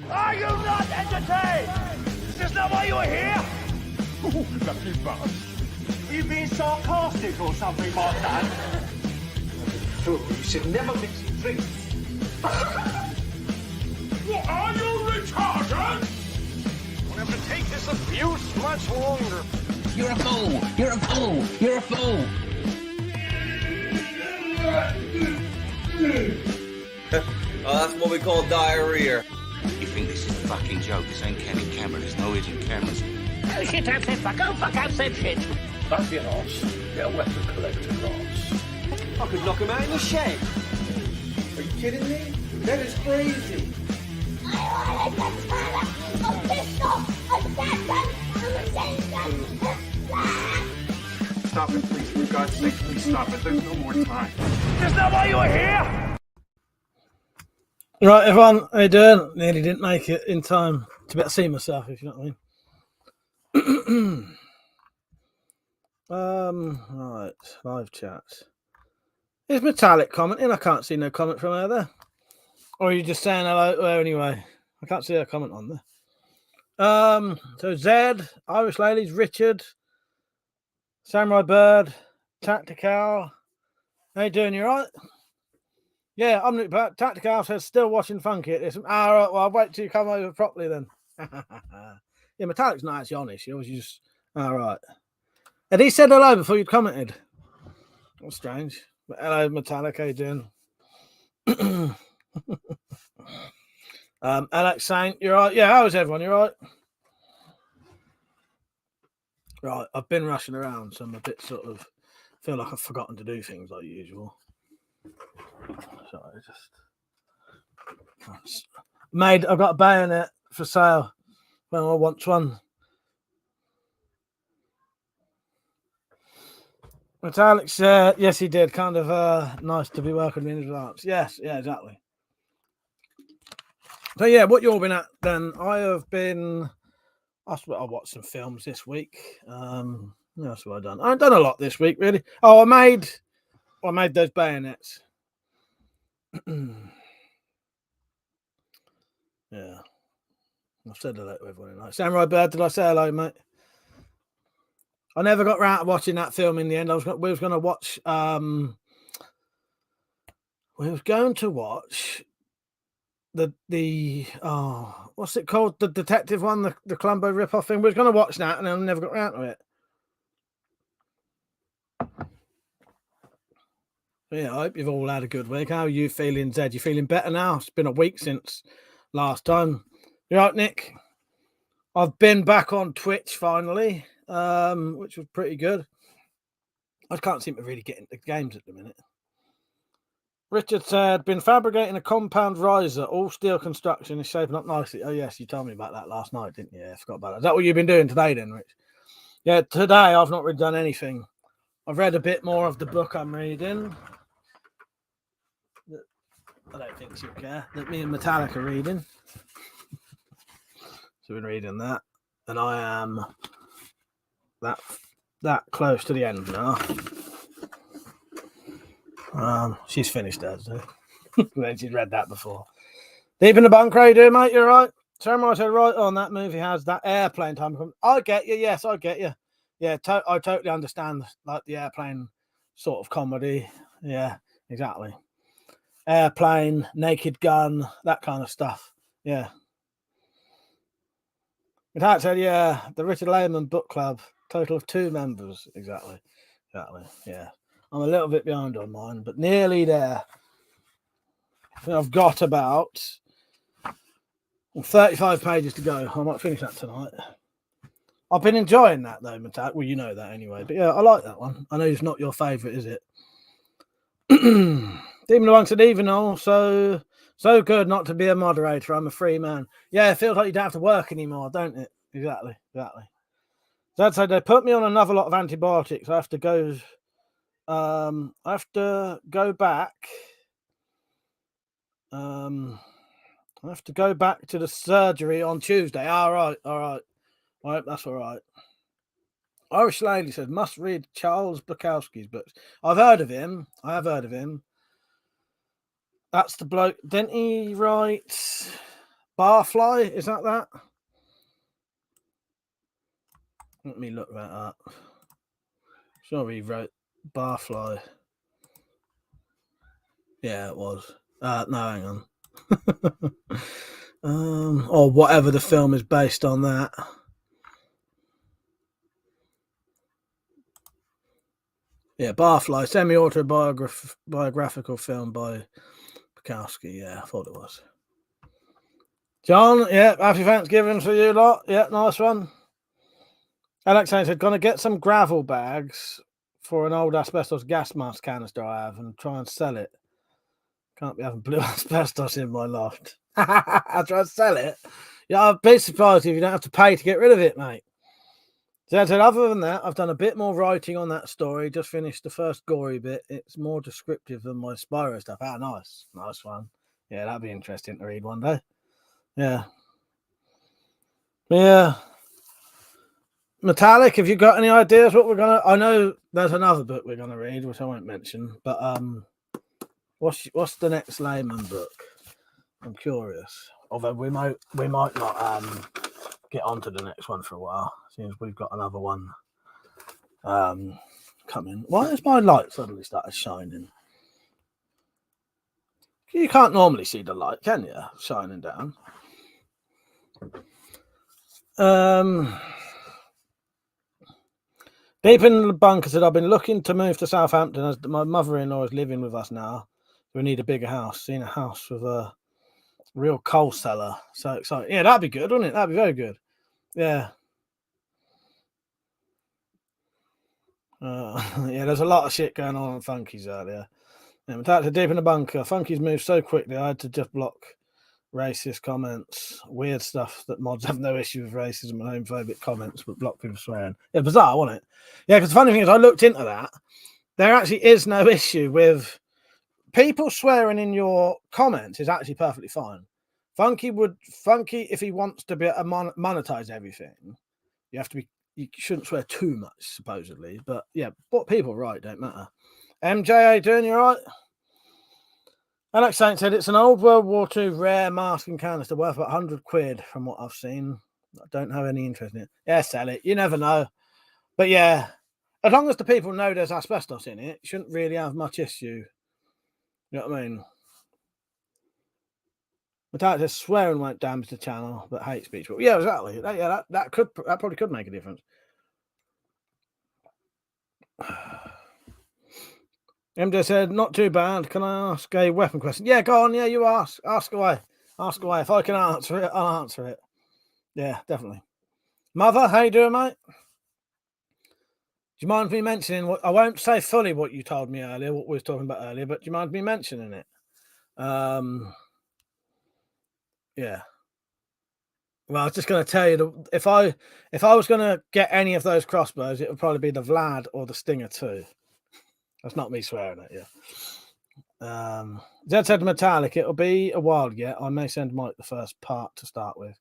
Are you not entertained? Is this not why you are here? Ooh, lucky bastard. Are you being sarcastic or something like that? Fool, you should never mix your drinks. What, are you retarded? We'll have to take this abuse much longer. You're a fool! You're a fool! You're a fool! Oh, that's what we call diarrhea. You think this is a fucking joke? This ain't Kenny camera. There's no hidden cameras. Oh shit, I've said fuck, oh fuck, I've said shit. That's your arse. Get a weapon collector class. I could knock him out in the shed. Are you kidding me? That is crazy. Stop it, please. For God's sake, please stop it. There's no more time. Is this not why you are here? Right, everyone, how you doing? Nearly didn't make it in time to be able to see myself, if you know what I mean. Right, live chat. Is Metallic commenting? I can't see no comment from her there. Or are you just saying hello to her anyway? I can't see her comment on there. So Zed, Irish Ladies, Richard, Samurai Bird, Tactical. How you doing? You right? Yeah, I'm Nick Pat. Tactical says still watching Funky at this. All right, well, I'll wait till you come over properly then. Yeah, Metallic's not actually honest. He always just, all right. Had he said hello before you'd commented? That's strange. But hello, Metallic, how you doing? Alex Saint, you're right. Yeah, how is everyone? You're right. Right, I've been rushing around, so I'm a bit sort of feel like I've forgotten to do things like usual. So I just I've got a bayonet for sale when I want one. Metallic said, yes, he did. Kind of nice to be working in advance. Yes, yeah, exactly. So yeah, what you all been at then? I have been. I watched some films this week. That's what I've done. I haven't done a lot this week, really. Oh, I made those bayonets. Yeah, I've said hello to everyone tonight. Samurai Bird, did I say hello, mate? I never got round to watching that film in the end. We was going to watch. We was going to watch the what's it called? The detective one, the Columbo rip-off thing. We was going to watch that, and I never got round to it. Yeah, I hope you've all had a good week. How are you feeling, Zed? You feeling better now? It's been a week since last time. You right, Nick? I've been back on Twitch finally, which was pretty good. I can't seem to really get into games at the minute. Richard said, been fabricating a compound riser, all steel construction is shaping up nicely. Oh, yes, you told me about that last night, didn't you? Yeah, I forgot about that. Is that what you've been doing today then, Rich? Yeah, today I've not really done anything. I've read a bit more of the book I'm reading. I don't think she'll care. That me and Metallic are reading. So we've been reading that. And I am that close to the end now. She's finished that, so she's read that before. Deep in the bunker, how you doing, mate? You're right. Samurai said, right on, that movie has that airplane time. I get you, yes, I get you. Yeah, I totally understand, like the airplane sort of comedy. Yeah, exactly. Airplane, Naked Gun, that kind of stuff. Yeah. Metallic said, yeah, the Richard Lehman Book Club, total of 2 members. Exactly. Yeah. I'm a little bit behind on mine, but nearly there. I think I've got about 35 pages to go. I might finish that tonight. I've been enjoying that, though, Metallic. Well, you know that anyway. But yeah, I like that one. I know it's not your favourite, is it? Demon amongst it, even also so good not to be a moderator. I'm a free man. Yeah, it feels like you don't have to work anymore, don't it? Exactly. Dad said they put me on another lot of antibiotics. I have to go back. I have to go back to the surgery on Tuesday. All right. That's all right. Irish Lady says, must read Charles Bukowski's books. I have heard of him. That's the bloke. Didn't he write Barfly, is that? Let me look that up. Sure, he wrote Barfly. Yeah, it was. No, hang on. Or whatever the film is based on that. Yeah, Barfly, semi-autobiographical film by Bukowski. Yeah, I thought it was. John, yeah, happy Thanksgiving for you lot. Yeah, nice one. Alex said, gonna get some gravel bags for an old asbestos gas mask canister I have and try and sell it. Can't be having blue asbestos in my loft. I try and sell it. Yeah, I'd be surprised if you don't have to pay to get rid of it, mate. So I said, other than that, I've done a bit more writing on that story. Just finished the first gory bit. It's more descriptive than my Spyro stuff. Ah, nice. Nice one. Yeah, that'd be interesting to read one day. Yeah. Yeah. Metallic, have you got any ideas what we're gonna? I know there's another book we're gonna read, which I won't mention. But what's the next Layman book? I'm curious. Although we might not get on to the next one for a while, since we've got another one coming. Why has my light suddenly started shining? You can't normally see the light, can you? Shining down. Deep in the bunker said, I've been looking to move to Southampton as my mother-in-law is living with us now. We need a bigger house. Seen a house with a real coal cellar. So excited. Yeah, that'd be good, wouldn't it? That'd be very good. Yeah. Yeah, there's a lot of shit going on Funky's out there. Yeah, without the deep in the bunker, Funky's moved so quickly I had to just block racist comments, weird stuff that mods have no issue with racism and homophobic comments, but block people swearing. Yeah, bizarre, wasn't it? Yeah, because the funny thing is, I looked into that. There actually is no issue with people swearing in your comments. Is actually perfectly fine. Funky, if he wants to be monetize everything, you shouldn't swear too much, supposedly. But yeah, what people write don't matter. MJ, doing you right? Alex Saint said it's an old World War II rare mask and canister worth about 100 quid from what I've seen. I don't have any interest in it. Yeah, sell it. You never know. But yeah, as long as the people know there's asbestos in it, shouldn't really have much issue. You know what I mean? Without just swearing won't damage the channel, but hate speech will. Yeah, exactly. That probably could make a difference. MJ said, not too bad. Can I ask a weapon question? Yeah, go on. Yeah, you ask. Ask away. Ask away. If I can answer it, I'll answer it. Yeah, definitely. Mother, how you doing, mate? Do you mind me mentioning what I won't say fully what you told me earlier, what we were talking about earlier, but do you mind me mentioning it? Yeah. Well, I was just going to tell you if I was going to get any of those crossbows, it would probably be the Vlad or the Stinger 2. That's not me swearing at you. Zed said Metallic. It'll be a while yet. I may send Mike the first part to start with.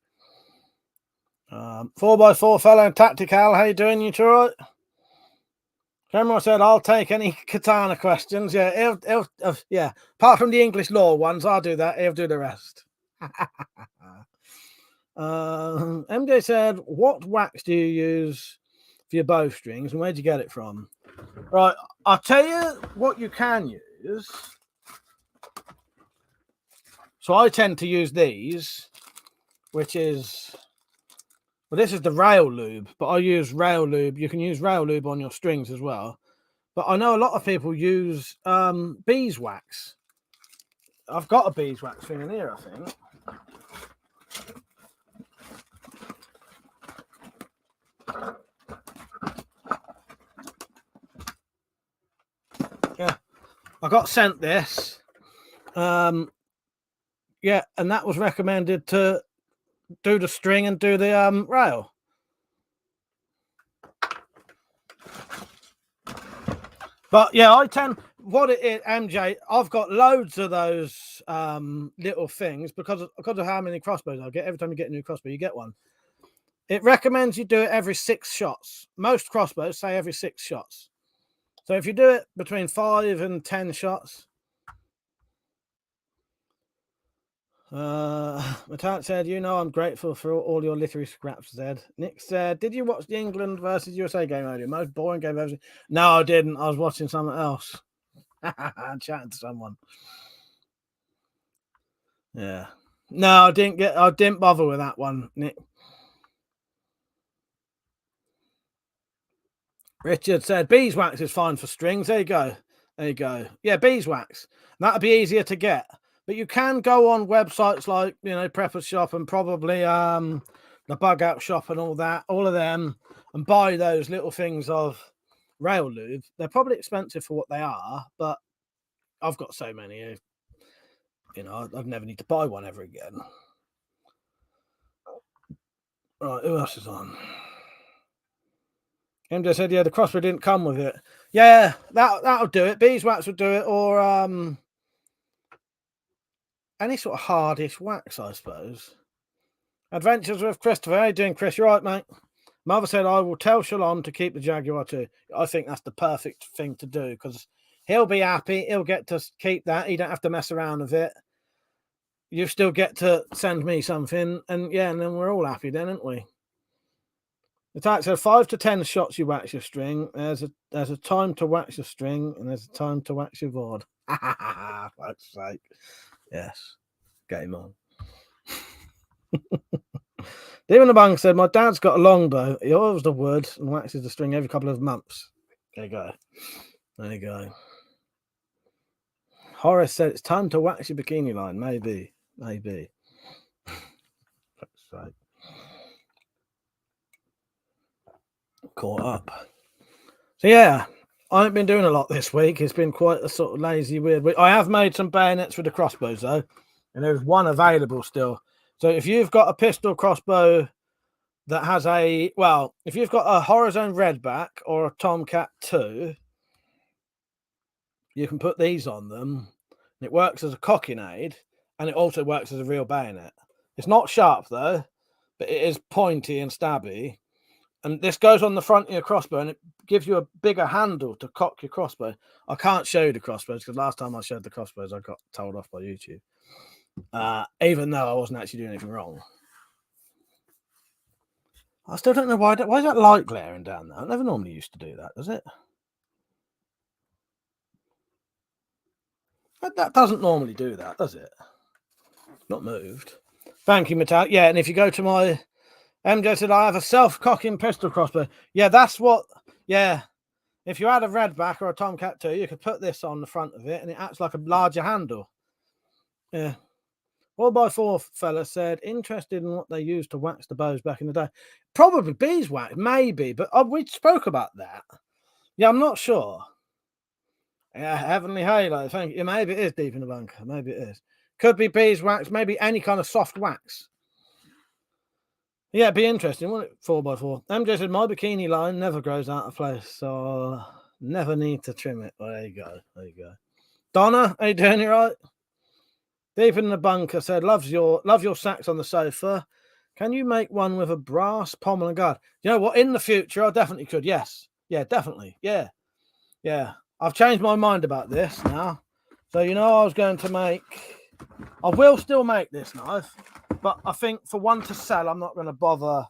4x4 fellow and Tactical. How you doing? You two right? Cameron said, I'll take any katana questions. Yeah, yeah. Apart from the English law ones, I'll do that. He'll do the rest. MJ said, what wax do you use for your bowstrings and where'd you get it from? Right, I'll tell you what you can use. So I tend to use these, which is, well, this is the rail lube, but I use rail lube. You can use rail lube on your strings as well. But I know a lot of people use beeswax. I've got a beeswax thing in here, I think. Yeah, I got sent this. Yeah, and that was recommended to do the string and do the rail. But yeah, I tend what it is, MJ. I've got loads of those little things because of how many crossbows I get. Every time you get a new crossbow, you get one. It recommends you do it every 6 shots. Most crossbows say every 6 shots. So if you do it between 5 and 10 shots, Matat said, you know, I'm grateful for all your literary scraps, Zed. Nick said, did you watch the England versus USA game earlier? Most boring game ever. No, I didn't. I was watching something else. Chatting to someone. Yeah. No, I didn't bother with that one, Nick. Richard said, beeswax is fine for strings. There you go. There you go. Yeah, beeswax. That'd be easier to get. But you can go on websites like, you know, Prepper's Shop and probably the Bug Out Shop and all that, all of them, and buy those little things of rail lube. They're probably expensive for what they are, but I've got so many, you know, I'd never need to buy one ever again. Right, who else is on? MJ said, yeah, the crossbow didn't come with it. Yeah, that'll do it. Beeswax would do it, or any sort of hardish wax, I suppose. Adventures with Christopher. How you doing, Chris? You right, mate? Mother said, I will tell Shalom to keep the Jaguar too. I think that's the perfect thing to do because he'll be happy. He'll get to keep that. He don't have to mess around with it. You still get to send me something. And yeah, and then we're all happy then, aren't we? The tax said 5 to 10 shots you wax your string. There's a time to wax your string and there's a time to wax your board. For fuck's sake. Yes. Game on. Demon the Bung said, my dad's got a longbow. He oils the wood and waxes the string every couple of months. There you go. There you go. Horace said, it's time to wax your bikini line. Maybe. Maybe. Fuck's sake. Caught up. So yeah, I haven't been doing a lot this week. It's been quite a sort of lazy, weird week. I have made some bayonets with the crossbows though, and there's one available still. So if you've got a pistol crossbow that has if you've got a Horizon Redback or a Tomcat 2, you can put these on them. It works as a cocking aid, and it also works as a real bayonet. It's not sharp though, but it is pointy and stabby. And this goes on the front of your crossbow, and it gives you a bigger handle to cock your crossbow. I can't show you the crossbows because last time I showed the crossbows, I got told off by YouTube. Even though I wasn't actually doing anything wrong. I still don't know why is that light glaring down there? I never normally used to do that, does it? That doesn't normally do that, does it? Not moved. Thank you, Metal. Yeah, and if you go to my... MJ said, I have a self-cocking pistol crossbow. Yeah, that's what... Yeah. If you had a Redback or a Tomcat 2, you could put this on the front of it, and it acts like a larger handle. Yeah. 4x4 fella said, interested in what they used to wax the bows back in the day. Probably beeswax, maybe, but we spoke about that. Yeah, I'm not sure. Yeah, Heavenly Halo, thank you. Maybe it is deep in the bunker. Maybe it is. Could be beeswax, maybe any kind of soft wax. Yeah, it'd be interesting, wouldn't it? 4x4. MJ said, my bikini line never grows out of place, so I'll never need to trim it. Well, there you go. There you go. Donna, are you doing it right? Deep in the bunker said, love your sacks on the sofa. Can you make one with a brass pommel and guard? You know what? In the future, I definitely could. Yes. Yeah, definitely. Yeah. Yeah. I've changed my mind about this now. So, you know, I was going to make... I will still make this knife, but I think for one to sell, I'm not going to bother.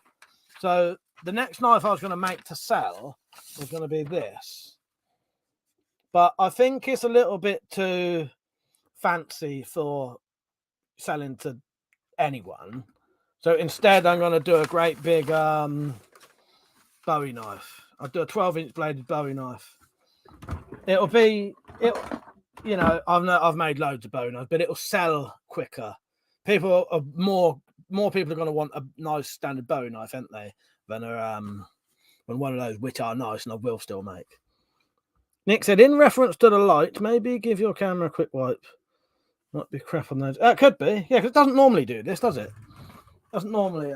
So the next knife I was going to make to sell was going to be this. But I think it's a little bit too fancy for selling to anyone. So instead, I'm going to do a great big Bowie knife. I'll do a 12-inch bladed Bowie knife. You know, I've made loads of Bowie knives, but it'll sell quicker. People are more people are going to want a nice standard Bowie knife, aren't they? Than one of those which are nice and I will still make. Nick said, in reference to the light, maybe give your camera a quick wipe. Might be crap on those. It could be, yeah, because it doesn't normally do this, does it? Doesn't normally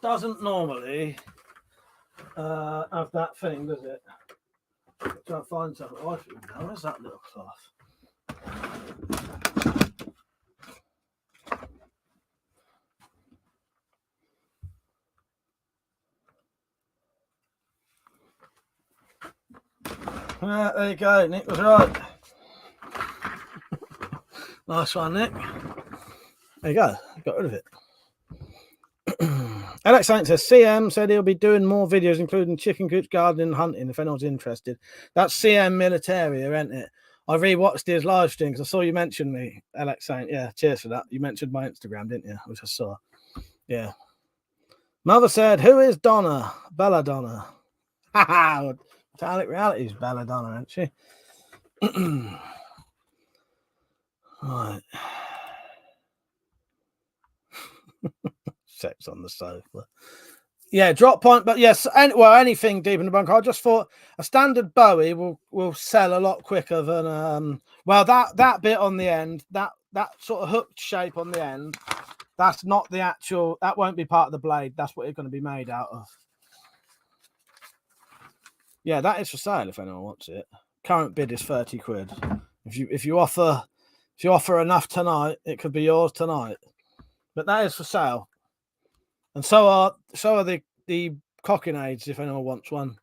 doesn't normally have that thing, does it? Try to find something. Oh, now where's that little cloth? There you go. Nick was right. Nice one, Nick. There you go. Got rid of it. Alex Saint says CM said he'll be doing more videos, including chicken coops, gardening, and hunting. If anyone's interested, that's CM Militaria, isn't it? I rewatched his live stream because I saw you mention me, Alex Saint. Yeah, cheers for that. You mentioned my Instagram, didn't you? Which I saw. Yeah. Mother said, "Who is Donna? Belladonna." Metallic Reality's Belladonna, isn't she? Right. Sex on the sofa. Yeah, drop point, but yes, anything deep in the bunker. I just thought a standard Bowie will sell a lot quicker than that bit on the end, that sort of hooked shape on the end. That's not the actual. That won't be part of the blade. That's what it's going to be made out of. Yeah, that is for sale if anyone wants it. Current bid is 30 quid. If you offer enough tonight, it could be yours tonight. But that is for sale. And so are the cockinades if anyone wants one.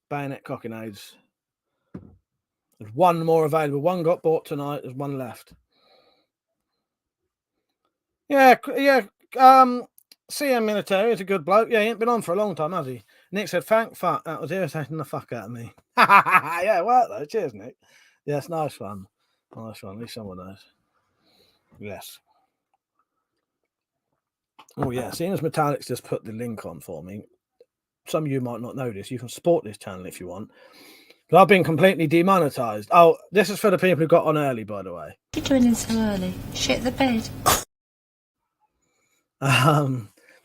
Bayonet cockinades. There's one more available. One got bought tonight. There's one left. Yeah. CM Military is a good bloke. Yeah, he ain't been on for a long time, has he? Nick said, "Thank fuck." That was irritating the fuck out of me. Yeah, well though. Cheers, Nick. Yes, nice one. Nice one. At least someone knows. Yes. Oh yeah. Seeing as Metallics just put the link on for me, some of you might not know this. You can support this channel if you want. But I've been completely demonetized. Oh, this is for the people who got on early, by the way. What are you doing in so early? Shit the bed.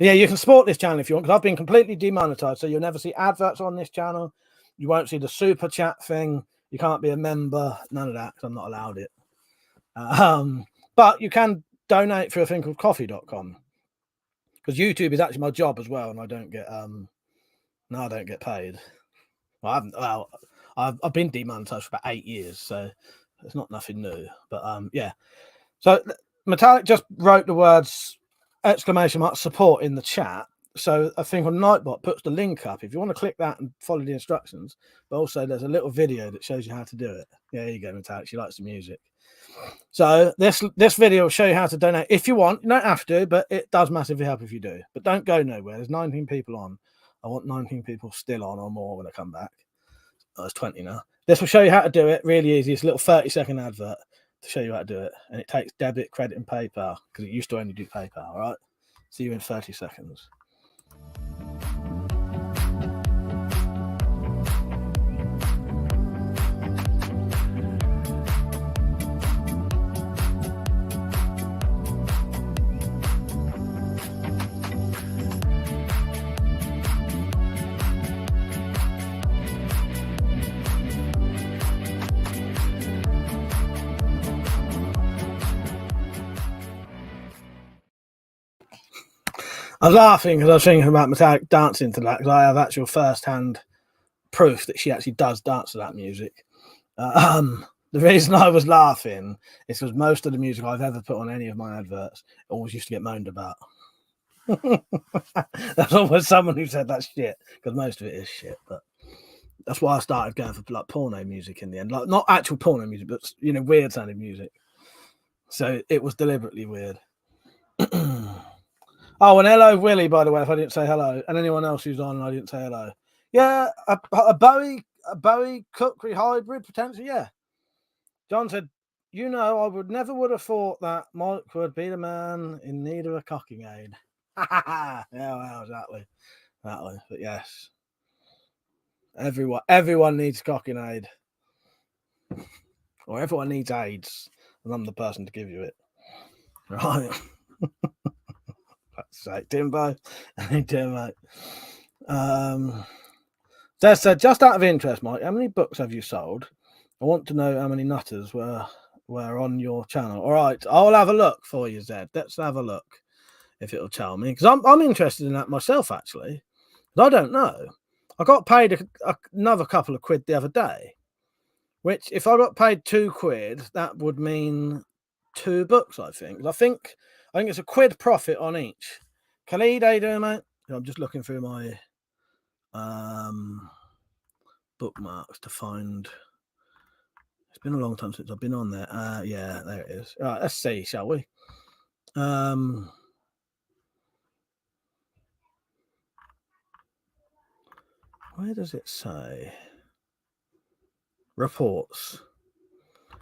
Yeah, you can support this channel if you want, because I've been completely demonetized, so you'll never see adverts on this channel. You won't see the super chat thing. You can't be a member. None of that, because I'm not allowed it. But you can donate through a thing called coffee.com, because YouTube is actually my job as well, and I don't get I don't get paid. Well, I've been demonetized for about 8 years, so it's not nothing new. But yeah. So Metallic just wrote the words ! Support in the chat. So I think on Nightbot puts the link up if you want to click that and follow the instructions. But also there's a little video that shows you how to do it. Yeah, there you go, Metallic. She likes the music. So this video will show you how to donate if you want. You don't have to, but it does massively help if you do. But don't go nowhere. There's 19 people on. I want 19 people still on or more when I come back. Oh, it's 20 now. This will show you how to do it. Really easy. It's a little 30-second advert to show you how to do it. And it takes debit, credit, and PayPal, because it used to only do PayPal, all right? See you in 30 seconds. I was laughing because I was thinking about Metallic dancing to that, because I have actual first-hand proof that she actually does dance to that music. The reason I was laughing is because most of the music I've ever put on any of my adverts always used to get moaned about. There's always someone who said that's shit, because most of it is shit. But that's why I started going for like porno music in the end, like not actual porno music, but weird sounding music. So it was deliberately weird. Oh, and hello, Willie, by the way, if I didn't say hello. And anyone else who's on and I didn't say hello. Yeah, a Bowie cookery hybrid, potentially, yeah. John said, I would have thought that Mike would be the man in need of a cocking aid. Yeah, well, exactly. But yes. Everyone needs cocking aid. Or everyone needs AIDS. And I'm the person to give you it. Right. That's right, Timbo. Timbo. Said, just out of interest, Mike, how many books have you sold? I want to know how many nutters were on your channel. All right, I'll have a look for you, Zed. Let's have a look if it'll tell me, because I'm interested in that myself, actually. I don't know. I got paid another couple of quid the other day, which if I got paid 2 quid, that would mean 2 books, I think. I think it's a quid profit on each. Khalid, how you doing, mate? I'm just looking through my bookmarks to find It's been a long time since I've been on there. Yeah, there it is. All right, let's see, shall we? Where does it say? Reports.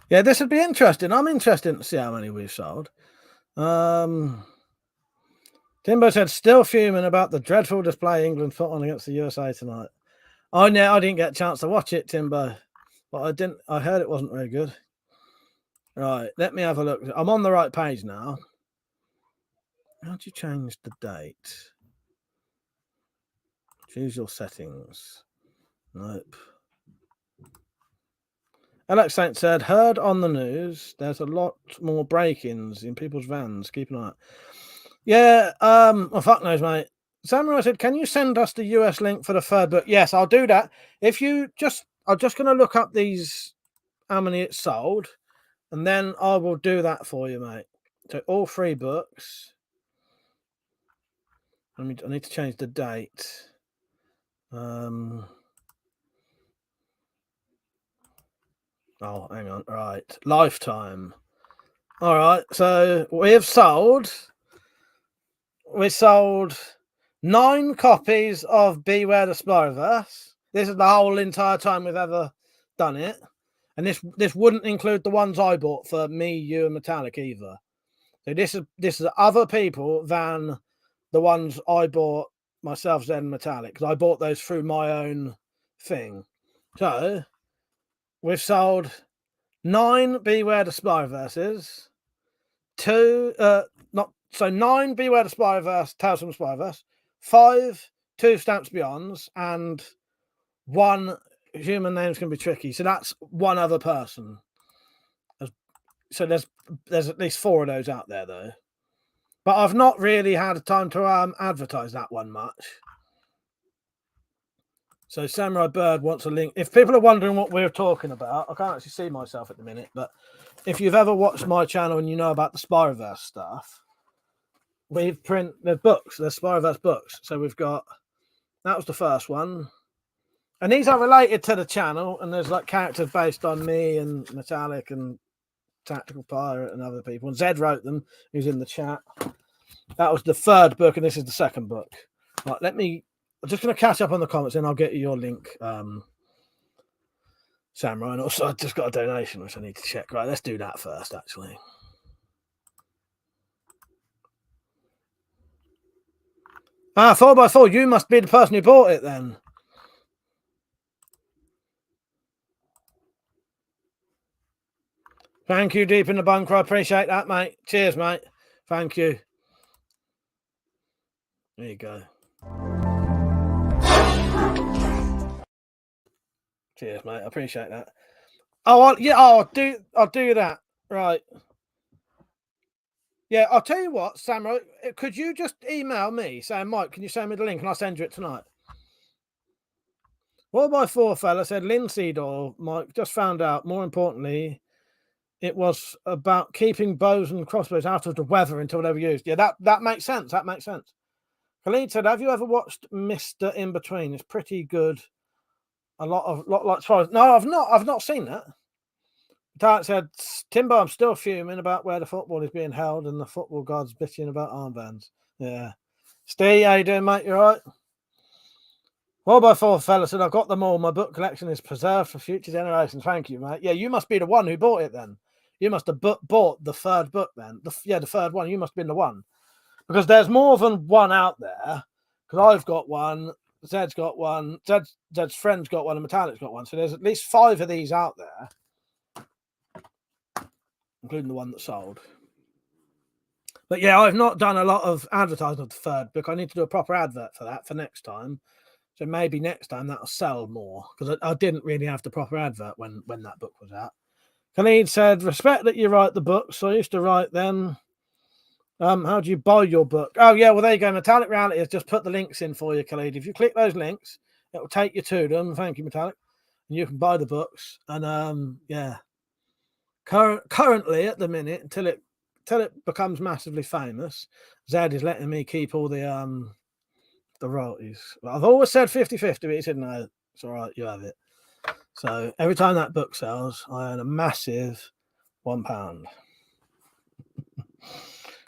Yeah, this would be interesting. I'm interested to see how many we've sold. Timbo said, still fuming about the dreadful display England put on against the USA tonight. I didn't get a chance to watch it, Timbo, but I heard it wasn't very good. Right, let me have a look. I'm on the right page now. How'd you change the date? Choose your settings. Nope. Alex Saint said, heard on the news, there's a lot more break-ins in people's vans. Keep an eye out. Yeah, well, fuck knows, mate. Samurai said, can you send us the US link for the third book? Yes, I'll do that. If you I'm just going to look up how many it's sold, and then I will do that for you, mate. So all 3 books. I need to change the date. Oh, hang on. Right. Lifetime. All right. So we sold 9 copies of Beware the Spyverse. This is the whole entire time we've ever done it. And this wouldn't include the ones I bought for me, you, and Metallic either. So this is other people than the ones I bought myself, Zen and Metallic, because I bought those through my own thing. So we've sold 9 Beware the Spyverses, 9 Beware the Spyverse, Tales from the Spyverse, 5 2 Stamps Beyonds, and 1 Human Names Can Be Tricky. So that's 1 other person. So there's at least 4 of those out there though. But I've not really had time to advertise that one much. So Samurai Bird wants a link. If people are wondering what we're talking about, I can't actually see myself at the minute, but if you've ever watched my channel and you know about the Spyverse stuff, there's books, there's Spyverse books. So we've got, that was the first one. And these are related to the channel, and there's like characters based on me and Metallic and Tactical Pirate and other people. And Zed wrote them, who's in the chat. That was the 3rd book, and this is the 2nd book. Right, I'm just going to catch up on the comments, and I'll get you your link, Samurai. And also, I just got a donation, which I need to check. Right, let's do that first, actually. Ah, 4x4, you must be the person who bought it, then. Thank you, Deep in the Bunker. I appreciate that, mate. Cheers, mate. Thank you. There you go. Cheers, mate. I appreciate that. I'll do that. Right. Yeah, I'll tell you what, Samurai. Could you just email me saying, Mike, can you send me the link and I'll send you it tonight? 4x4 fella said, linseed oil, Mike, just found out. More importantly, it was about keeping bows and crossbows out of the weather until they were used. Yeah, that makes sense. That makes sense. Khalid said, have you ever watched Mr. In Between? It's pretty good. A lot like no, I've not seen that. Tarek said, Timbo, I'm still fuming about where the football is being held and the football gods bitching about armbands. Yeah. Steve, how you doing, mate? You all right? 4x4 fella said, I've got them all. My book collection is preserved for future generations. Thank you, mate. Yeah, you must be the one who bought it then. You must have bought the 3rd book then. The 3rd one. You must have been the one. Because there's more than one out there. Because I've got one. Zed's got one. Zed's friend's got one. And Metallic's got one. So there's at least 5 of these out there. Including the one that sold. But yeah, I've not done a lot of advertising of the 3rd book. I need to do a proper advert for that for next time. So maybe next time that'll sell more. Because I didn't really have the proper advert when that book was out. Khalid said, respect that you write the books. So I used to write them. How do you buy your book? Oh, yeah, well, there you go. Metallic Reality has just put the links in for you, Khalid. If you click those links, it will take you to them. Thank you, Metallic. And you can buy the books. And, yeah. Currently, at the minute, until it becomes massively famous, Zed is letting me keep all the royalties. Well, I've always said 50-50, but he said, no, it's all right, you have it. So every time that book sells, I earn a massive £1.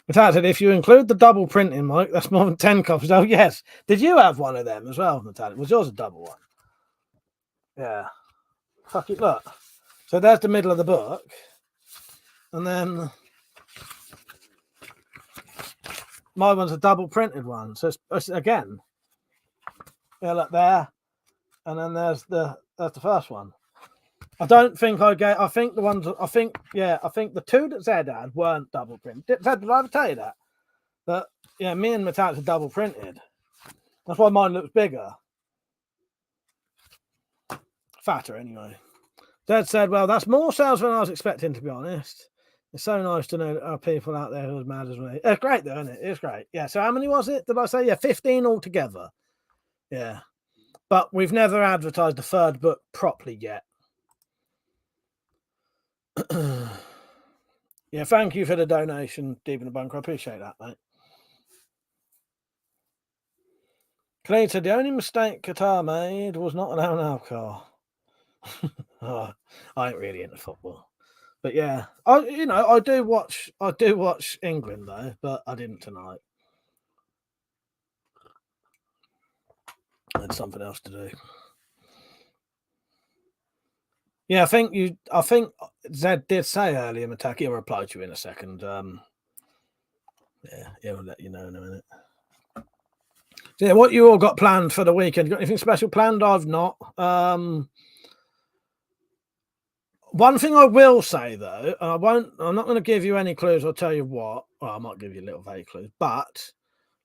Natalia said, if you include the double printing, Mike, that's more than 10 copies. Oh, yes. Did you have one of them as well, Natalia? Was yours a double one? Yeah. Fuck it, look. So there's the middle of the book. And then my one's a double printed one. So it's again, yeah, look there. And then there's the first one. I don't think I think the ones, I think the two that Zed had weren't double printed. Zed, did I ever tell you that? But yeah, me and Matthias are double printed. That's why mine looks bigger. Fatter, anyway. Zed said, well, that's more sales than I was expecting, to be honest. It's so nice to know that there are people out there who are as mad as me. It's great, though, isn't it? It's great. Yeah, so how many was it? Did I say? Yeah, 15 altogether. Yeah. But we've never advertised the third book properly yet. Yeah, thank you for the donation, Deep in the Bunker. I appreciate that, mate. Clay said the only mistake Qatar made was not allowing alcohol. Oh, I ain't really into football, but yeah, I do watch England though, but I didn't tonight. I had something else to do. Yeah, I think Zed did say earlier, Mataki, he'll reply to you in a second. Yeah, he'll let you know in a minute. So yeah, what you all got planned for the weekend? You got anything special planned? I've not. One thing I will say though, I'm not going to give you any clues. I'll tell you what. Well, I might give you a little vague clue, but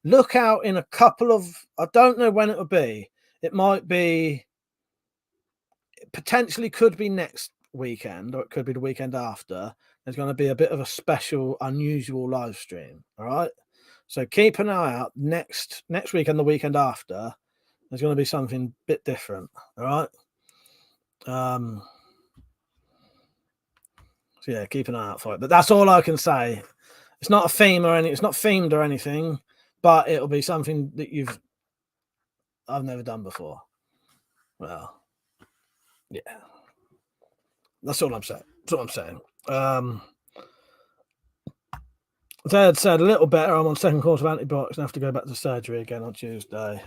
look out in a couple of. I don't know when it'll be. It might be. It potentially could be next weekend, or it could be the weekend after. There's going to be a bit of a special, unusual live stream. All right. So keep an eye out next week and the weekend after. There's going to be something a bit different. All right. So yeah, keep an eye out for it. But that's all I can say. It's not a theme or any. It's not themed or anything, but it'll be something that I've never done before. Well, yeah. That's all I'm saying. That's all I'm saying. Zed said a little better. I'm on second course of antibiotics and have to go back to surgery again on Tuesday.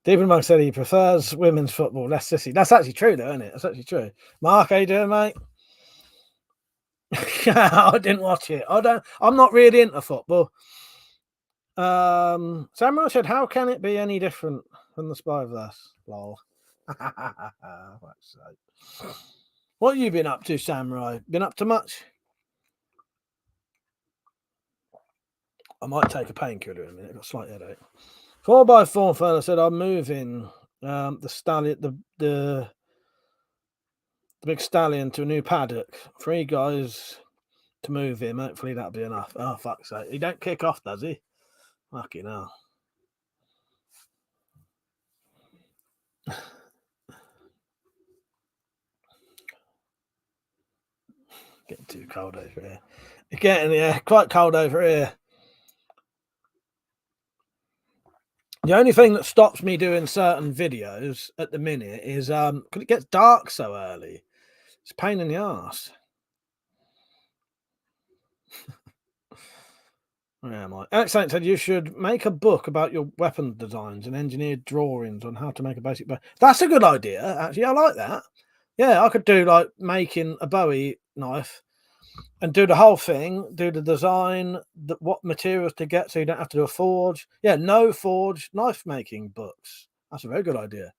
Deepen Monk said he prefers women's football, less sissy. That's actually true, though, isn't it? That's actually true. Mark, how you doing, mate? I didn't watch it. I'm not really into football. Samurai said, how can it be any different from the Spyverse? Lol. What have you been up to, Samurai? Been up to much? I might take a painkiller in a minute. I've got a slight headache. 4x4 fella said, I'm moving the stallion, the big stallion to a new paddock. 3 guys to move him. Hopefully that'll be enough. Oh, fuck's sake. He don't kick off, does he? Fucking hell. Getting too cold over here. It's getting quite cold over here. The only thing that stops me doing certain videos at the minute is because it gets dark so early. It's a pain in the arse. Where am I? Alex said you should make a book about your weapon designs and engineered drawings on how to make a basic bow. That's a good idea, actually. I like that. Yeah, I could do like making a Bowie knife and do the whole thing, do the design, what materials to get so you don't have to do a forge. Yeah, no forge knife making books. That's a very good idea.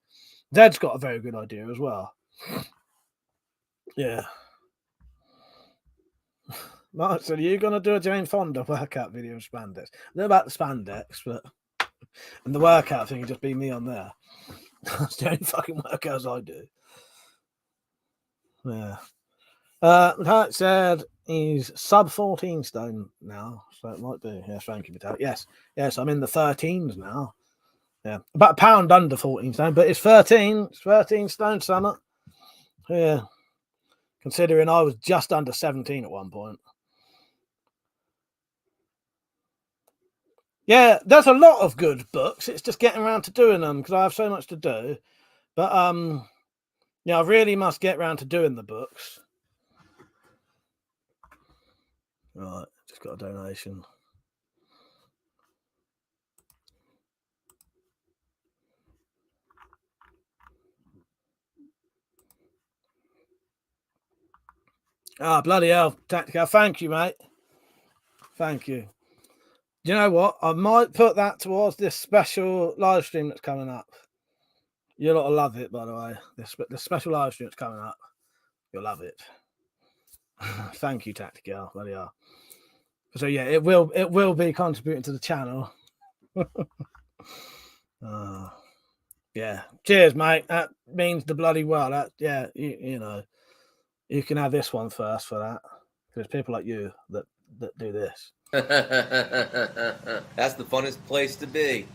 Zed's got a very good idea as well. Yeah. Mark said, are you going to do a Jane Fonda workout video of spandex? I don't know about the spandex, but and the workout thing will just be me on there. That's the only fucking workouts I do. Yeah. Metallic said he's sub 14 stone now, so it might be. Yes, thank you, Metallic. Yes, I'm in the 13s now. Yeah, about a pound under 14 stone, but it's 13. It's 13 stone summer. Yeah, considering I was just under 17 at one point. Yeah, there's a lot of good books. It's just getting around to doing them because I have so much to do. But Yeah, I really must get round to doing the books. Right, just got a donation. Bloody hell, Tactical. Thank you, mate. Thank you. Do you know what? I might put that towards this special live stream that's coming up. You'll love it, by the way. The special live stream that's coming up. You'll love it. Thank you, Tactical. Bloody hell. So yeah, it will be contributing to the channel. Yeah. Cheers, mate. That means the bloody world. Yeah, you know, you can have this one first for that. There's people like you that do this. That's the funnest place to be.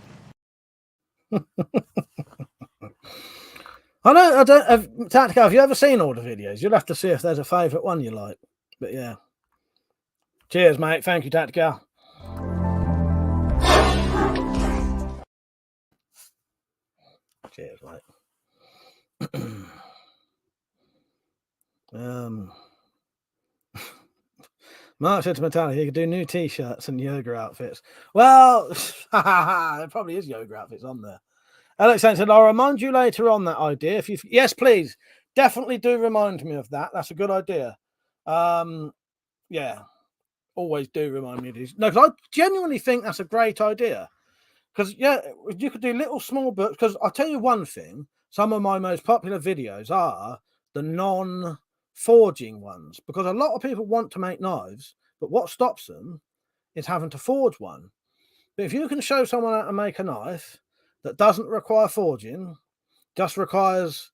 I don't. Tactical, have you ever seen all the videos? You'll have to see if there's a favourite one you like. But yeah. Cheers, mate. Thank you, Tactical. Cheers, mate. Mark said to Metallica, he could do new t-shirts and yoga outfits. Well, there probably is yoga outfits on there. Alex said, I'll remind you later on that idea. Yes, please. Definitely do remind me of that. That's a good idea. Yeah. Always do remind me of these. No, because I genuinely think that's a great idea. Because, yeah, you could do little small books. Because I'll tell you one thing. Some of my most popular videos are the non-forging ones. Because a lot of people want to make knives. But what stops them is having to forge one. But if you can show someone how to make a knife that doesn't require forging, just requires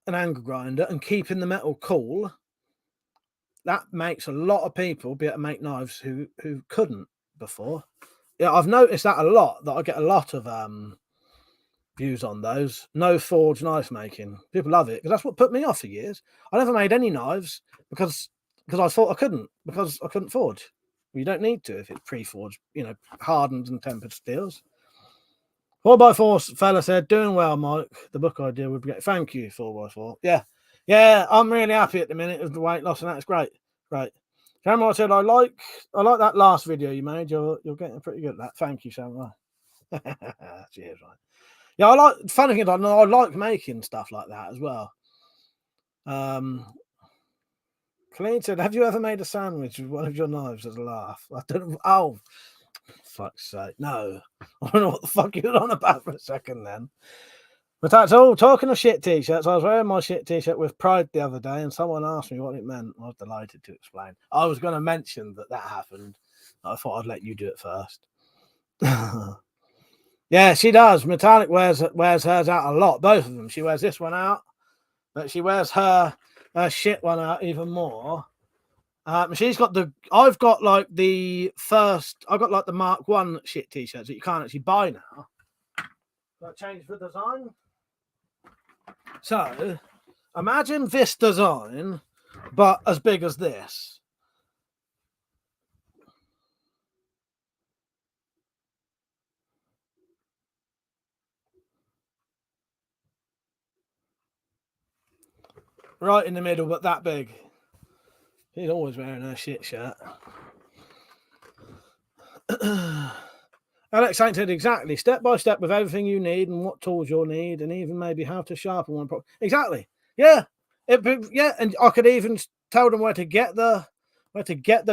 an angle grinder and keeping the metal cool, that makes a lot of people be able to make knives who couldn't before. Yeah, I've noticed that a lot, that I get a lot of views on those. No forge knife making. People love it because that's what put me off for years. I never made any knives because I thought I couldn't, because I couldn't forge. You don't need to if it's pre-forged, hardened and tempered steels. 4x4 fella said, doing well, Mike. The book idea would be great. Thank you, 4x4. Yeah, I'm really happy at the minute with the weight loss, and that's great. Samurai said, I like that last video you made. You're getting pretty good at that. Thank you, Samurai. Cheers, right. Yeah, I like funny thing. I like making stuff like that as well. Colleen said, have you ever made a sandwich with one of your knives as a laugh? I don't. Oh, fuck's sake, no. I don't know what the fuck you're on about for a second then. But that's all. Talking of shit t-shirts, I was wearing my shit t-shirt with pride the other day and someone asked me what it meant. I was delighted to explain. I was going to mention that happened. I thought I'd let you do it first. Yeah, she does. Metallic wears hers out a lot. Both of them. She wears this one out, but she wears her shit one out even more. She's got I've got like the Mark 1 shit t-shirts that you can't actually buy now. So I changed the design. So imagine this design, but as big as this. Right in the middle, but that big. She's always wearing her shit shirt. Alex Saint said exactly, step by step with everything you need and what tools you'll need, and even maybe how to sharpen one. Exactly. Yeah. And I could even tell them where to get the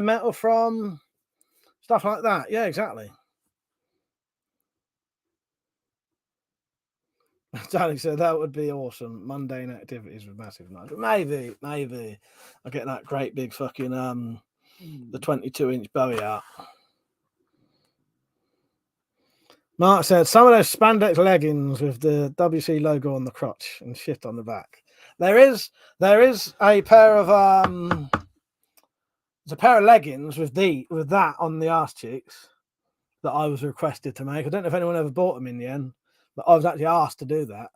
metal from, stuff like that. Yeah, exactly. Alex said that would be awesome. Mundane activities with massive knives. Maybe I get that great big fucking the 22-inch Bowie out. Mark said, some of those spandex leggings with the WC logo on the crotch and shit on the back. There is a pair of there's a pair of leggings with that on the arse cheeks that I was requested to make. I don't know if anyone ever bought them in the end, but I was actually asked to do that.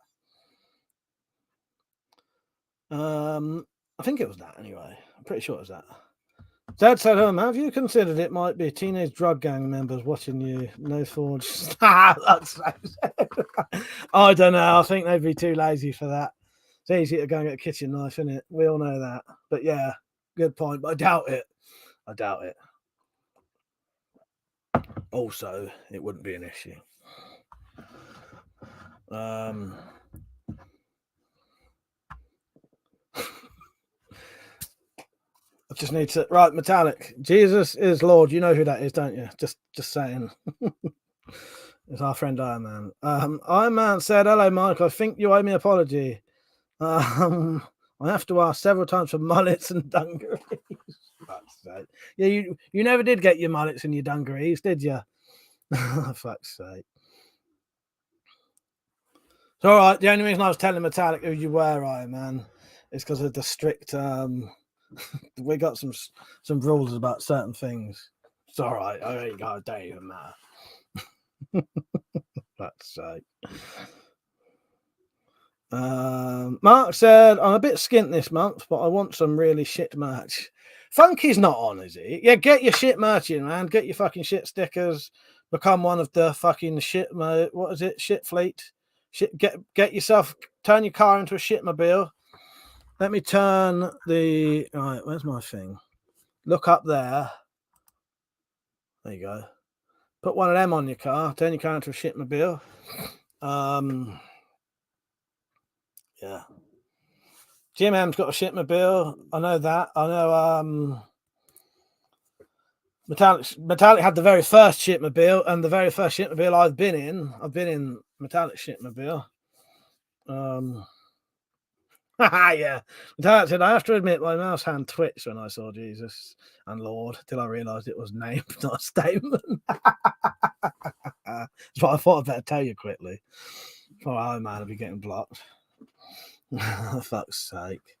I think it was that anyway. I'm pretty sure it was that. Dad said, have you considered it might be teenage drug gang members watching you? No forge. I don't know. I think they'd be too lazy for that. It's easy to go and get a kitchen knife, isn't it? We all know that. But yeah, good point. But I doubt it. I doubt it. Also, it wouldn't be an issue. I just need to metallic. Jesus is Lord. You know who that is, don't you? Just saying. It's our friend Iron Man. Iron Man said, "Hello, Mike. I think you owe me an apology. I have to ask several times for mullets and dungarees." Yeah, you never did get your mullets and your dungarees, did you? Fuck's sake. So, all right. The only reason I was telling Metallic who you were, Iron Man, is because of the strict. We got some rules about certain things. It's all right. I ain't got a day even matter. Fuck's sake. Mark said, "I'm a bit skint this month, but I want some really shit merch." Funky's not on, is he? Yeah, get your shit merch in, man. Get your fucking shit stickers. Become one of the fucking shit. What is it? Shit fleet. Shit. Get yourself. Turn your car into a shitmobile. Let me turn the. All right, where's my thing? Look up there. There you go. Put one of them on your car. Turn your car into a shitmobile. Yeah. Jim M's got a shitmobile. I know that. I know Metallic had the very first shitmobile, and the very first shitmobile I've been in Metallic shitmobile. Yeah. Metallic said, "I have to admit my mouse hand twitched when I saw Jesus and Lord till I realised it was named, not a statement." That's what I thought I'd better tell you quickly. Oh, Iron Man will be getting blocked. Fuck's sake.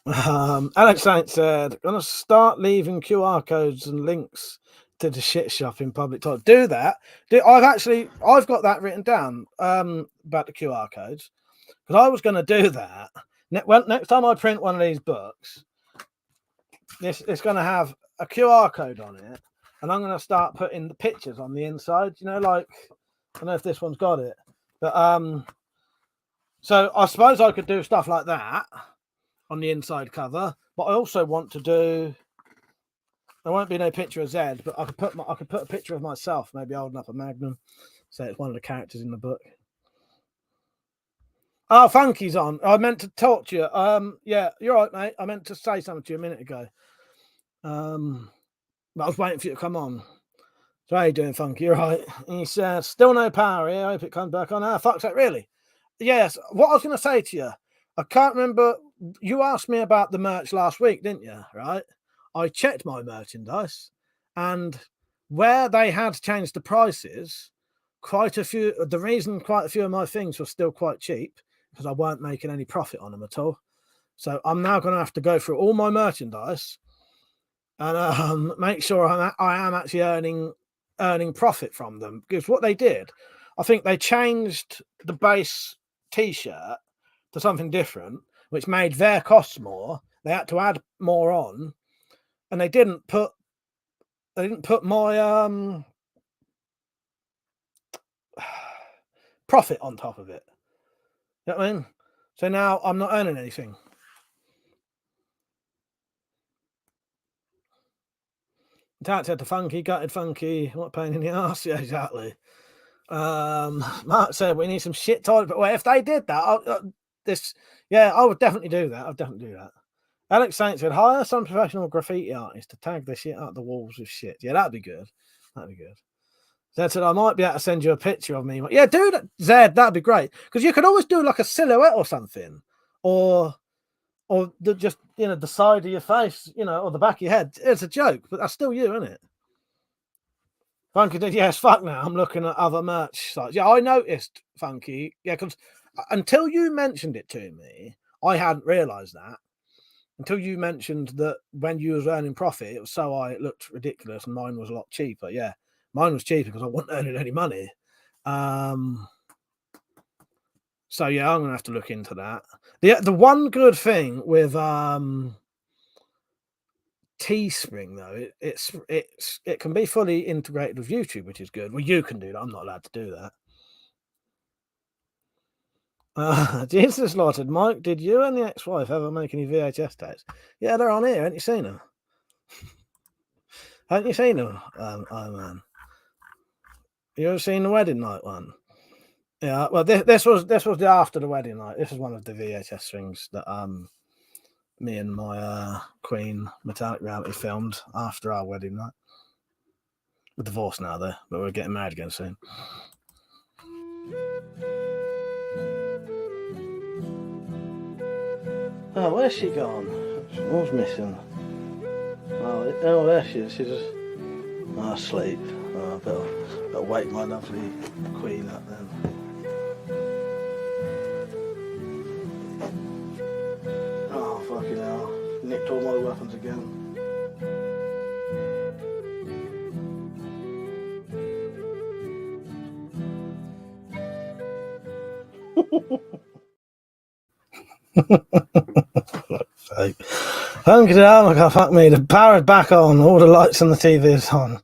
Alex Saint said, "Gonna start leaving QR codes and links to the shit shop in public toilet." Do that. I've got that written down about the QR codes, because I was going to do that. Next time I print one of these books, it's going to have a QR code on it, and I'm going to start putting the pictures on the inside. You know, like, I don't know if this one's got it, but so I suppose I could do stuff like that on the inside cover, but I also want to do. There won't be no picture of Zed, but I could put a picture of myself, maybe holding up a Magnum, so it's one of the characters in the book. Oh, Funky's on. I meant to talk to you. Yeah, you're right, mate. I meant to say something to you a minute ago. But I was waiting for you to come on. So how you doing, Funky? You're right. And he says, "Still no power here. I hope it comes back on." Ah, fuck's sake, really? Yes. What I was going to say to you, I can't remember. You asked me about the merch last week, didn't you? Right? I checked my merchandise, and where they had changed the prices, quite a few of my things were still quite cheap because I weren't making any profit on them at all. So I'm now going to have to go through all my merchandise and make sure I am actually earning profit from them, because what they did, I think they changed the base t-shirt to something different, which made their costs more. They had to add more on, and they didn't put my profit on top of it. You know what I mean? So now I'm not earning anything. Tat said to Funky, gutted Funky, what a pain in the ass. Yeah, exactly. Mark said we need some shit toilet. But well, if they did that, I would definitely do that. Alex Saint said, "Hire some professional graffiti artist to tag the shit out the walls with shit." Yeah, that'd be good. Zed said, "I might be able to send you a picture of me." Yeah, do that, Zed. That'd be great, because you could always do like a silhouette or something, or just the side of your face, or the back of your head. It's a joke, but that's still you, isn't it? Funky did, yes. Fuck now. I'm looking at other merch sites. Yeah, I noticed, Funky. Yeah, because until you mentioned it to me, I hadn't realised that. Until you mentioned that when you was earning profit, it was so high it looked ridiculous, and mine was a lot cheaper. Yeah, mine was cheaper because I wasn't earning any money. So yeah, I'm gonna have to look into that. The one good thing with Teespring though, it can be fully integrated with YouTube, which is good. Well, you can do that. I'm not allowed to do that. Jesus slaughtered. Mike, did you and the ex-wife ever make any VHS tapes? Yeah, they're on here. Haven't you seen them? Haven't you seen them, Iron Man? You ever seen the wedding night one? Yeah. Well, this was the after the wedding night. This was one of the VHS things that me and my Queen Metallic reality filmed after our wedding night. We're divorced now, though, but we're getting married again soon. Oh, where's she gone? What's missing? Oh, there she is. She's just asleep. Oh, better wake my lovely queen up then. Oh, fucking hell. Nicked all my weapons again. Thank you, oh my god, fuck me. The power's back on, all the lights on the TV is on.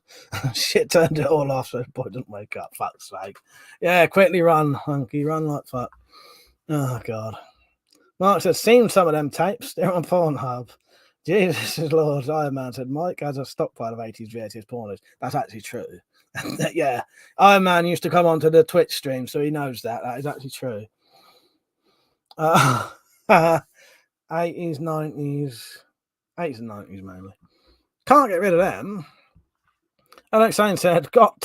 Shit turned it all off so the boy didn't wake up, fuck's sake. Yeah, quickly run, Hunky, run like fuck. Oh god. Mark said, seen some of them tapes, they're on Pornhub. Jesus Lord, Iron Man said, Mike has a stockpile of 80s VHS pornos. That's actually true. Yeah, Iron Man used to come onto the Twitch stream, so he knows that. That is actually true. 80s, 90s, 80s and 90s mainly. Can't get rid of them. Alex Sain said, got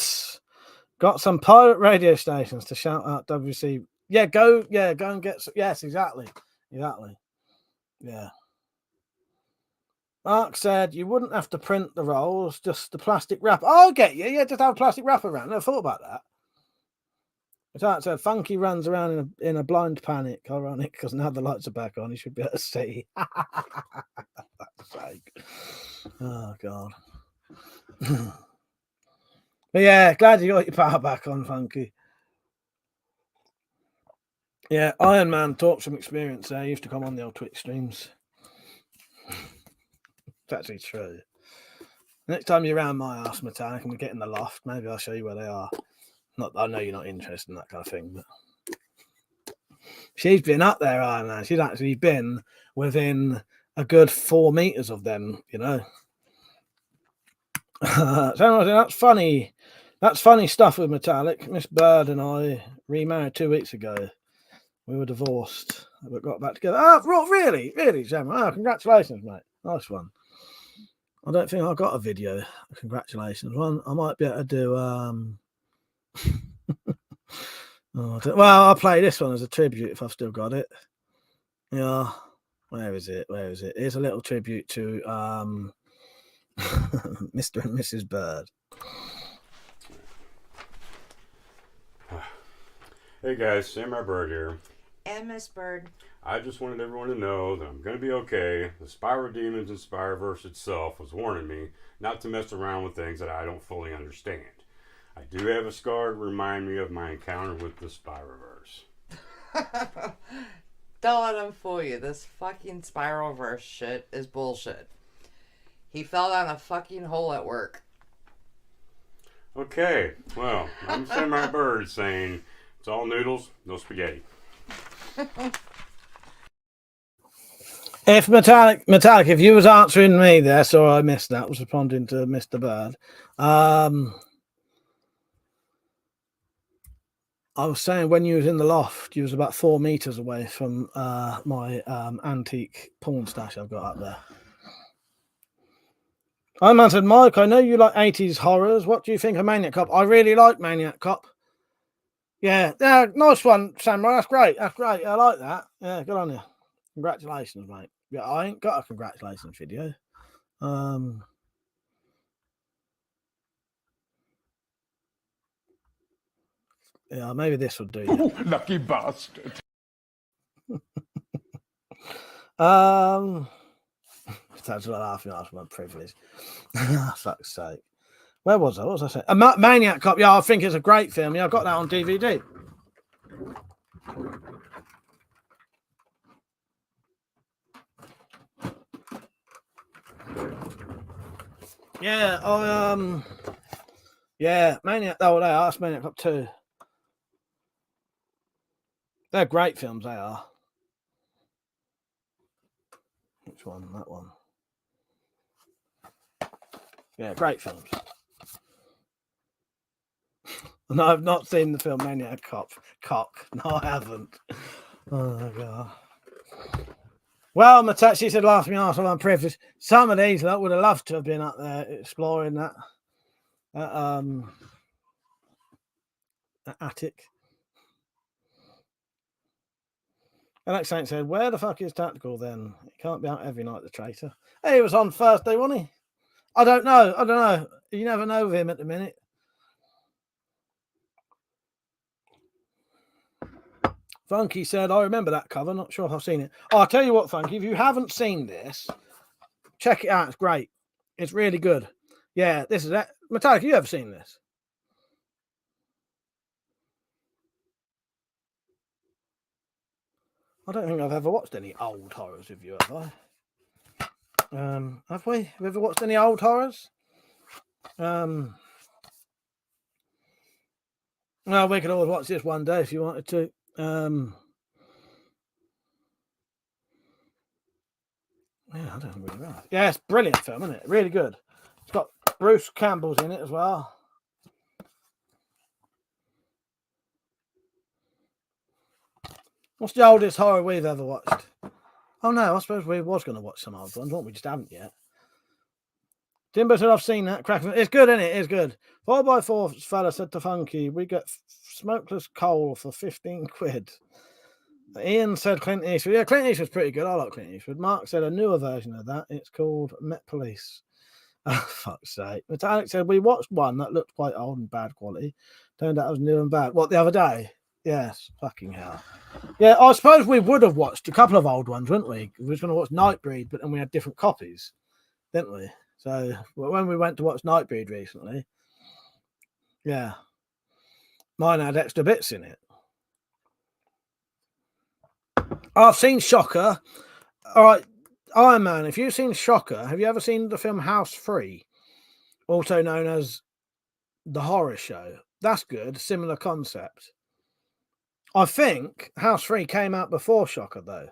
some pirate radio stations to shout out WC. Yeah, go and get some. Yes, exactly. Yeah. Mark said you wouldn't have to print the rolls, just the plastic wrap. Oh, I'll get you. Yeah, just have a plastic wrap around. Never thought about that. It said Funky runs around in a blind panic. Ironic, because now the lights are back on, he should be able to see. That's sake. Oh god. But yeah, glad you got your power back on, Funky. Yeah, Iron Man talks from experience there. He used to come on the old Twitch streams. It's actually true. Next time you're around my house, Metallic, and we get in the loft, maybe I'll show you where they are. I know you're not interested in that kind of thing, but she's been up there, Iron Man. She's actually been within a good 4 meters of them, you know. So that's funny. That's funny stuff with Metallic. Miss Bird and I remarried 2 weeks ago. We were divorced, but got back together. Oh, really, Sam? Oh, congratulations, mate. Nice one. I don't think I've got a video. Congratulations one. I might be able to do. Well, I'll play this one as a tribute if I've still got it. Yeah. Where is it? Here's a little tribute to Mr. and Mrs. Bird. Hey guys, Samurai Bird here. And Miss Bird. I just wanted everyone to know that I'm going to be okay. The Spyro Demons and Spyroverse itself was warning me not to mess around with things that I don't fully understand. I do have a scar to remind me of my encounter with the Spyroverse. Don't let him fool you. This fucking Spyroverse shit is bullshit. He fell down a fucking hole at work. Okay, well, I'm Samurai Bird saying it's all noodles, no spaghetti. If Metallic, if you was answering me there, sorry I missed that. I was responding to Mr. Bird. I was saying when you was in the loft, you was about 4 meters away from my antique porn stash I've got up there. Iron Man said, Mike, I know you like 80s horrors. What do you think of Maniac Cop? I really like Maniac Cop. Yeah, nice one, Samurai. That's great. I like that. Yeah, good on you. Congratulations, mate. Yeah, I ain't got a congratulations video. Yeah, maybe this would do. Ooh, lucky bastard. That's what laughing at my privilege. Fuck's sake. Where was I? What was I saying? Maniac Cop. Yeah, I think it's a great film. Yeah, I got that on DVD. Yeah, yeah, Maniac. Oh, that's Maniac Cop 2. They're great films, they are. Which one? That one. Yeah, great films. No, I've not seen the film Maniac Cop. Cock. No, I haven't. Oh my god. Well, Matachi said last me asked on preface. Some of these would have loved to have been up there exploring that attic. Alex Saint said, where the fuck is Tactical then? He can't be out every night, the traitor. Hey, he was on Thursday, wasn't he? I don't know. You never know with him at the minute. Funky said, I remember that cover. Not sure if I've seen it. Oh, I'll tell you what, Funky, if you haven't seen this, check it out. It's great. It's really good. Yeah, this is it. Metallica, you ever seen this? I don't think I've ever watched any old horrors with you, have I? Have we? Have we ever watched any old horrors? Well, we could always watch this one day if you wanted to. Yeah, I don't really know. Yeah, it's a brilliant film, isn't it? Really good. It's got Bruce Campbell's in it as well. What's the oldest horror we've ever watched? Oh no, I suppose we was going to watch some old ones, weren't we? Just haven't yet. Timber said, I've seen that. Cracking. It's good, isn't it? It's good. 4x4 fella said to Funky, we get smokeless coal for 15 quid. Ian said Clint Eastwood. Yeah, Clint Eastwood's pretty good. I like Clint Eastwood. Mark said a newer version of that. It's called Met Police. Oh, fuck's sake. Metallic said, we watched one that looked quite old and bad quality. Turned out it was new and bad. What, the other day? Yes, fucking hell. Yeah, I suppose we would have watched a couple of old ones, wouldn't we? We were going to watch Nightbreed, but then we had different copies, didn't we? So when we went to watch Nightbreed recently, yeah, mine had extra bits in it. I've seen Shocker. All right, Iron Man, if you've seen Shocker, have you ever seen the film House Free, also known as The Horror Show? That's good. Similar concept. I think House Free came out before Shocker, though.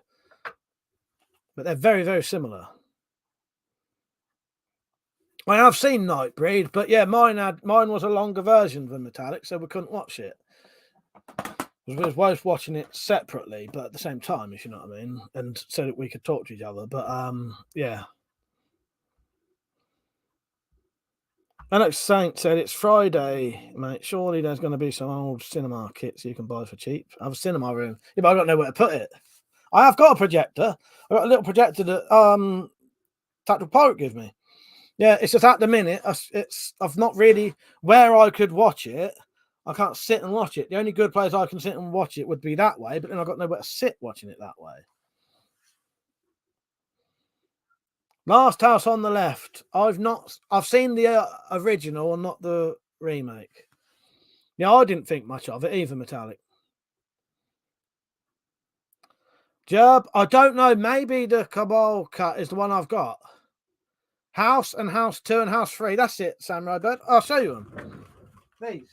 But they're very, very similar. I have seen Nightbreed, but yeah, mine was a longer version than Metallic, so we couldn't watch it. We was both watching it separately, but at the same time, if you know what I mean, and so that we could talk to each other. But yeah. Alex Saint said it's Friday, mate. Surely there's going to be some old cinema kits you can buy for cheap. I have a cinema room, yeah, but I don't know where to put it. I have got a projector. I've got a little projector that Tactical Pirate gave me. Yeah, it's just at the minute, I've not really where I could watch it. I can't sit and watch it. The only good place I can sit and watch it would be that way, but then I've got nowhere to sit watching it that way. Last House on the Left. I've seen the original and not the remake. Yeah, I didn't think much of it either, Metallic. Jerb, I don't know. Maybe the Cabal cut is the one I've got. House and House 2 and House 3. That's it, Samurai Bird. I'll show you them. Please.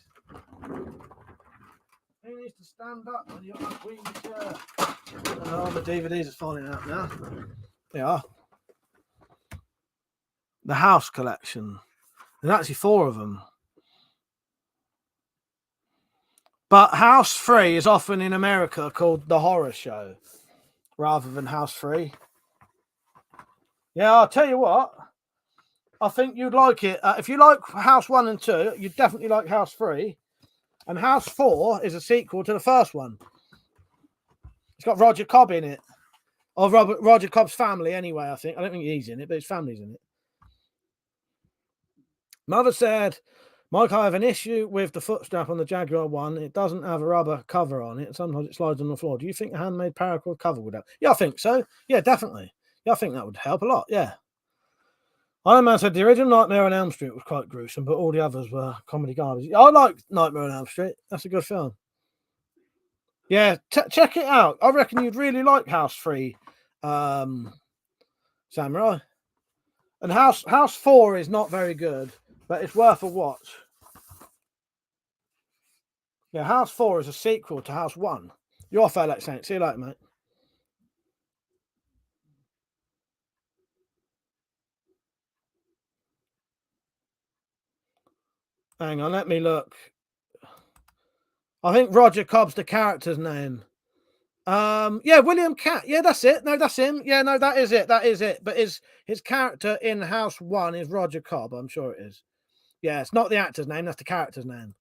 Who needs to stand up when you're on a green chair? Oh, the DVDs are falling out now. They are. The House collection. There's actually 4 of them. But House 3 is often in America called The Horror Show rather than House 3. Yeah, I'll tell you what. I think you'd like it. If you like House 1 and 2, you'd definitely like House 3. And House 4 is a sequel to the first one. It's got Roger Cobb in it. Or Roger Cobb's family, anyway, I think. I don't think he's in it, but his family's in it. Mother said, Mike, I have an issue with the foot strap on the Jaguar one. It doesn't have a rubber cover on it. Sometimes it slides on the floor. Do you think a handmade paracord cover would help? Yeah, I think so. Yeah, definitely. Yeah, I think that would help a lot. Yeah. Iron Man said the original Nightmare on Elm Street was quite gruesome, but all the others were comedy garbage. I like Nightmare on Elm Street. That's a good film. Yeah, check it out. I reckon you'd really like House 3, Samurai. And House 4 is not very good, but it's worth a watch. Yeah, House 4 is a sequel to House 1. You're off, Alex Saint. See you later, mate. Hang on, let me look. I think Roger Cobb's the character's name. Yeah, William Cat. Yeah, that's it. No, that's him. Yeah, no, that is it. That is it. But his character in House 1 is Roger Cobb. I'm sure it is. Yeah, it's not the actor's name. That's the character's name.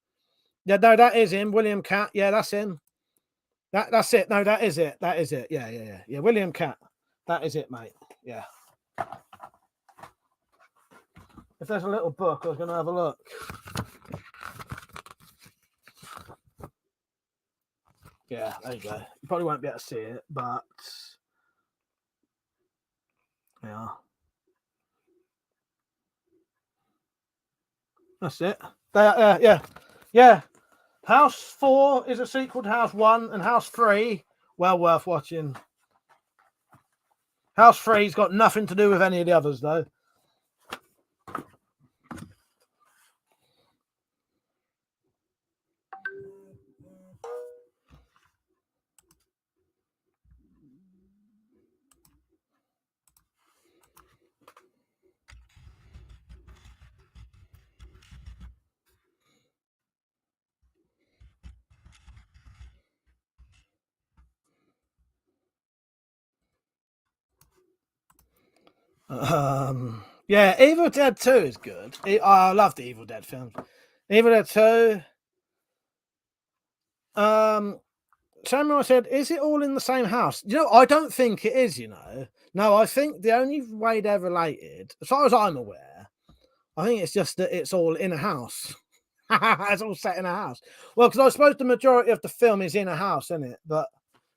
Yeah, no, that is him. William Cat. Yeah, that's him. That's it. No, that is it. That is it. Yeah. William Cat. That is it, mate. Yeah. If there's a little book, I was going to have a look. Yeah, there you go. You probably won't be able to see it, but yeah. That's it. Yeah. House 4 is a sequel to House 1, and House 3, well worth watching. House 3's got nothing to do with any of the others, though. Yeah, Evil Dead 2 is good. I love the Evil Dead films. Evil Dead 2. Samuel said, is it all in the same house? You know, I don't think it is, you know. No, I think the only way they're related, as far as I'm aware, I think it's just that it's all in a house. It's all set in a house. Well, because I suppose the majority of the film is in a house, isn't it? But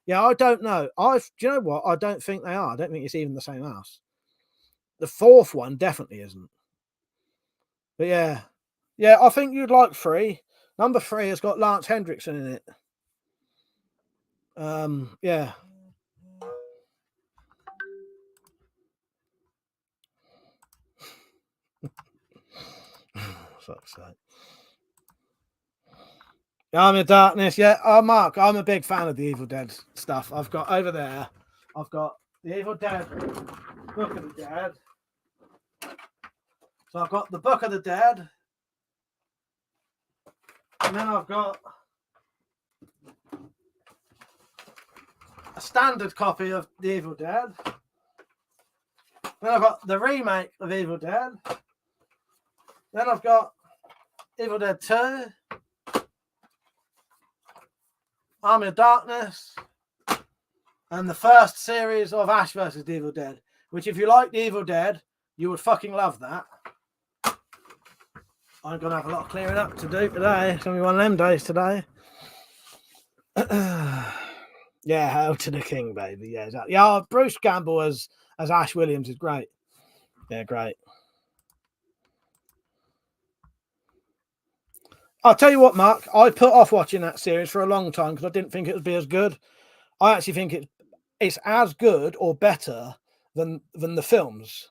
yeah, I don't know. Do you know what? I don't think they are. I don't think it's even the same house. The fourth one definitely isn't. But yeah, I think you'd like 3. Number 3 has got Lance Hendrickson in it. Yeah. Fuck's sake. I'm in Darkness. Yeah. Oh, Mark, I'm a big fan of the Evil Dead stuff. I've got over there. I've got the Evil Dead, Book of the Dead. So I've got the Book of the Dead, and then I've got a standard copy of the Evil Dead. Then I've got the remake of Evil Dead. Then I've got Evil Dead 2, Army of Darkness, and the first series of Ash vs. the Evil Dead, which if you like the Evil Dead, you would fucking love that. I'm going to have a lot of clearing up to do today. It's going to be one of them days today. Yeah, Hail to the King, baby. Yeah, exactly. Yeah, Bruce Campbell as Ash Williams is great. Yeah, great. I'll tell you what, Mark, I put off watching that series for a long time because I didn't think it would be as good. I actually think it's as good or better than the films.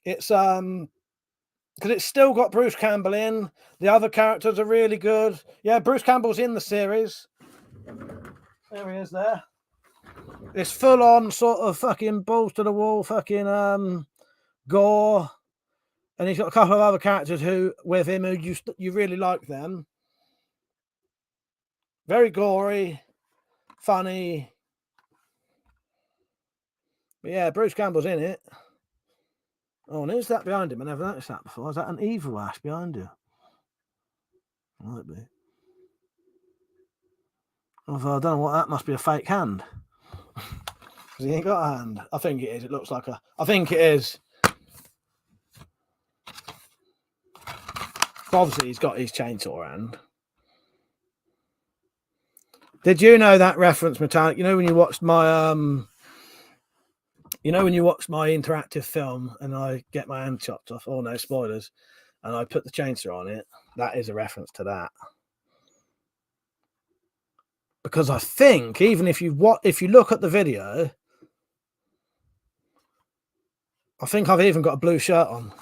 It's because it's still got Bruce Campbell in. The other characters are really good. Yeah, Bruce Campbell's in the series. There he is there. It's full on sort of fucking balls to the wall, fucking gore. And he's got a couple of other characters who you really like them. Very gory, funny. But yeah, Bruce Campbell's in it. Oh, and who's that behind him? I never noticed that before. Is that an evil Ash behind you? Might be. Although I don't know what that must be, a fake hand. Because he ain't got a hand. I think it is. It looks like I think it is. Obviously, he's got his chainsaw hand. Did you know that reference, Metallic? You know when you watched my interactive film and I get my hand chopped off? Oh no, spoilers! And I put the chainsaw on it. That is a reference to that. Because I think even if you look at the video, I think I've even got a blue shirt on.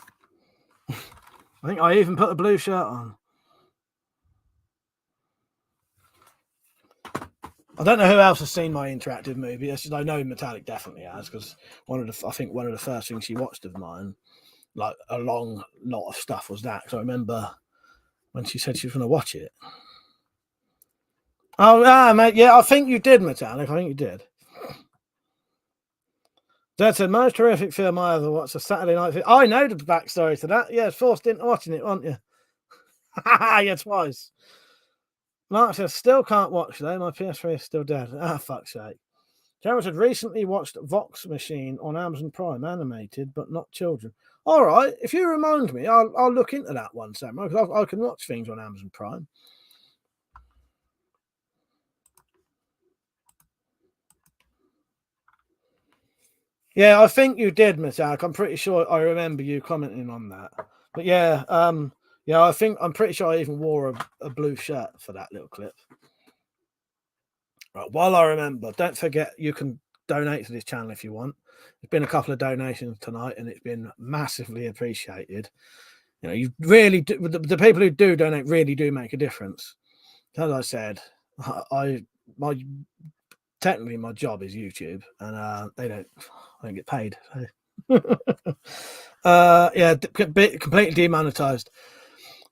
I think I even put a blue shirt on. I don't know who else has seen my interactive movie. I know Metallic definitely has, because I think one of the first things she watched of mine, like a long lot of stuff, was that. Because I remember when she said she was going to watch it. Oh, mate, yeah, I think you did, Metallic. I think you did. That's the most terrific film I ever watched. A Saturday night film. I know the backstory to that. Yeah, forced into watching it, weren't you? Yeah, twice. Mark says, still can't watch though. My PS3 is still dead. Fuck's sake. Jared had recently watched Vox Machine on Amazon Prime, animated but not children. All right, if you remind me, I'll look into that one, Samurai, because I can watch things on Amazon Prime. Yeah, I think you did, Metallic. I'm pretty sure I remember you commenting on that. But yeah, I'm pretty sure I even wore a blue shirt for that little clip. Right, while I remember, don't forget you can donate to this channel if you want. There's been a couple of donations tonight, and it's been massively appreciated. You know, you really do, the people who do donate really do make a difference. As I said, technically my job is YouTube, and I don't get paid. So. Yeah, completely demonetized.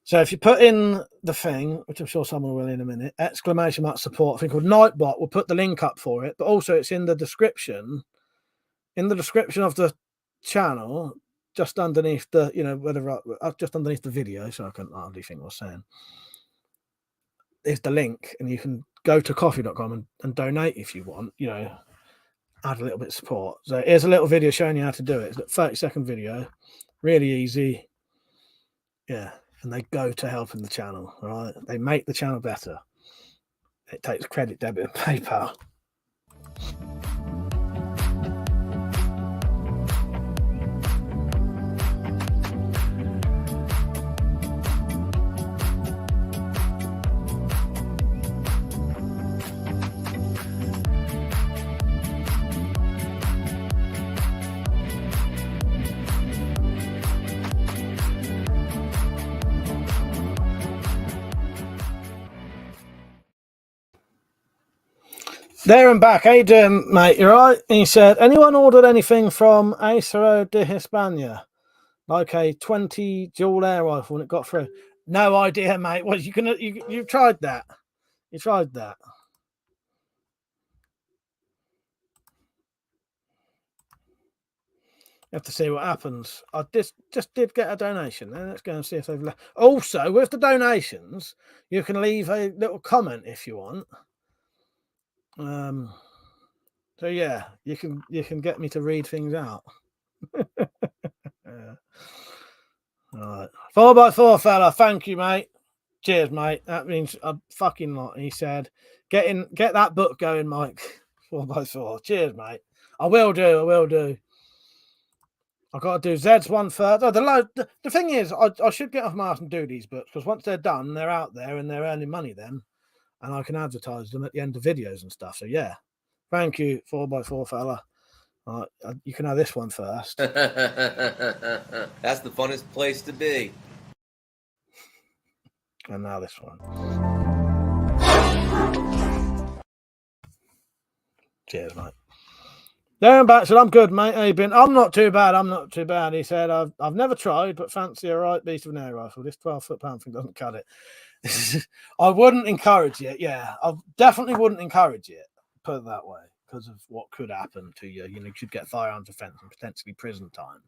So if you put in the thing, which I'm sure someone will in a minute, !support, I think called Nightbot, we'll put the link up for it, but also it's in the description. In the description of the channel, just underneath the, just underneath the video, so I can't hardly think what I'm saying, is the link, and you can go to coffee.com and donate if you want, add a little bit of support. So here's a little video showing you how to do it. It's a 30-second video, really easy. Yeah, and they go to helping the channel, all right? They make the channel better. It takes credit, debit, and PayPal. There and back. How you doing, mate? You right? And he said, anyone ordered anything from Acero de Hispania? Like a 20 dual air rifle and it got through? No idea, mate. What you tried that? You tried that? You have to see what happens. I just did get a donation. Let's go and see if they've left. Also, with the donations, you can leave a little comment if you want. So yeah, you can get me to read things out. Yeah. All right, 4x4 fella. Thank you, mate. Cheers, mate. That means a fucking lot. He said, get that book going, Mike. 4x4. Cheers, mate. I will do. I've got to do Zed's one first. Oh, the thing is, I should get off my ass and do these books, because once they're done, they're out there and they're earning money then, and I can advertise them at the end of videos and stuff. So yeah, thank you, 4x4 fella. All right, you can have this one first. That's the funnest place to be. And now this one. Cheers, mate. Darren back said, I'm good, mate. How you been? I'm not too bad. He said, I've never tried, but fancy a right beast of an air rifle. This 12-foot pound thing doesn't cut it. I wouldn't encourage it. Yeah, I definitely wouldn't encourage it. Put it that way, because of what could happen to you. You could get firearms offence and potentially prison time.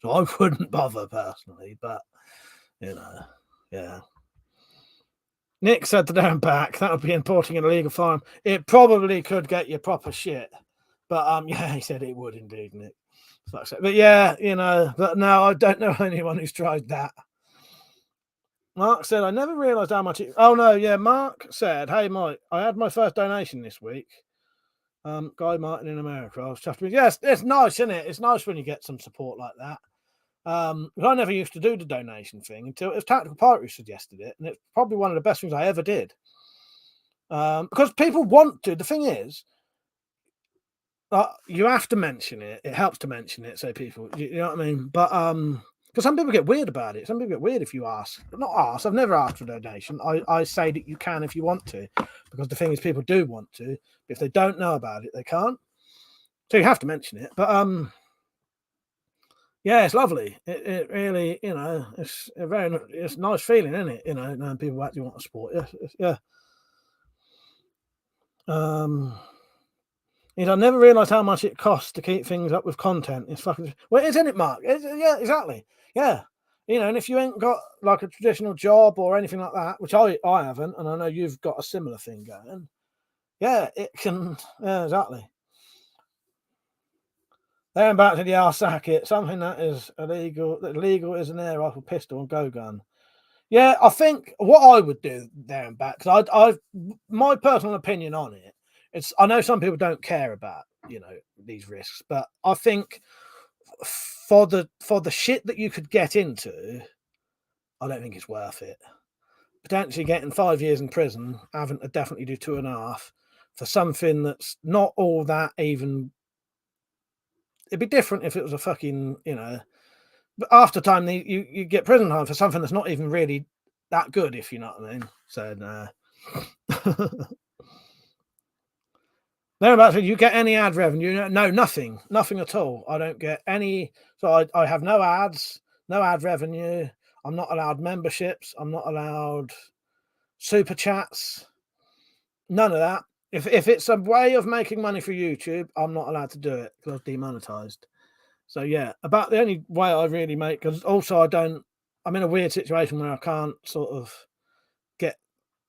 So I wouldn't bother personally, but yeah. Nick said to Darren back, that would be importing an illegal firearm. It probably could get you proper shit. But yeah, he said it would indeed, Nick. But yeah, but no, I don't know anyone who's tried that. Mark said, I never realised how much oh no, yeah, Mark said, hey Mike, I had my first donation this week. Guy Martin in America. I was chuffed with. Yes, it's nice, isn't it? It's nice when you get some support like that. I never used to do the donation thing until it was Tactical Pirate who suggested it, and it's probably one of the best things I ever did. Because people want to. The thing is, you have to mention it. It helps to mention it, so people, you know what I mean. But Because some people get weird about it. Some people get weird if you ask. Not ask. I've never asked for a donation. I say that you can if you want to, because the thing is, people do want to. But if they don't know about it, they can't. So you have to mention it. But yeah, it's lovely. It really, you know, it's a nice feeling, isn't it? You know, knowing people actually want to support you. Yeah. I never realised how much it costs to keep things up with content. It's fucking well, isn't it, Mark? Yeah, exactly. Yeah, you know, and if you ain't got like a traditional job or anything like that, which I haven't, and I know you've got a similar thing going. Yeah, it can. Yeah, exactly. Then back to the arse sacket, something that is illegal. That illegal is an air rifle, pistol, and go gun. Yeah, I think what I would do there and back, because I've my personal opinion on it. I know some people don't care about, you know, these risks, but I think for the shit that you could get into, I don't think it's worth it. Potentially getting 5 years in prison, having to definitely do 2.5 for something that's not all that even. It'd be different if it was a fucking, you know, but after time you get prison time for something that's not even really that good, if you know what I mean. So nah. Thereabouts, you get any ad revenue? No, nothing at all. I don't get any. So I have no ads, no ad revenue. I'm not allowed memberships. I'm not allowed super chats. None of that. If it's a way of making money for YouTube, I'm not allowed to do it because I was demonetized. So yeah, about the only way I really make, because also I'm in a weird situation where I can't sort of get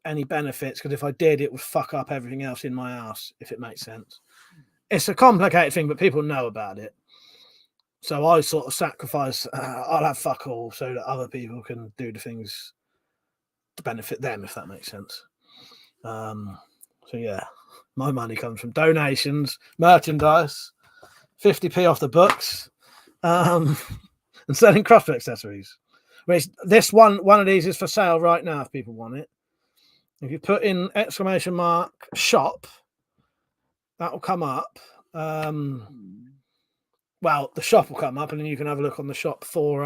any benefits, because if I did, it would fuck up everything else in my house, if it makes sense. It's a complicated thing, but people know about it. So I sort of sacrifice, I'll have fuck all so that other people can do the things to benefit them, if that makes sense. So yeah, my money comes from donations, merchandise, 50p off the books, and selling crossbow accessories. Which this one of these is for sale right now if people want it. If you put in !shop, that will come up. Well, the shop will come up, and then you can have a look on the shop for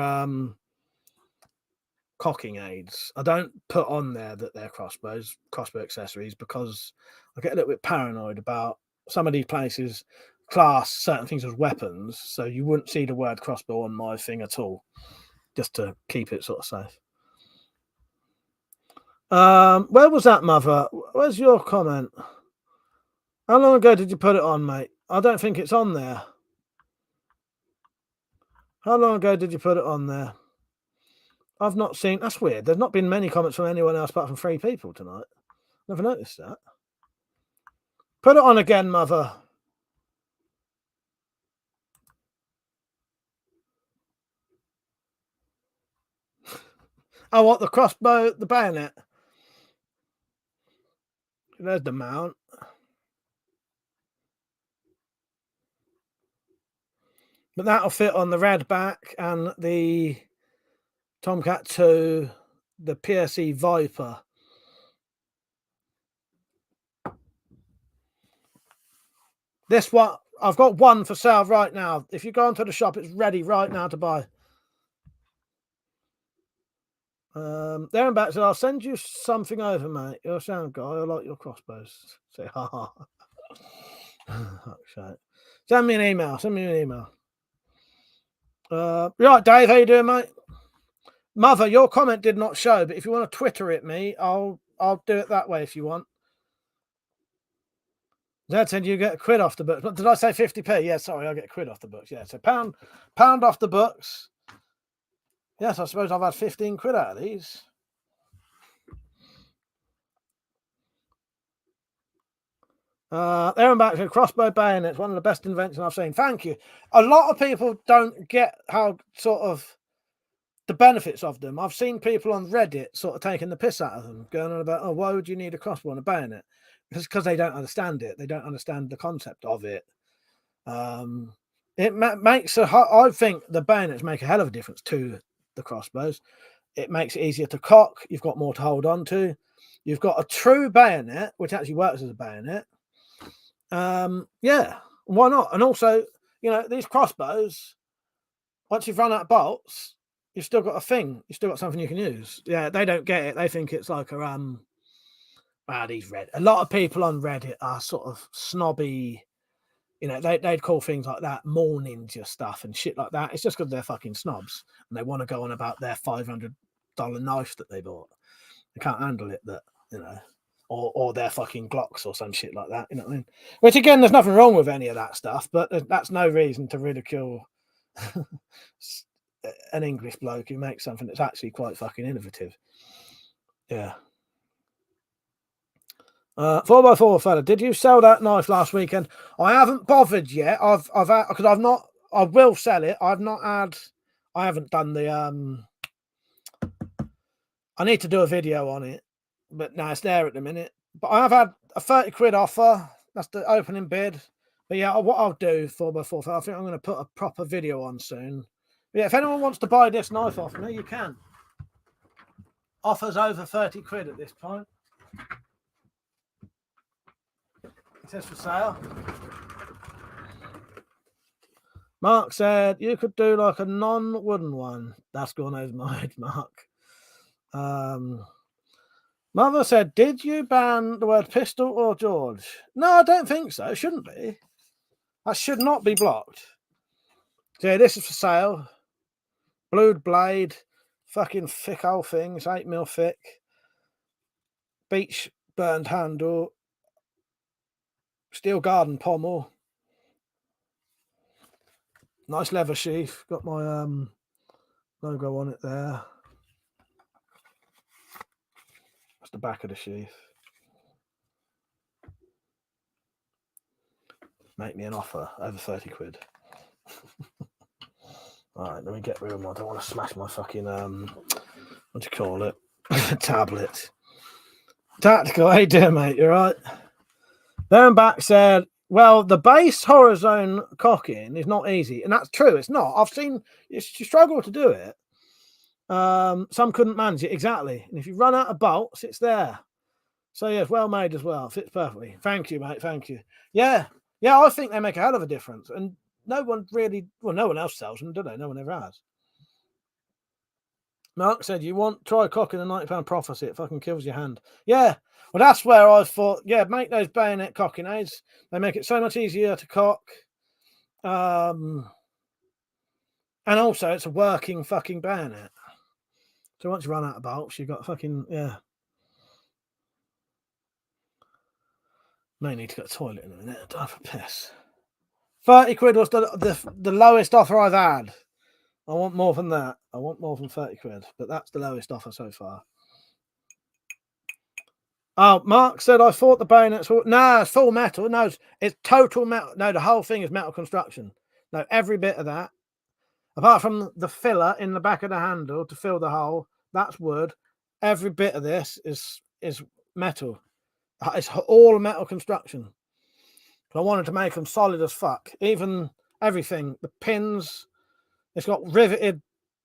cocking aids. I don't put on there that they're crossbow accessories, because I get a little bit paranoid about some of these places class certain things as weapons, so you wouldn't see the word crossbow on my thing at all, just to keep it sort of safe. Where was that, Mother? Where's your comment? How long ago did you put it on, mate? I don't think it's on there. How long ago did you put it on there? I've not seen. That's weird. There's not been many comments from anyone else apart from 3 people tonight. Never noticed that. Put it on again, Mother. Oh, what, the crossbow, the bayonet? There's the mount. But that'll fit on the red back and the Tomcat 2, the PSE Viper. This one, I've got one for sale right now. If you go onto the shop, it's ready right now to buy. There and back said, I'll send you something over, mate. You're a sound guy. I like your crossbows. Say, ha ha. Send me an email. Right, Dave, how you doing, mate? Mother, your comment did not show, but if you want to Twitter it me, I'll do it that way if you want. Dad said you get a quid off the books. Did I say 50p? Yeah, sorry, I get a quid off the books. Yeah, so pound off the books. Yes, I suppose I've had 15 quid out of these. There and back to crossbow bayonets, one of the best inventions I've seen. Thank you. A lot of people don't get how sort of the benefits of them. I've seen people on Reddit sort of taking the piss out of them, going on about, oh, why would you need a crossbow and a bayonet? It's because they don't understand it. They don't understand the concept of it. It makes I think the bayonets make a hell of a difference to the crossbows. It makes it easier to cock. You've got more to hold on to. You've got a true bayonet, which actually works as a bayonet. Yeah, why not? And also, you know, these crossbows, once you've run out of bolts, you've still got a thing. You've still got something you can use. Yeah, they don't get it. They think it's like a these Reddit. A lot of people on Reddit are sort of snobby. You know, they'd call things like that more ninja stuff and shit like that. It's just because they're fucking snobs and they want to go on about their $500 knife that they bought. They can't handle it that, you know, or their fucking Glocks or some shit like that. You know what I mean? Which again, there's nothing wrong with any of that stuff, but that's no reason to ridicule an English bloke who makes something that's actually quite fucking innovative. Yeah. 4x4 fella, did you sell that knife last weekend? I haven't bothered yet. I will sell it. I haven't done the I need to do a video on it, but no, it's there at the minute. But I have had a 30 quid offer. That's the opening bid. But yeah, what I'll do 4x4 fella, I think I'm going to put a proper video on soon. But yeah, if anyone wants to buy this knife off me, you can. Offers over 30 quid at this point. It says for sale. Mark said you could do like a non-wooden one. That's gone over my head, Mark. Mother said, did you ban the word pistol or George? No, I don't think so. It shouldn't be. That should not be blocked. So yeah, this is for sale. Blued blade. Fucking thick old thing. It's 8mm thick. Beach burned handle. Steel garden pommel. Nice leather sheath. Got my logo on it there. That's the back of the sheath. Make me an offer over 30 quid. All right, let me get rid of them. I don't want to smash my fucking what do you call it? Tablet. Tactical, how you doing, mate? You right? Then back said, well, the base horror zone cocking is not easy. And that's true, it's not. I've seen you struggle to do it. Some couldn't manage it, exactly. And if you run out of bolts, it's there. So yeah, it's well made as well. Fits perfectly. Thank you, mate. Thank you. Yeah, I think they make a hell of a difference. And no one really, well, no one else sells them, do they? No one ever has. Mark said, try cocking a £90 prophecy. It fucking kills your hand. Yeah. Well, that's where I thought, yeah, make those bayonet cocking aids. They make it so much easier to cock. And also, it's a working fucking bayonet. So once you run out of bolts, you've got fucking, yeah. May need to go to the toilet in a minute. Time for piss. 30 quid was the lowest offer I've had. I want more than that. I want more than 30 quid, but that's the lowest offer so far. Oh, Mark said I thought the bayonets were... No, it's full metal. No, it's total metal. No, the whole thing is metal construction. No, every bit of that. Apart from the filler in the back of the handle to fill the hole, that's wood. Every bit of this is metal. It's all metal construction. I wanted to make them solid as fuck. Even everything. The pins, it's got riveted...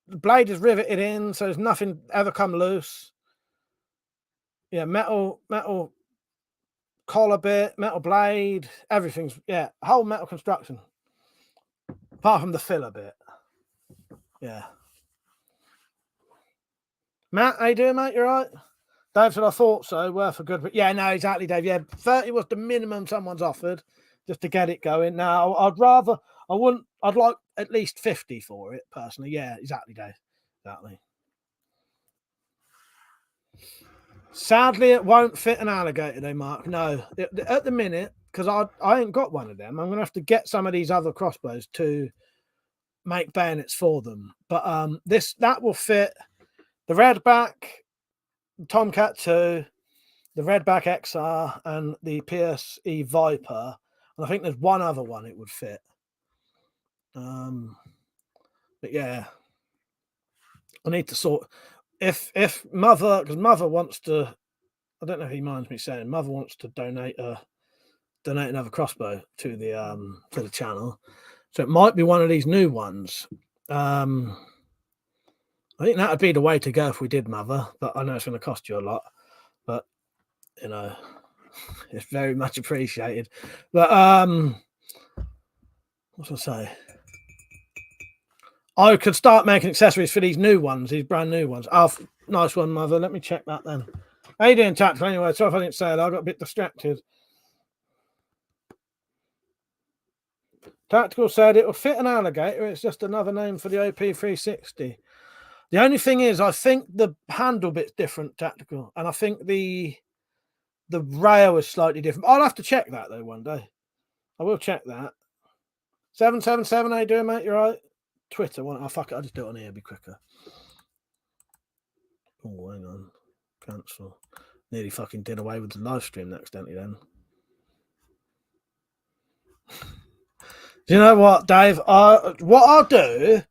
The blade is riveted in, so there's nothing ever come loose. Yeah, metal collar bit, metal blade, everything's, yeah, whole metal construction. Apart from the filler bit. Yeah. Matt, how you doing, mate? You right? Dave said, I thought so, worth a good, but yeah, no, exactly, Dave. Yeah, 30 was the minimum someone's offered just to get it going. Now, I'd like at least 50 for it, personally. Yeah, exactly, Dave. Exactly. Sadly, it won't fit an alligator, though, Mark. No, at the minute, because I ain't got one of them. I'm going to have to get some of these other crossbows to make bayonets for them. But that will fit the Redback, Tomcat 2, the Redback XR, and the PSE Viper. And I think there's one other one it would fit. But yeah, I need to sort... If Mother, because Mother wants to, I don't know if he minds me saying, Mother wants to donate another crossbow to the channel, so it might be one of these new ones. I think that would be the way to go if we did, Mother. But I know it's going to cost you a lot, but you know, it's very much appreciated. But what was I say? I could start making accessories for these new ones, these brand new ones. Oh, nice one, Mother. Let me check that then. How you doing, Tactical? Anyway, sorry if I didn't say it. I got a bit distracted. Tactical said it will fit an alligator. It's just another name for the OP360. The only thing is, I think the handle bit's different, Tactical, and I think the rail is slightly different. I'll have to check that though one day. I will check that. 777, how you doing, mate? You right? Twitter, oh fuck it, I'll just do it on here, it'll be quicker. Oh, hang on. Cancel. Nearly fucking did away with the live stream accidentally then. Do you know what, Dave? What I'll do,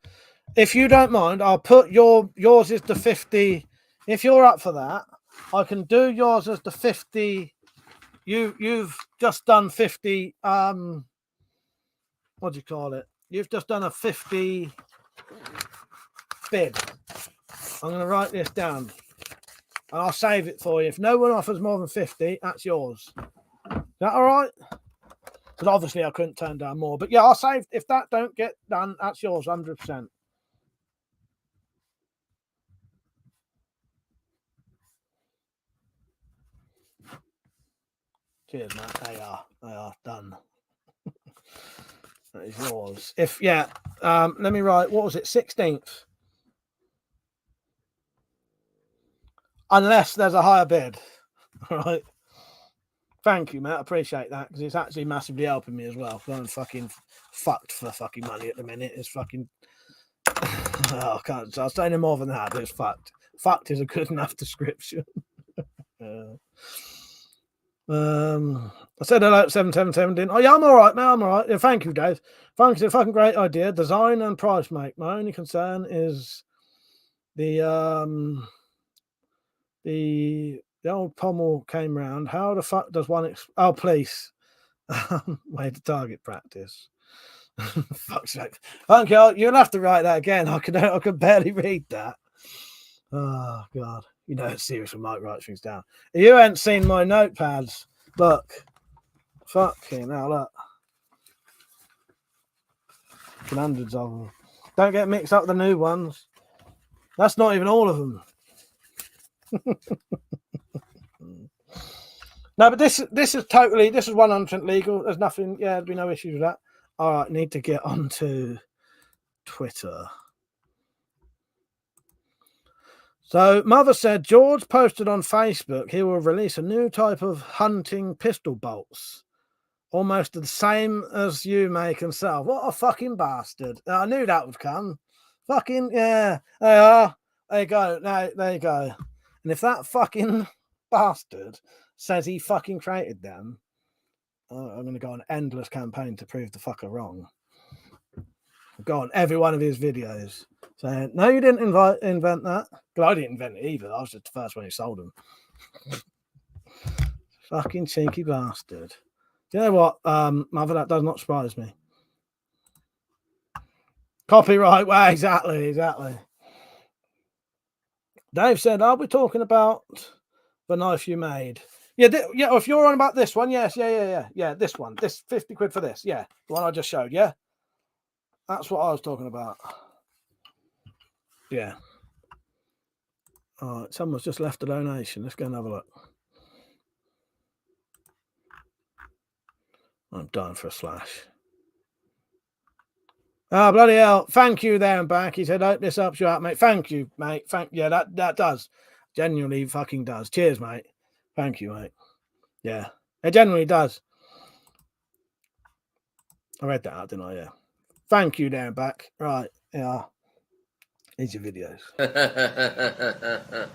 if you don't mind, I'll put yours is the 50. If you're up for that, I can do yours as the 50. You've just done 50. What do you call it? You've just done a 50 bid. I'm going to write this down, and I'll save it for you. If no one offers more than 50, that's yours. Is that all right? Because obviously I couldn't turn down more. But yeah, I'll save. If that don't get done, that's yours, 100%. Cheers, mate. They are done. That is yours. If yeah, let me write. What was it? 16th. Unless there's a higher bid. All right. Thank you, mate. I appreciate that because it's actually massively helping me as well. I'm fucking fucked for fucking money at the minute. It's fucking. Oh, I can't. I'll say no more than that. It's fucked. Fucked is a good enough description. I said hello at 777, didn't I? Oh, yeah, I'm all right, mate. I'm all right. Yeah, thank you, Dave. Thanks. It's a fucking great idea. Design and price, mate. My only concern is the old pommel came round. How the fuck does one? Oh, please. Way to target practice. Fuck's sake. Thank you. You'll have to write that again. I could barely read that. Oh God. You know it's serious when Mike writes things down. You ain't seen my notepads. Look. Fucking hell, look. Hundreds of them. Don't get mixed up with the new ones. That's not even all of them. No, but this is 100% legal. There's nothing. Yeah, there'd be no issues with that. All right, need to get onto Twitter. So, Mother said George posted on Facebook he will release a new type of hunting pistol bolts, almost the same as you make and sell. What a fucking bastard! I knew that would come. Fucking yeah, they are. There you go. No, there you go. And if that fucking bastard says he fucking created them, I'm going to go on an endless campaign to prove the fucker wrong. Go on every one of his videos saying, no, you didn't invent that. But I didn't invent it either. I was just the first one who sold them. Fucking cheeky bastard. Do you know what, Mother, that does not surprise me. Copyright, well, exactly. Dave said, are we talking about the knife you made? Yeah, if you're on about this one, yes, yeah, this one, this 50 quid for this, yeah, the one I just showed, yeah? That's what I was talking about. Yeah. All right, someone's just left a donation. Let's go and have a look. I'm dying for a slash. Ah, bloody hell. Thank you there and back. He said, hope this helps you out, mate. Thank you, mate. Yeah, that does. Genuinely fucking does. Cheers, mate. Thank you, mate. Yeah, it genuinely does. I read that out, didn't I? Yeah. Thank you there and back. Right, yeah. Here's your videos.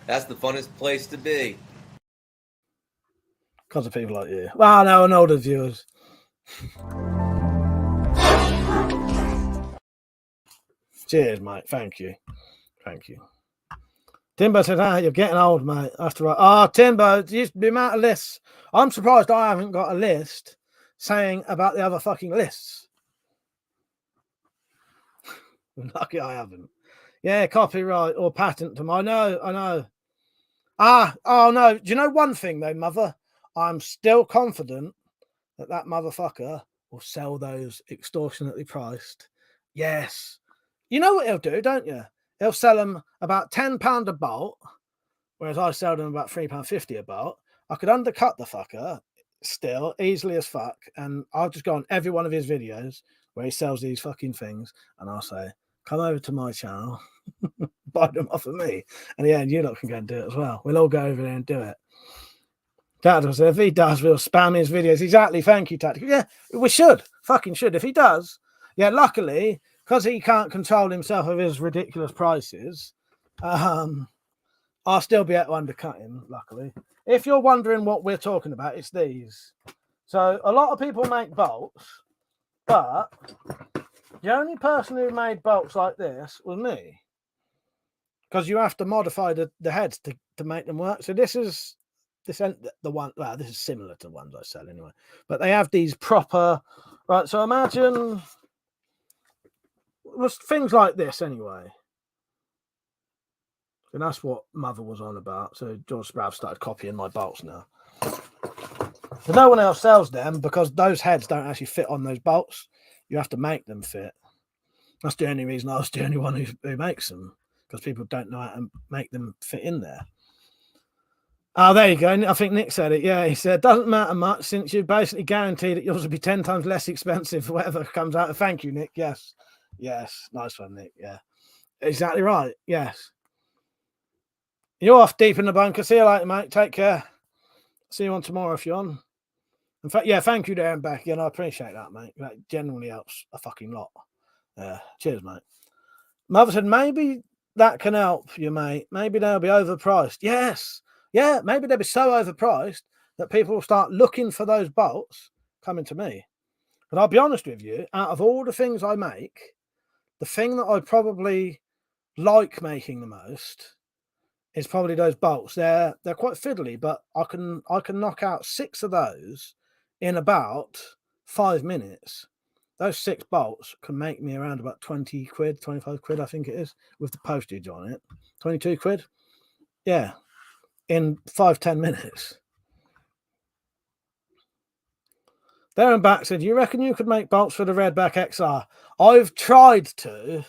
That's the funnest place to be. Because of people like you. Well, no, and older viewers. Cheers, mate. Thank you. Timbo said, you're getting old, mate. After Timbo, the amount of lists. I'm surprised I haven't got a list saying about the other fucking lists. Lucky I haven't. Yeah, copyright or patent them. I know. Oh no. Do you know one thing though, Mother? I'm still confident that motherfucker will sell those extortionately priced. Yes. You know what he'll do, don't you? He'll sell them about £10 a bolt, whereas I sell them about £3.50 a bolt. I could undercut the fucker still easily as fuck, and I'll just go on every one of his videos where he sells these fucking things, and I'll say, come over to my channel, buy them off of me. And yeah, and you lot can go and do it as well. We'll all go over there and do it. Tactical said, if he does, we'll spam his videos. Exactly. Thank you, Tactical. Yeah, we should. Fucking should. If he does, yeah, luckily, because he can't control himself of his ridiculous prices, I'll still be able to undercut him, luckily. If you're wondering what we're talking about, it's these. So a lot of people make bolts, but the only person who made bolts like this was me. Because you have to modify the heads to make them work. So this is the one, well, this is similar to the ones I sell anyway. But they have these proper, right, so imagine things like this anyway. And that's what Mother was on about. So George Spratt started copying my bolts now. But no one else sells them because those heads don't actually fit on those bolts. You have to make them fit. That's the only reason I was the only one who makes them, because people don't know how to make them fit in there. Oh, there you go. I think Nick said it. Yeah, he said, doesn't matter much since you basically guarantee that yours will be 10 times less expensive for whatever comes out. Thank you, Nick. Yes. Yes. Nice one, Nick. Yeah. Exactly right. Yes. You're off deep in the bunker. See you later, mate. Take care. See you on tomorrow if you're on. In fact, yeah, thank you there and back again. I appreciate that, mate. That genuinely helps a fucking lot. Cheers, mate. Mother said, maybe that can help you, mate. Maybe they'll be overpriced. Yes. Yeah, maybe they'll be so overpriced that people will start looking for those bolts coming to me. But I'll be honest with you, out of all the things I make, the thing that I probably like making the most is probably those bolts. They're quite fiddly, but I can knock out 6 of those in about 5 minutes. Those 6 bolts can make me around about 20 quid, 25 quid, I think it is, with the postage on it. 22 quid. Yeah. In 5-10 minutes. Darren Back said, you reckon you could make bolts for the Redback XR? I've tried to.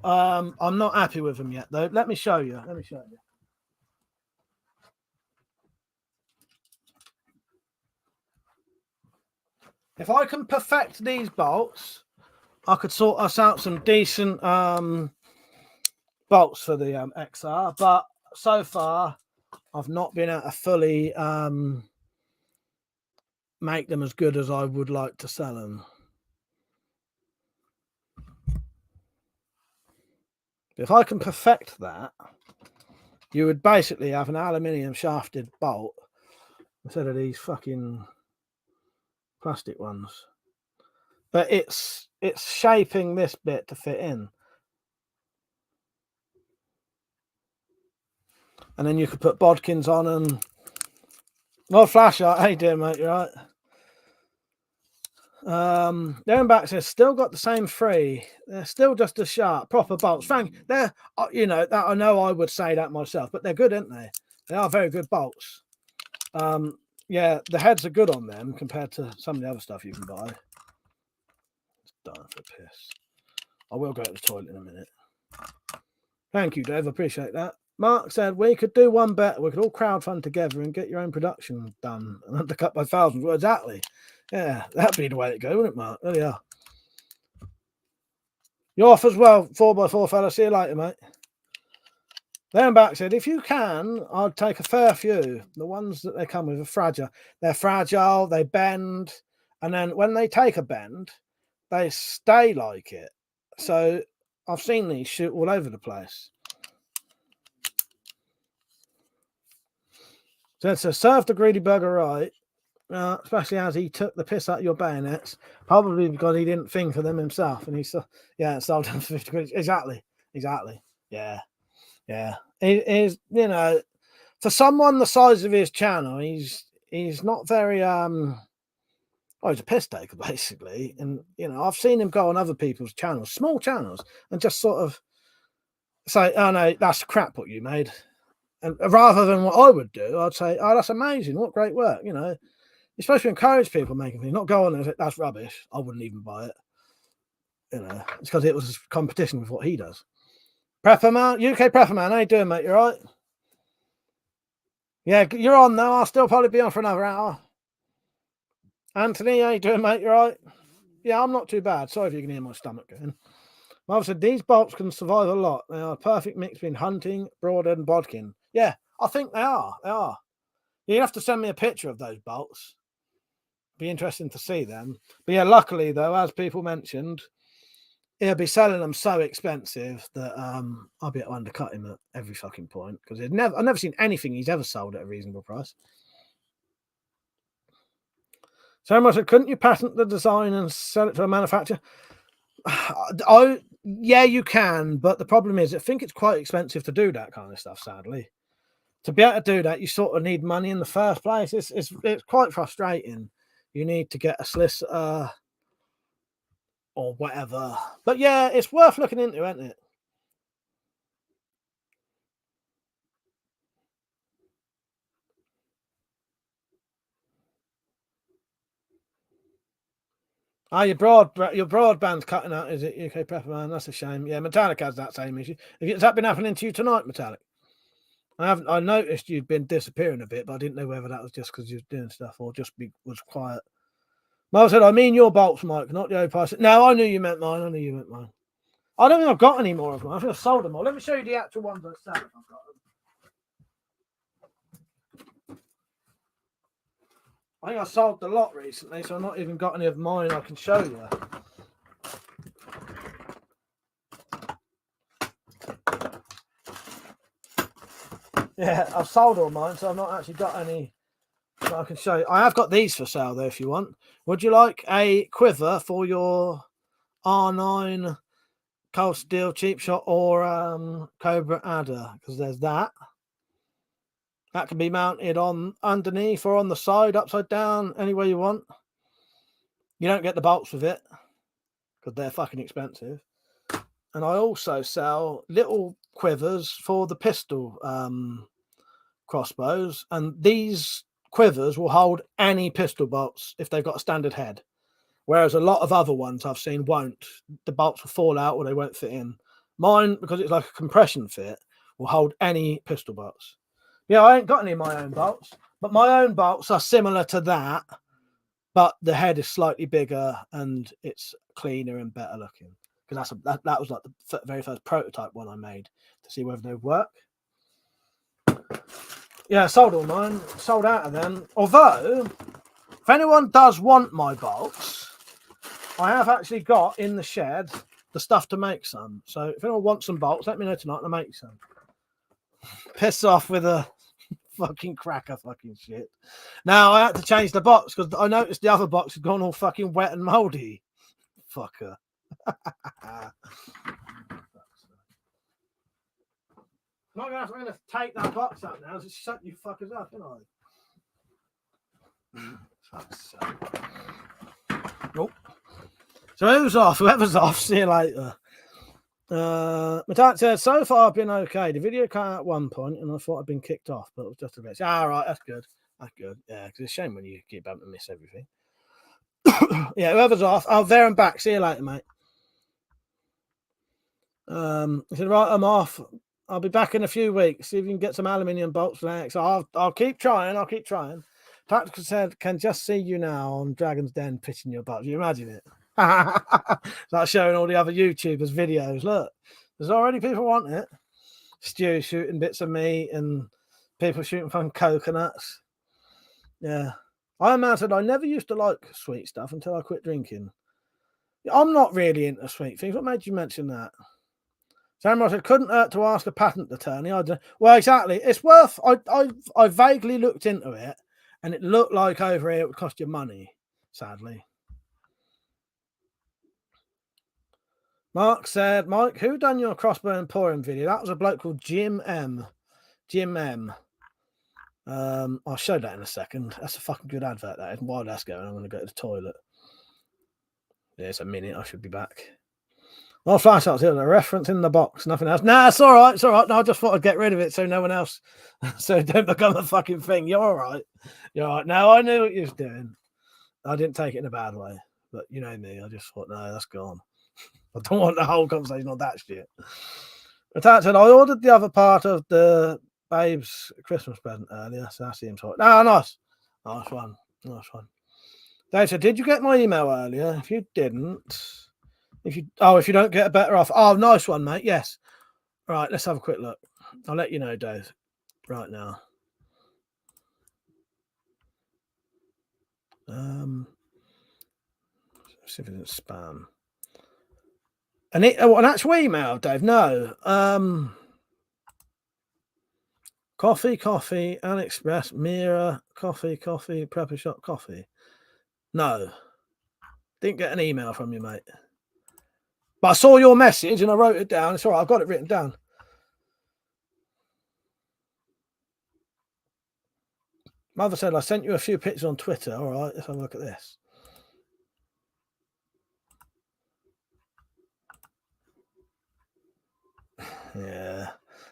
I'm not happy with them yet, though. Let me show you. If I can perfect these bolts, I could sort us out some decent bolts for the XR. But so far, I've not been able to fully make them as good as I would like to sell them. If I can perfect that, you would basically have an aluminium shafted bolt instead of these fucking plastic ones. But it's shaping this bit to fit in. And then you could put bodkins on them. Well, Flashlight, how you doing, mate? You right? Darren Back says, still got the same 3. They're still just as sharp, proper bolts. Frank, they're, you know, that I know I would say that myself, but they're good, aren't they? They are very good bolts. Yeah, the heads are good on them compared to some of the other stuff you can buy. It's dying for a piss. I will go to the toilet in a minute. Thank you, Dave. I appreciate that. Mark said, we could do one better. We could all crowdfund together and get your own production done and undercut by thousands. Well, exactly. Yeah, that'd be the way to go, wouldn't it, Mark? There you are. You're off as well, 4x4 fella. See you later, mate. Then Back said, if you can, I'd take a fair few. The ones that they come with are fragile. They're fragile, they bend, and then when they take a bend, they stay like it. So I've seen these shoot all over the place. So it says, serve the greedy bugger right, especially as he took the piss out of your bayonets, probably because he didn't think of them himself, and he sold them for 50 quid. Exactly. Yeah. He's, you know, for someone the size of his channel, he's not very he's a piss taker basically, and you know, I've seen him go on other people's channels, small channels, and just sort of say, oh no, that's crap what you made. And rather than what I would do, I'd say, oh, that's amazing. What great work. You know, you're supposed to encourage people making things, not go on and say, that's rubbish. I wouldn't even buy it. You know, it's because it was competition with what he does. Prepper man, UK Prepper man, how you doing, mate? You all right? Yeah, you're on though. I'll still probably be on for another hour. Anthony, how you doing, mate? You all right? Yeah, I'm not too bad. Sorry if you can hear my stomach going. Marv said these bolts can survive a lot. They are a perfect mix between hunting, broadhead, and bodkin. Yeah, I think they are. They are. You have to send me a picture of those bolts. Be interesting to see them. But yeah, luckily though, as people mentioned, he'll be selling them so expensive that I'll be able to undercut him at every fucking point because I've never seen anything he's ever sold at a reasonable price. So much. Couldn't you patent the design and sell it to a manufacturer? Yeah, you can, but the problem is, I think it's quite expensive to do that kind of stuff. Sadly, to be able to do that, you sort of need money in the first place. It's quite frustrating. You need to get a solicitor or whatever. But yeah, it's worth looking into, isn't it? Ah, your broadband's cutting out, is it, UK Prepper Man? That's a shame. Yeah, Metallic has that same issue. Has that been happening to you tonight, Metallic? I noticed you'd been disappearing a bit, but I didn't know whether that was just because you were doing stuff or just was quiet. Mike said, I mean your bolts, Mike, not the Opus. No, I knew you meant mine. I don't think I've got any more of them. I think I've sold them all. Let me show you the actual ones I sell if I've got them. I think I sold the lot recently, so I've not even got any of mine I can show you. Yeah, I've sold all mine, so I've not actually got any that I can show you. I have got these for sale, though, if you want. Would you like a quiver for your R9 cold steel cheap shot or Cobra adder? Because there's that. That can be mounted on underneath or on the side, upside down, any way you want. You don't get the bolts with it because they're fucking expensive. And I also sell little quivers for the pistol crossbows. And these quivers will hold any pistol bolts if they've got a standard head. Whereas a lot of other ones I've seen won't. The bolts will fall out or they won't fit in. Mine, because it's like a compression fit, will hold any pistol bolts. Yeah, I ain't got any of my own bolts, but my own bolts are similar to that, but the head is slightly bigger and it's cleaner and better looking. Because that was like the very first prototype one I made to see whether they would work. Yeah, sold all mine. Sold out of them. Although, if anyone does want my bolts, I have actually got in the shed the stuff to make some. So if anyone wants some bolts, let me know tonight and I'll make some. Piss off with a fucking cracker fucking shit. Now I had to change the box because I noticed the other box had gone all fucking wet and moldy. Fucker. I'm going to take that box out now to shut you fuckers up, ain't I? Fuck's sake. Nope. So who's off? Whoever's off, see you later. My dad said, so far I've been okay. The video came out at one point and I thought I'd been kicked off, but it was just a bit. All right, that's good. That's good. Yeah, because it's a shame when you keep having to miss everything. Yeah, whoever's off, I'll there and back. See you later, mate. He said, right, I'm off. I'll be back in a few weeks. See if you can get some aluminium bolts next. I'll keep trying. I'll keep trying. Tactical said, can just see you now on Dragon's Den pitching your butt. You imagine it? Like showing all the other YouTubers videos. Look, there's already people wanting it. Stu shooting bits of meat and people shooting from coconuts. Yeah. I imagine I never used to like sweet stuff until I quit drinking. I'm not really into sweet things. What made you mention that? Samurai said, couldn't hurt to ask a patent attorney. Well, exactly. It's worth. I vaguely looked into it, and it looked like over here it would cost you money. Sadly. Mark said, Mike, who done your crossbow and pouring video? That was a bloke called Jim M. Jim M. I'll show that in a second. That's a fucking good advert, that is. While that's going, I'm going to go to the toilet. There's a minute. I should be back. Well, flash up here. A reference in the box. Nothing else. Nah, it's all right. It's all right. No, I just thought I'd get rid of it so no one else. So it don't become a fucking thing. You're all right. You're all right. No, I knew what you was doing. I didn't take it in a bad way. But you know me. I just thought, no, that's gone. I don't want the whole conversation on that shit. Metallic said, I ordered the other part of the babe's Christmas present earlier, so that's him talking. Ah, nice. Nice one. Nice one. Dave said, did you get my email earlier? If you didn't, if you don't get a better offer. Oh, nice one, mate. Yes. Right, let's have a quick look. I'll let you know, Dave, right now. See if it's spam. An actual email, Dave? No. Coffee, AliExpress, Mira, coffee, Prepper Shop, coffee. No. Didn't get an email from you, mate. But I saw your message and I wrote it down. It's all right. I've got it written down. Mother said, I sent you a few pictures on Twitter. All right, let's have a look at this. Yeah.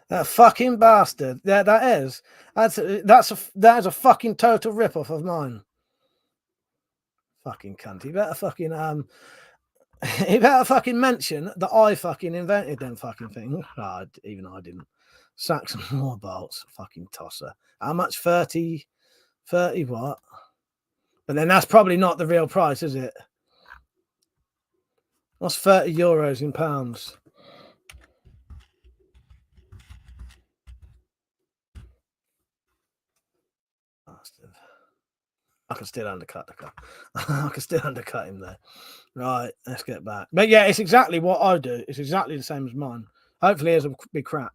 That fucking bastard. Yeah, that is. That is a fucking total rip-off of mine. Fucking cunt. He better fucking mention that I fucking invented them fucking things. Oh, even I didn't. Sack some more bolts. Fucking tosser. How much? 30 what? But then that's probably not the real price, is it? What's 30 euros in pounds? Bastard. I can still undercut the cut. I can still undercut him there. Right, let's get back. But yeah, it's exactly what I do. It's exactly the same as mine. Hopefully, it's a big crap.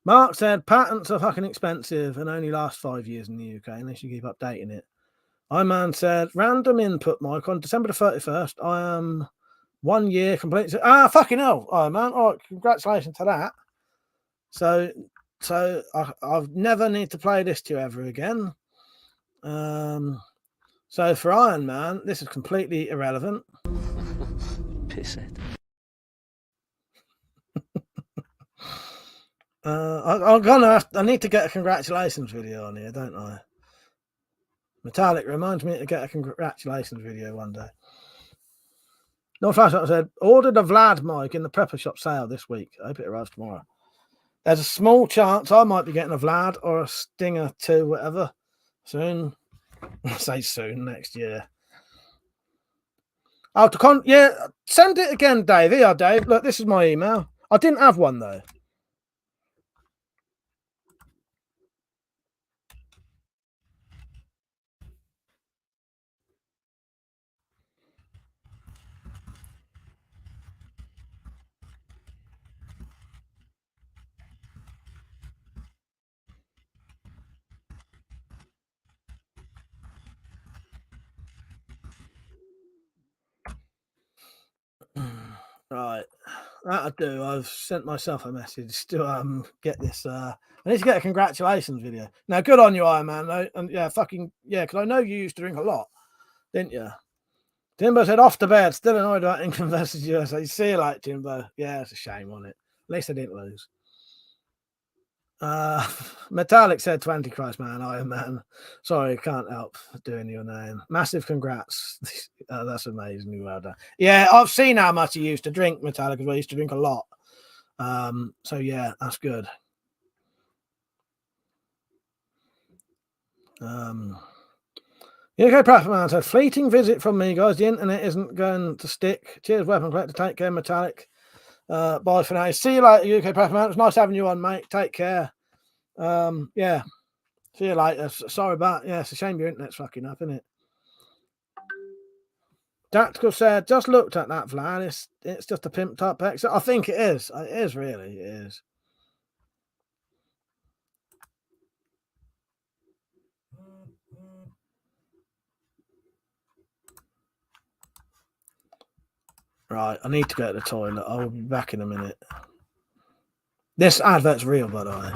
Mark said patents are fucking expensive and only last 5 years in the UK unless you keep updating it. Man said random input, Mike. On December the 31st, I am 1 year complete. Fucking hell, man. All right, congratulations to that. So I've never need to play this to you ever again. So for Iron Man, this is completely irrelevant. Piss it. I need to get a congratulations video on here, don't I? Metallic reminds me to get a congratulations video one day. No flash up said, ordered a Vlad mic in the Prepper Shop sale this week. I hope it arrives tomorrow. There's a small chance I might be getting a Vlad or a Stinger 2, whatever, soon. I say soon, next year. Oh, yeah, send it again, Dave. Here, Dave. Look, this is my email. I didn't have one, though. Right, that'll do. I've sent myself a message to get this. I need to get a congratulations video. Now, good on you, Iron Man. Though. And yeah, fucking yeah, because I know you used to drink a lot, didn't you? Timbo said off to bed. Still annoyed about England versus USA. See you later, Timbo. Yeah, it's a shame on it. At least I didn't lose. Metallic said 20 Christ, man. Iron Man. Sorry, can't help doing your name. Massive congrats. That's amazingly well done. Yeah, I've seen how much he used to drink, Metallic, because I used to drink a lot. So yeah, that's good. Okay, Prophet Man said, fleeting visit from me, guys. The internet isn't going to stick. Cheers, Weapon Collector. Take care, Metallic. Bye for now. See you later, UK Prophet Man. It was nice having you on, mate. Take care. Yeah. See you later. Sorry about it's a shame your internet's fucking up, isn't it? Tactical said, just looked at that, Vlad. It's just a pimped up exit. I think it is. It is really. It is. Right, I need to go to the toilet. I will be back in a minute. This advert's real, by the way.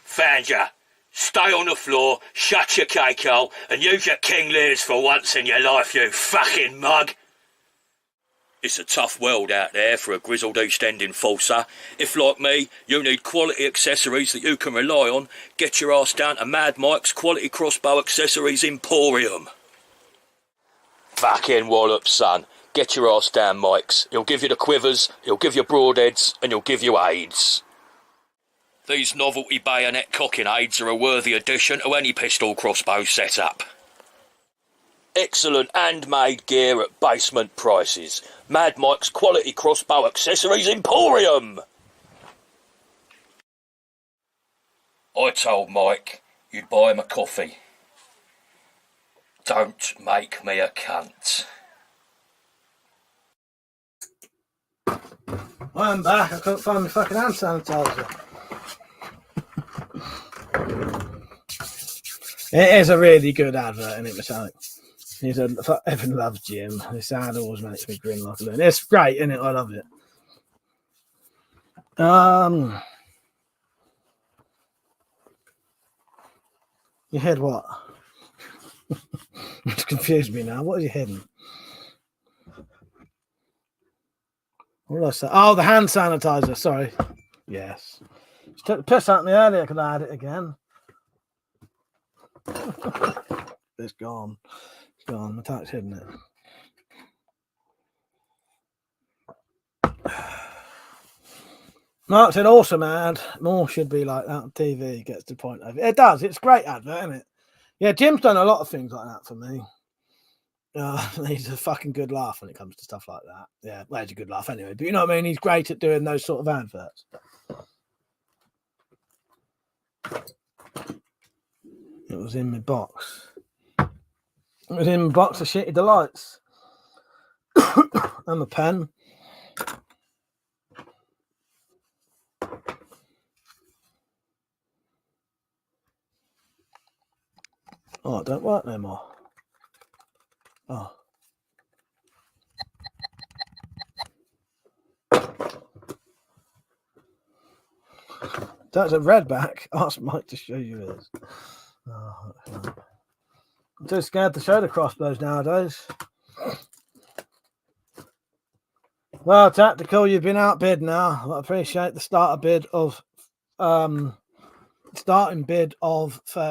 Found ya. Stay on the floor, shut your cake hole, and use your King Lears for once in your life, you fucking mug. It's a tough world out there for a grizzled East End enforcer. If, like me, you need quality accessories that you can rely on, get your ass down to Mad Mike's Quality Crossbow Accessories Emporium. Fucking wallop, son. Get your ass down, Mike's. He'll give you the quivers, he'll give you broadheads, and he'll give you aids. These novelty bayonet cocking aids are a worthy addition to any pistol crossbow setup. Excellent handmade gear at basement prices. Mad Mike's Quality Crossbow Accessories Emporium! I told Mike you'd buy him a coffee. Don't make me a cunt. I'm back. I couldn't find my fucking hand sanitizer. It is a really good advert, isn't it, Metallic? He said, "Everyone loves Jim. This ad always makes me grin like a loon." It's great, isn't it? I love it. You heard what? It's confused me now. What are you heading? What did I say? Oh, the hand sanitizer. Sorry. Yes. She took the piss out of me earlier. Could I had it again? It's gone. It's gone. Metallic's hidden it. No, it's an awesome ad. More should be like that on TV. Gets the point over. It does. It's a great advert, isn't it? Yeah, Jim's done a lot of things like that for me. He's a fucking good laugh when it comes to stuff like that. Yeah, well, he's a good laugh anyway. But you know what I mean? He's great at doing those sort of adverts. It was in my box. It was in my box of Shitty Delights. And a pen. Oh, it don't work no more. Oh. That's a redback. Ask Mike to show you this. Oh, I'm too scared to show the crossbows nowadays. Well, Tactical, you've been outbid now. I appreciate the starting bid of 30.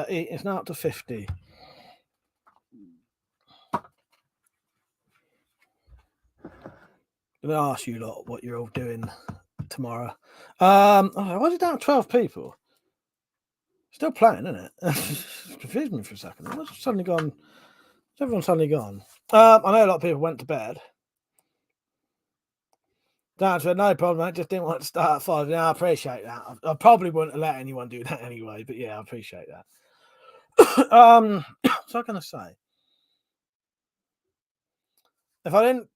It's now up to 50. I'm going to ask you lot what you're all doing tomorrow. Why is it down to 12 people? Still playing, isn't it? Confused me for a second. What's suddenly gone? Everyone's suddenly gone. I know a lot of people went to bed. Dan said, no problem, mate. Just didn't want to start at 5. Yeah, I appreciate that. I probably wouldn't let anyone do that anyway, but yeah, I appreciate that. What's I going to say? If I didn't...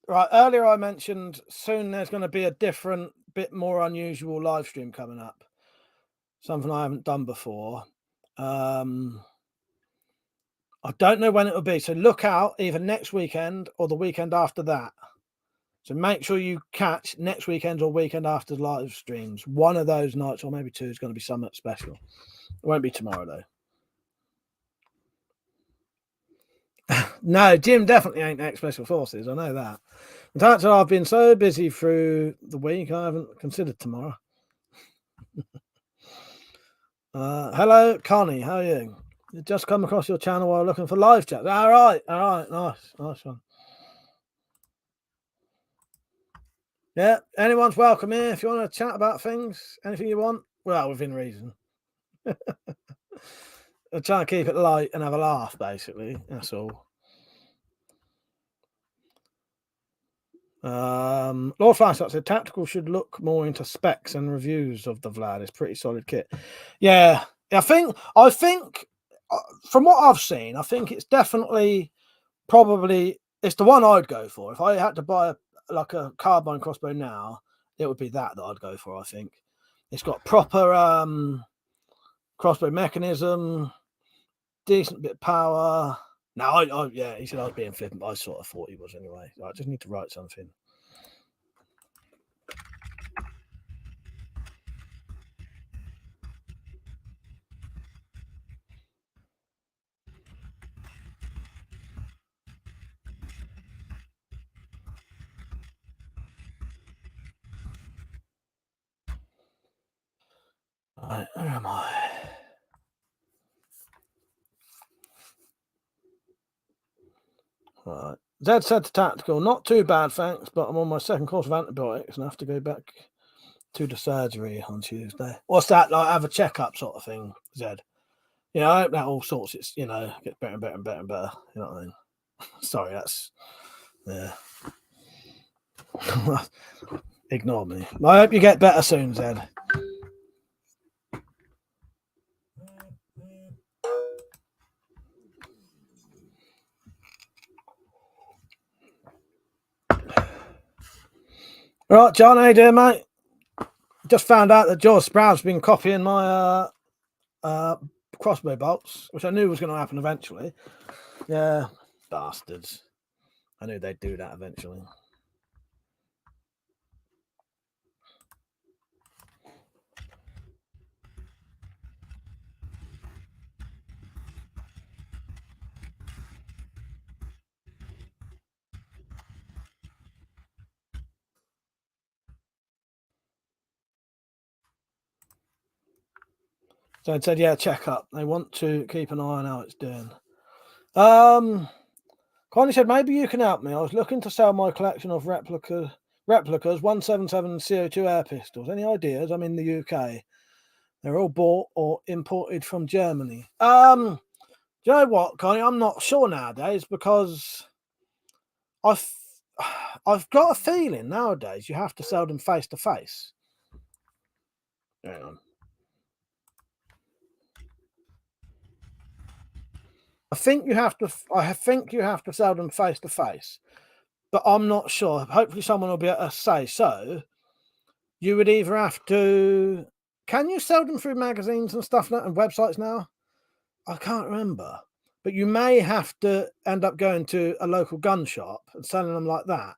Right, earlier I mentioned soon there's going to be a different, bit more unusual live stream coming up. Something I haven't done before. I don't know when it'll be. So look out either next weekend or the weekend after that. So make sure you catch next weekend or weekend after live streams. One of those nights, or maybe two, is going to be something special. It won't be tomorrow, though. No, Jim definitely ain't ex-Special Forces. I know that. In fact, I've been so busy through the week, I haven't considered tomorrow. Hello, Connie. How are you? You just come across your channel while looking for live chat. All right. Nice one. Yeah, anyone's welcome here. If you want to chat about things, anything you want, well, within reason. I'll try and keep it light and have a laugh, basically. That's all. Lord Flashlight said Tactical should look more into specs and reviews of the Vlad. It's pretty solid kit. Yeah, I think from what I've seen, I think it's definitely probably it's the one I'd go for. If I had to buy like a carbine crossbow now, it would be that I'd go for. I think it's got proper crossbow mechanism, decent bit of power. No, yeah, he said I was being flippant, but I sort of thought he was anyway. I just need to write something. Right, where am I? Right. Zed said to Tactical, not too bad, thanks, but I'm on my second course of antibiotics and I have to go back to the surgery on Tuesday. What's that? Like, have a checkup sort of thing, Zed? You know, I hope that all sorts, it's, you know, gets better and better and better and better. You know what I mean? Sorry, that's, yeah. Ignore me. I hope you get better soon, Zed. Right, John, how you doing, mate? Just found out that George Sprout's been copying my crossbow bolts, which I knew was going to happen eventually. Yeah, bastards. I knew they'd do that eventually. So I said, yeah, check up. They want to keep an eye on how it's doing. Connie said, maybe you can help me. I was looking to sell my collection of replicas 177 CO2 air pistols. Any ideas? I'm in the UK. They're all bought or imported from Germany. Do you know what, Connie? I'm not sure nowadays because I've got a feeling nowadays you have to sell them face to face. Hang on. I think you have to sell them face to face, but I'm not sure. Hopefully someone will be able to say so. You would either have to, can you sell them through magazines and stuff now and websites now? I can't remember, but you may have to end up going to a local gun shop and selling them like that.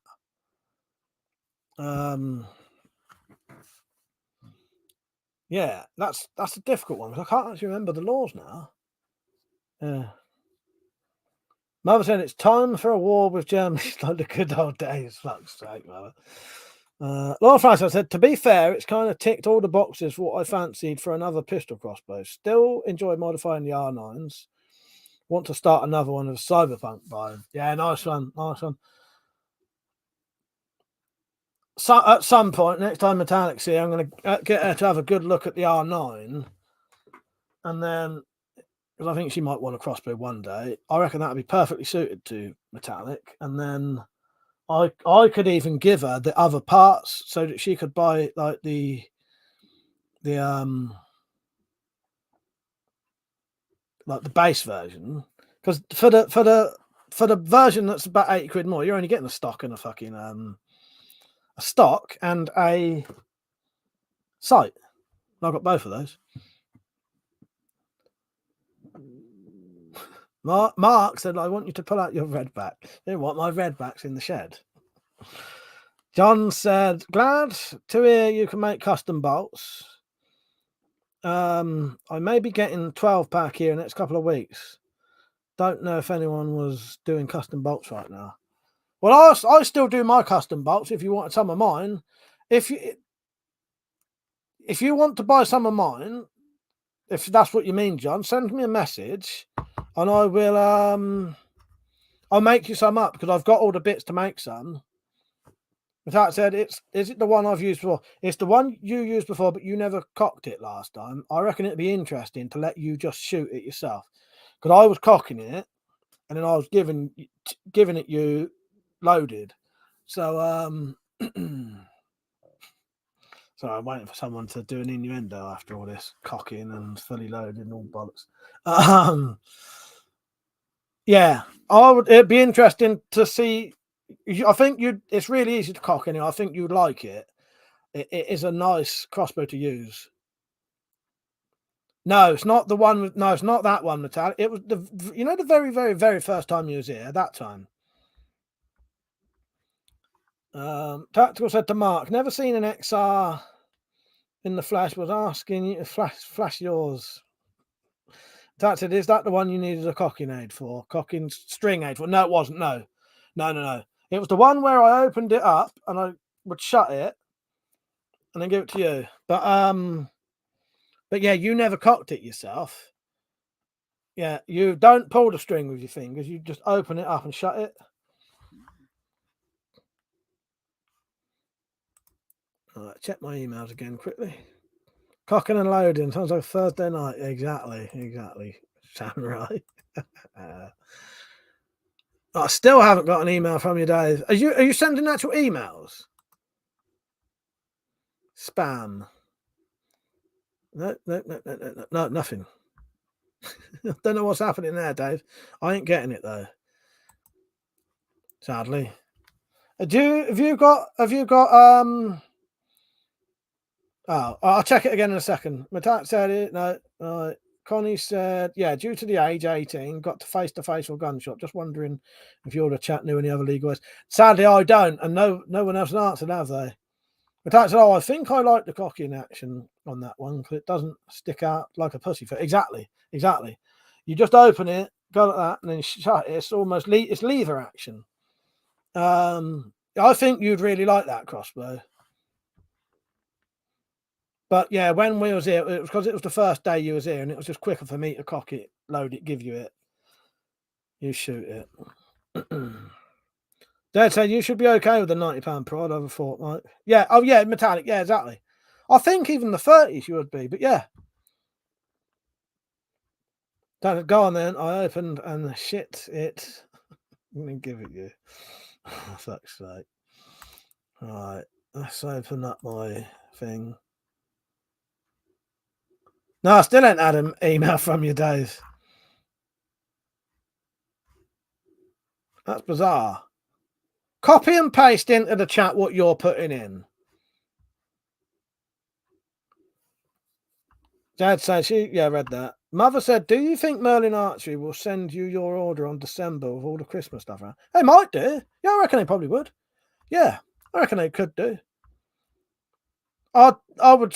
Yeah, that's a difficult one because I can't actually remember the laws now. Yeah. Mother said it's time for a war with Germany like the good old days. Fuck's sake, Mother. Laura Francis said, to be fair, it's kind of ticked all the boxes for what I fancied for another pistol crossbow. Still enjoy modifying the R9s. Want to start another one of Cyberpunk vibe. Yeah, nice one. Nice one. So at some point, next time Metallic's here, I'm going to get her to have a good look at the R9. And then, because I think she might want a crossbow one day, I reckon that would be perfectly suited to Metallic. And then I could even give her the other parts so that she could buy like the base version. Because for the version that's about £80 more, you're only getting a stock and a fucking a stock and a sight. I've got both of those. Mark said, I want you to pull out your redback. You know what? My redback's in the shed. John said, glad to hear you can make custom bolts. I may be getting 12-pack here in the next couple of weeks. Don't know if anyone was doing custom bolts right now. Well, I still do my custom bolts if you want some of mine. If you want to buy some of mine, if that's what you mean, John, send me a message and I will I'll make you some up because I've got all the bits to make some. With that said, is it the one I've used before? It's the one you used before, but you never cocked it last time. I reckon it'd be interesting to let you just shoot it yourself. Because I was cocking it and then I was giving it you loaded. So sorry, I'm waiting for someone to do an innuendo after all this cocking and fully loaded and all bollocks. Yeah, it'd be interesting to see. I think it's really easy to cock anyway. I think you'd like it. It is a nice crossbow to use. No, it's not the one. No, it's not that one, Metallic. It was the very, very, very first time you was here. That time. Tactical said to Mark, never seen an XR in the flash. Was asking you to flash yours. That said, is that the one you needed a cocking aid for? Cocking string aid for? No, it wasn't. No. It was the one where I opened it up and I would shut it and then give it to you. But But yeah, you never cocked it yourself. Yeah, you don't pull the string with your fingers. You just open it up and shut it. All right, check my emails again quickly. Cocking and loading. Sounds like Thursday night. Exactly. Sound right. I still haven't got an email from you, Dave. Are you sending actual emails? Spam. No, nothing. I don't know what's happening there, Dave. I ain't getting it though. Sadly. Have you got Oh, I'll check it again in a second. Matat said it. No, Connie said, yeah, due to the age 18, got to face-to-face or gun shop. Just wondering if you or the chat knew any other legal ways. Sadly, I don't, and no one else has answered, have they? Matat said, I think I like the cocking action on that one because it doesn't stick out like a pussy foot. Exactly. You just open it, go like that, and then shut it. It's almost it's lever action. I think you'd really like that crossbow. But yeah, when we was here, it was because it was the first day you was here, and it was just quicker for me to cock it, load it, give you it. You shoot it. Dad said you should be okay with the £90 prod over Fortnite. Yeah, oh yeah, metallic. Yeah, exactly. I think even the 30s you would be, but yeah. Dad, go on then. I opened and shit it. I'm gonna give it you. Oh, fuck's sake. All right, let's open up my thing. No, I still ain't had an email from you, Dave. That's bizarre. Copy and paste into the chat what you're putting in. Dad said, read that. Mother said, do you think Merlin Archery will send you your order on December with all the Christmas stuff around? They might do. Yeah, I reckon they probably would. Yeah, I reckon they could do. I would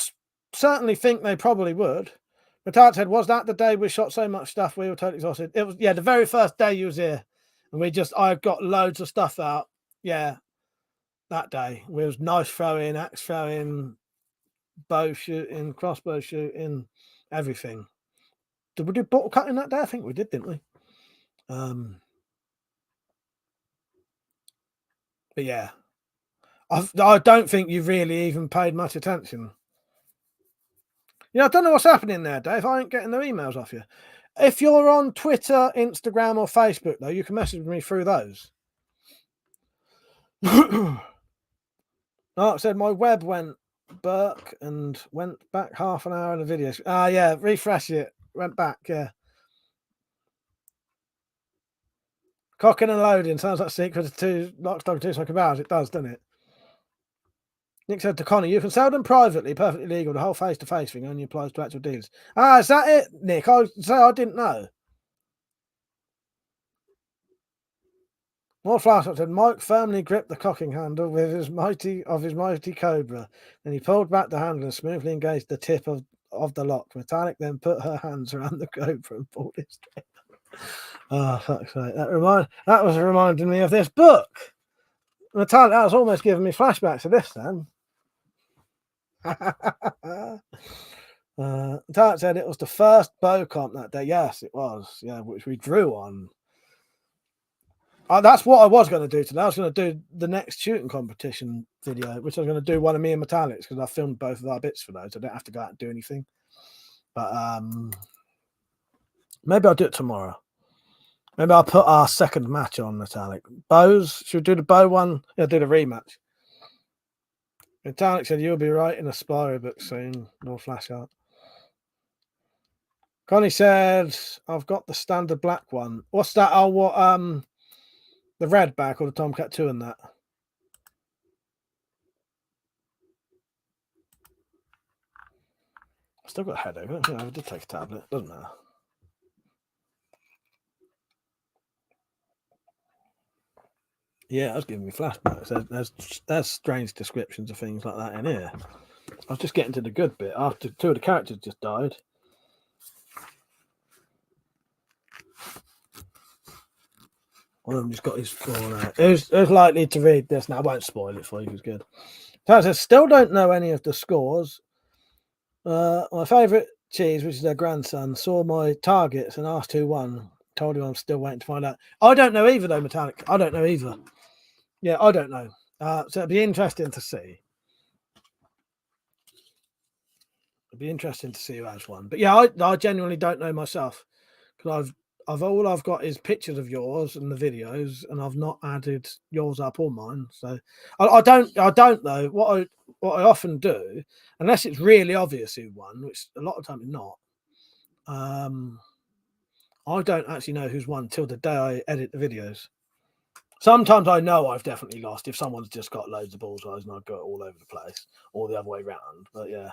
certainly think they probably would. But Dad said, was that the day we shot so much stuff we were totally exhausted? It was, yeah, the very first day you was here. And I got loads of stuff out. Yeah, that day. We was knife throwing, axe throwing, bow shooting, crossbow shooting, everything. Did we do bottle cutting that day? I think we did, didn't we? But yeah, I don't think you really even paid much attention. Yeah, I don't know what's happening there, Dave. I ain't getting no emails off you. If you're on Twitter, Instagram, or Facebook, though, you can message me through those. I said my web went Burke and went back half an hour in the video. Yeah, refresh it. Went back, yeah. Cocking and loading sounds like secret of two Lock, Stock, 2 Smoking Barrels. It does, doesn't it? Nick said to Connie, you can sell them privately, perfectly legal. The whole face-to-face thing only applies to actual dealers. Is that it, Nick? I didn't know. More flashlight said Mike firmly gripped the cocking handle with his mighty cobra. Then he pulled back the handle and smoothly engaged the tip of the lock. Metallic then put her hands around the cobra and pulled it straight. Oh, fuck's sake. That was reminding me of this book. Metallic, that was almost giving me flashbacks of this then. Metallic said it was the first bow comp that day. Yes, it was. Yeah, which we drew on. That's what I was going to do today. I was going to do the next shooting competition video, which I was going to do one of me and Metallics because I filmed both of our bits for those. I don't have to go out and do anything. But maybe I'll do it tomorrow. Maybe I'll put our second match on Metallic. Bows, should we do the bow one? Yeah, do the rematch. Metallic said you'll be writing a Spyro book soon. No flash art. Connie said, I've got the standard black one. What's that? Oh, what the red back or the Tomcat 2 and that? I still got a headache. I did take a tablet. Doesn't matter. Yeah, I was giving me flashbacks. There's strange descriptions of things like that in here. I was just getting to the good bit after two of the characters just died. One of them just got his spawn out. Who's likely to read this? Now, I won't spoil it for you. It's good. So I still don't know any of the scores. My favourite Cheese, which is their grandson, saw my targets and asked who won. Told him I'm still waiting to find out. I don't know either, though, Metallic. I don't know either. Yeah, I don't know. So it'd be interesting to see. It'd be interesting to see who has won. But yeah, I genuinely don't know myself because all I've got is pictures of yours and the videos, and I've not added yours up or mine. So I don't know what I often do, unless it's really obvious who won, which a lot of time is not. I don't actually know who's won till the day I edit the videos. Sometimes I know I've definitely lost if someone's just got loads of bullseyes and I've got it all over the place, or the other way around. But yeah.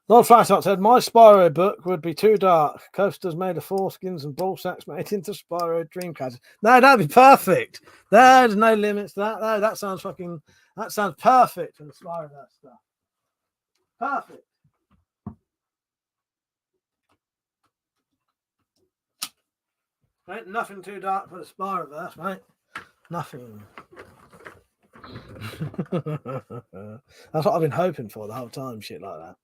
Lord Flashlight said, my Spyro book would be too dark. Coasters made of foreskins and ball sacks made into Spyro Dreamcatcher. No, that'd be perfect. There's no limits to that. No, that sounds perfect for the Spyro that stuff. Perfect. Ain't nothing too dark for the Spyroverse, mate. Nothing. That's what I've been hoping for the whole time, shit like that.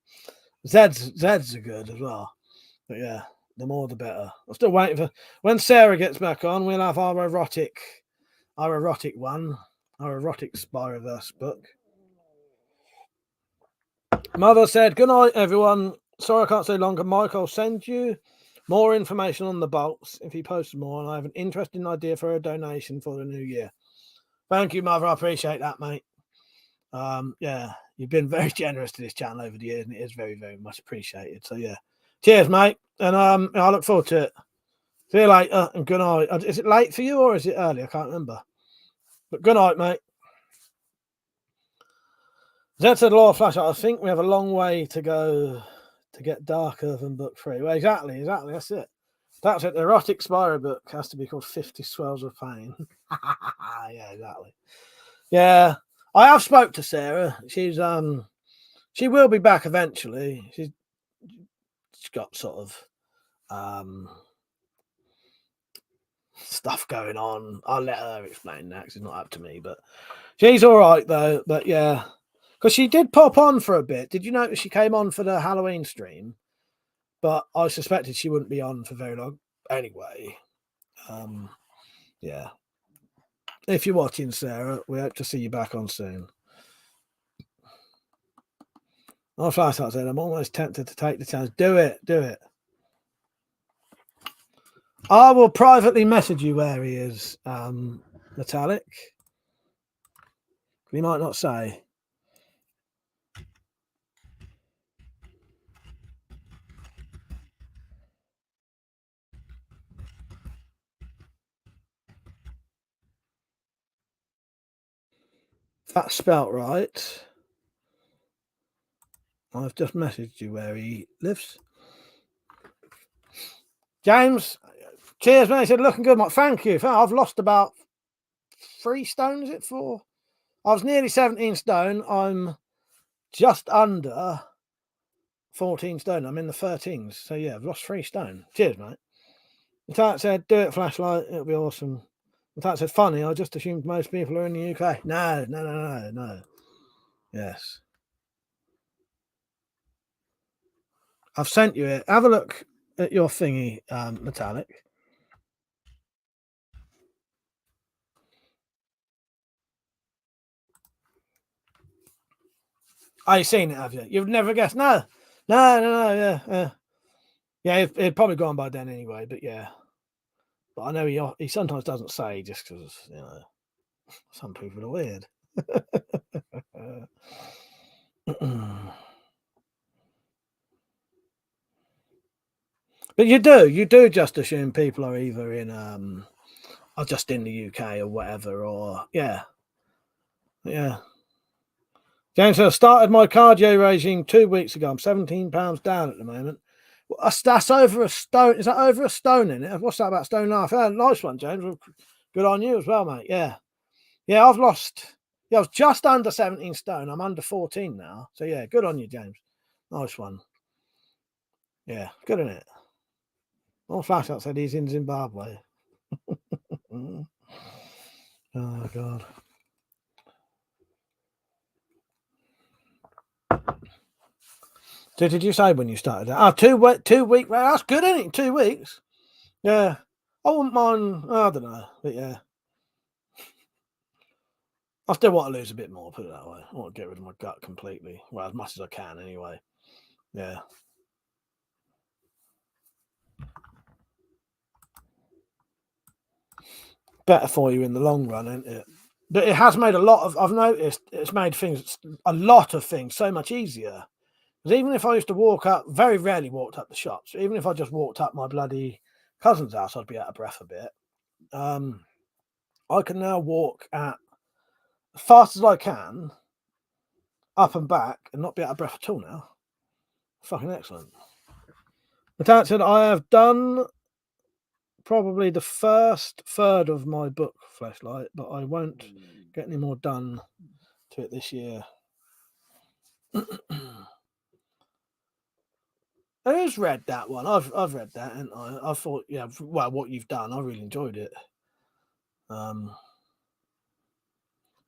Zeds are good as well. But yeah, the more the better. I'm still waiting for when Sarah gets back on, we'll have our erotic one, our erotic Spyroverse book. Mother said, good night, everyone. Sorry I can't stay longer. Mike, I'll send you more information on the bolts if he posts more, and I have an interesting idea for a donation for the new year. Thank you, Mother. I appreciate that, mate. Yeah, you've been very generous to this channel over the years, and it is very, very much appreciated. So yeah, cheers, mate, and I look forward to it. See you later, and good night. Is it late for you or is it early? I can't remember. But good night, mate. Zed said, Law Flash, I think we have a long way to go to get darker than book 3. Well, exactly. That's it. That's it. The erotic Spyro book has to be called 50 Swells of Pain. Yeah, exactly. Yeah, I have spoke to Sarah. She's she will be back eventually. She's got sort of stuff going on. I'll let her explain that because it's not up to me. But she's all right though. But yeah, because she did pop on for a bit. Did you notice she came on for the Halloween stream? But I suspected she wouldn't be on for very long anyway. Yeah. If you're watching, Sarah, we hope to see you back on soon. My flashlight said, I'm almost tempted to take the chance. Do it. I will privately message you where he is, Metallic. He might not say. If that's spelt right. I've just messaged you where he lives. James, cheers, mate. He said, looking good, mate. Thank you. I've lost about 3 stone, is it 4? I was nearly 17 stone. I'm just under 14 stone. I'm in the 13s. So yeah, I've lost 3 stone. Cheers, mate. Metallic said, do it, flashlight. It'll be awesome. Metallic said, funny. I just assumed most people are in the UK. No. Yes. I've sent you it. Have a look at your thingy, Metallic. Oh, you've seen it, have you? You've never guessed? No. Yeah. Yeah, it'd probably gone by then anyway, but yeah. But I know he sometimes doesn't say just because, you know, some people are weird. But you do just assume people are either in or just in the UK or whatever, or yeah. James, I started my cardio regime 2 weeks ago. I'm 17 pounds down at the moment. Well, that's over a stone. Is that over a stone in it? What's that about, stone and a half? Yeah, nice one, James. Good on you as well, mate. Yeah, I've lost. Yeah, I was just under 17 stone. I'm under 14 now. So yeah, good on you, James. Nice one. Yeah, good in it. All Flashlight said he's in Zimbabwe. Oh God. So did you say when you started that? Oh, 2 week. Well, that's good, isn't it? 2 weeks. Yeah. I wouldn't mind. I don't know, but yeah. I still want to lose a bit more. Put it that way. I want to get rid of my gut completely. Well, as much as I can, anyway. Yeah. Better for you in the long run, isn't it? But it has made a lot of. I've noticed it's made a lot of things so much easier. Because even if I used to walk up, very rarely walked up the shops. Even if I just walked up my bloody cousin's house, I'd be out of breath a bit. I can now walk at as fast as I can, up and back, and not be out of breath at all now. Fucking excellent. But that said, I have done probably the first third of my book, Fleshlight, but I won't get any more done to it this year. Who's read that one? I've read that, and I thought, yeah, well, what you've done, I really enjoyed it.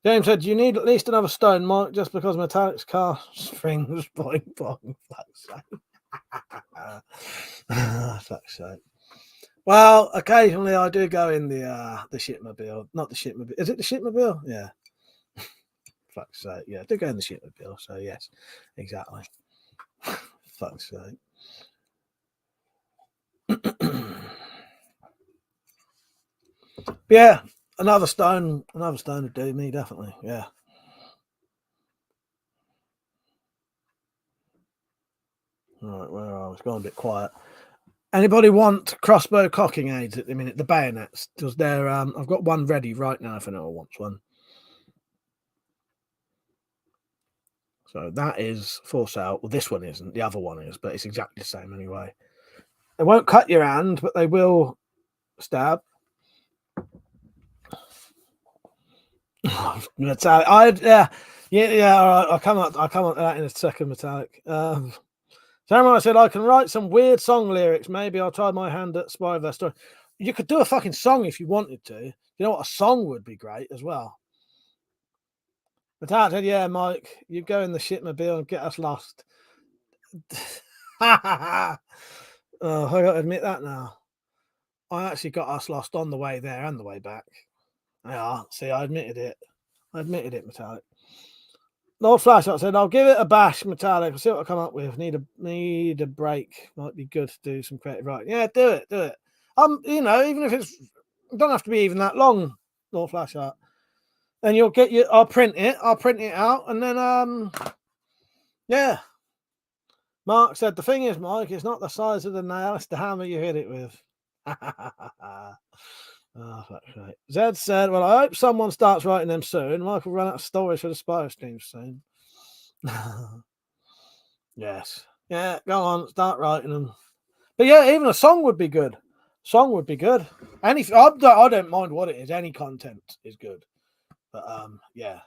James said, you need at least another stone, Mike, just because Metallic's car strings boing boing. Fuck's sake. Fuck's sake. Well, occasionally I do go in the shipmobile. Not the shipmobile. Is it the shipmobile? Yeah. Fuck's sake. Yeah, I do go in the shipmobile. So yes, exactly. Fuck's sake. Yeah, another stone would do me, definitely. Yeah. All right, where are I? It's gone a bit quiet. Anybody want crossbow cocking aids at the minute? The bayonets. Does there? I've got one ready right now if anyone wants one. So that is for sale. Well, this one isn't. The other one is, but it's exactly the same anyway. They won't cut your hand, but they will stab. Metallic. All right, I'll come up to that in a second. Metallic. Samurai said I can write some weird song lyrics. Maybe I'll try my hand at Spy Their Story. You could do a fucking song if you wanted to. You know what? A song would be great as well. Metallic said, "Yeah, Mike, you go in the shipmobile and get us lost." I got to admit that now. I actually got us lost on the way there and the way back. Yeah, see, I admitted it. Metallic. Lord Flashlight said, "I'll give it a bash, Metallic. I'll see what I come up with. Need a break. Might be good to do some creative writing. Yeah, do it. Even if it don't have to be even that long, Lord Flashlight. And you'll get I'll print it out, and then yeah. Mark said, the thing is, Mike, it's not the size of the nail, it's the hammer you hit it with. Oh, that's right. Zed said, well, I hope someone starts writing them soon. Mike will run out of stories for the Spy Stream soon. Yes. Yeah, go on, start writing them. But yeah, even a song would be good. I don't mind what it is. Any content is good. But yeah.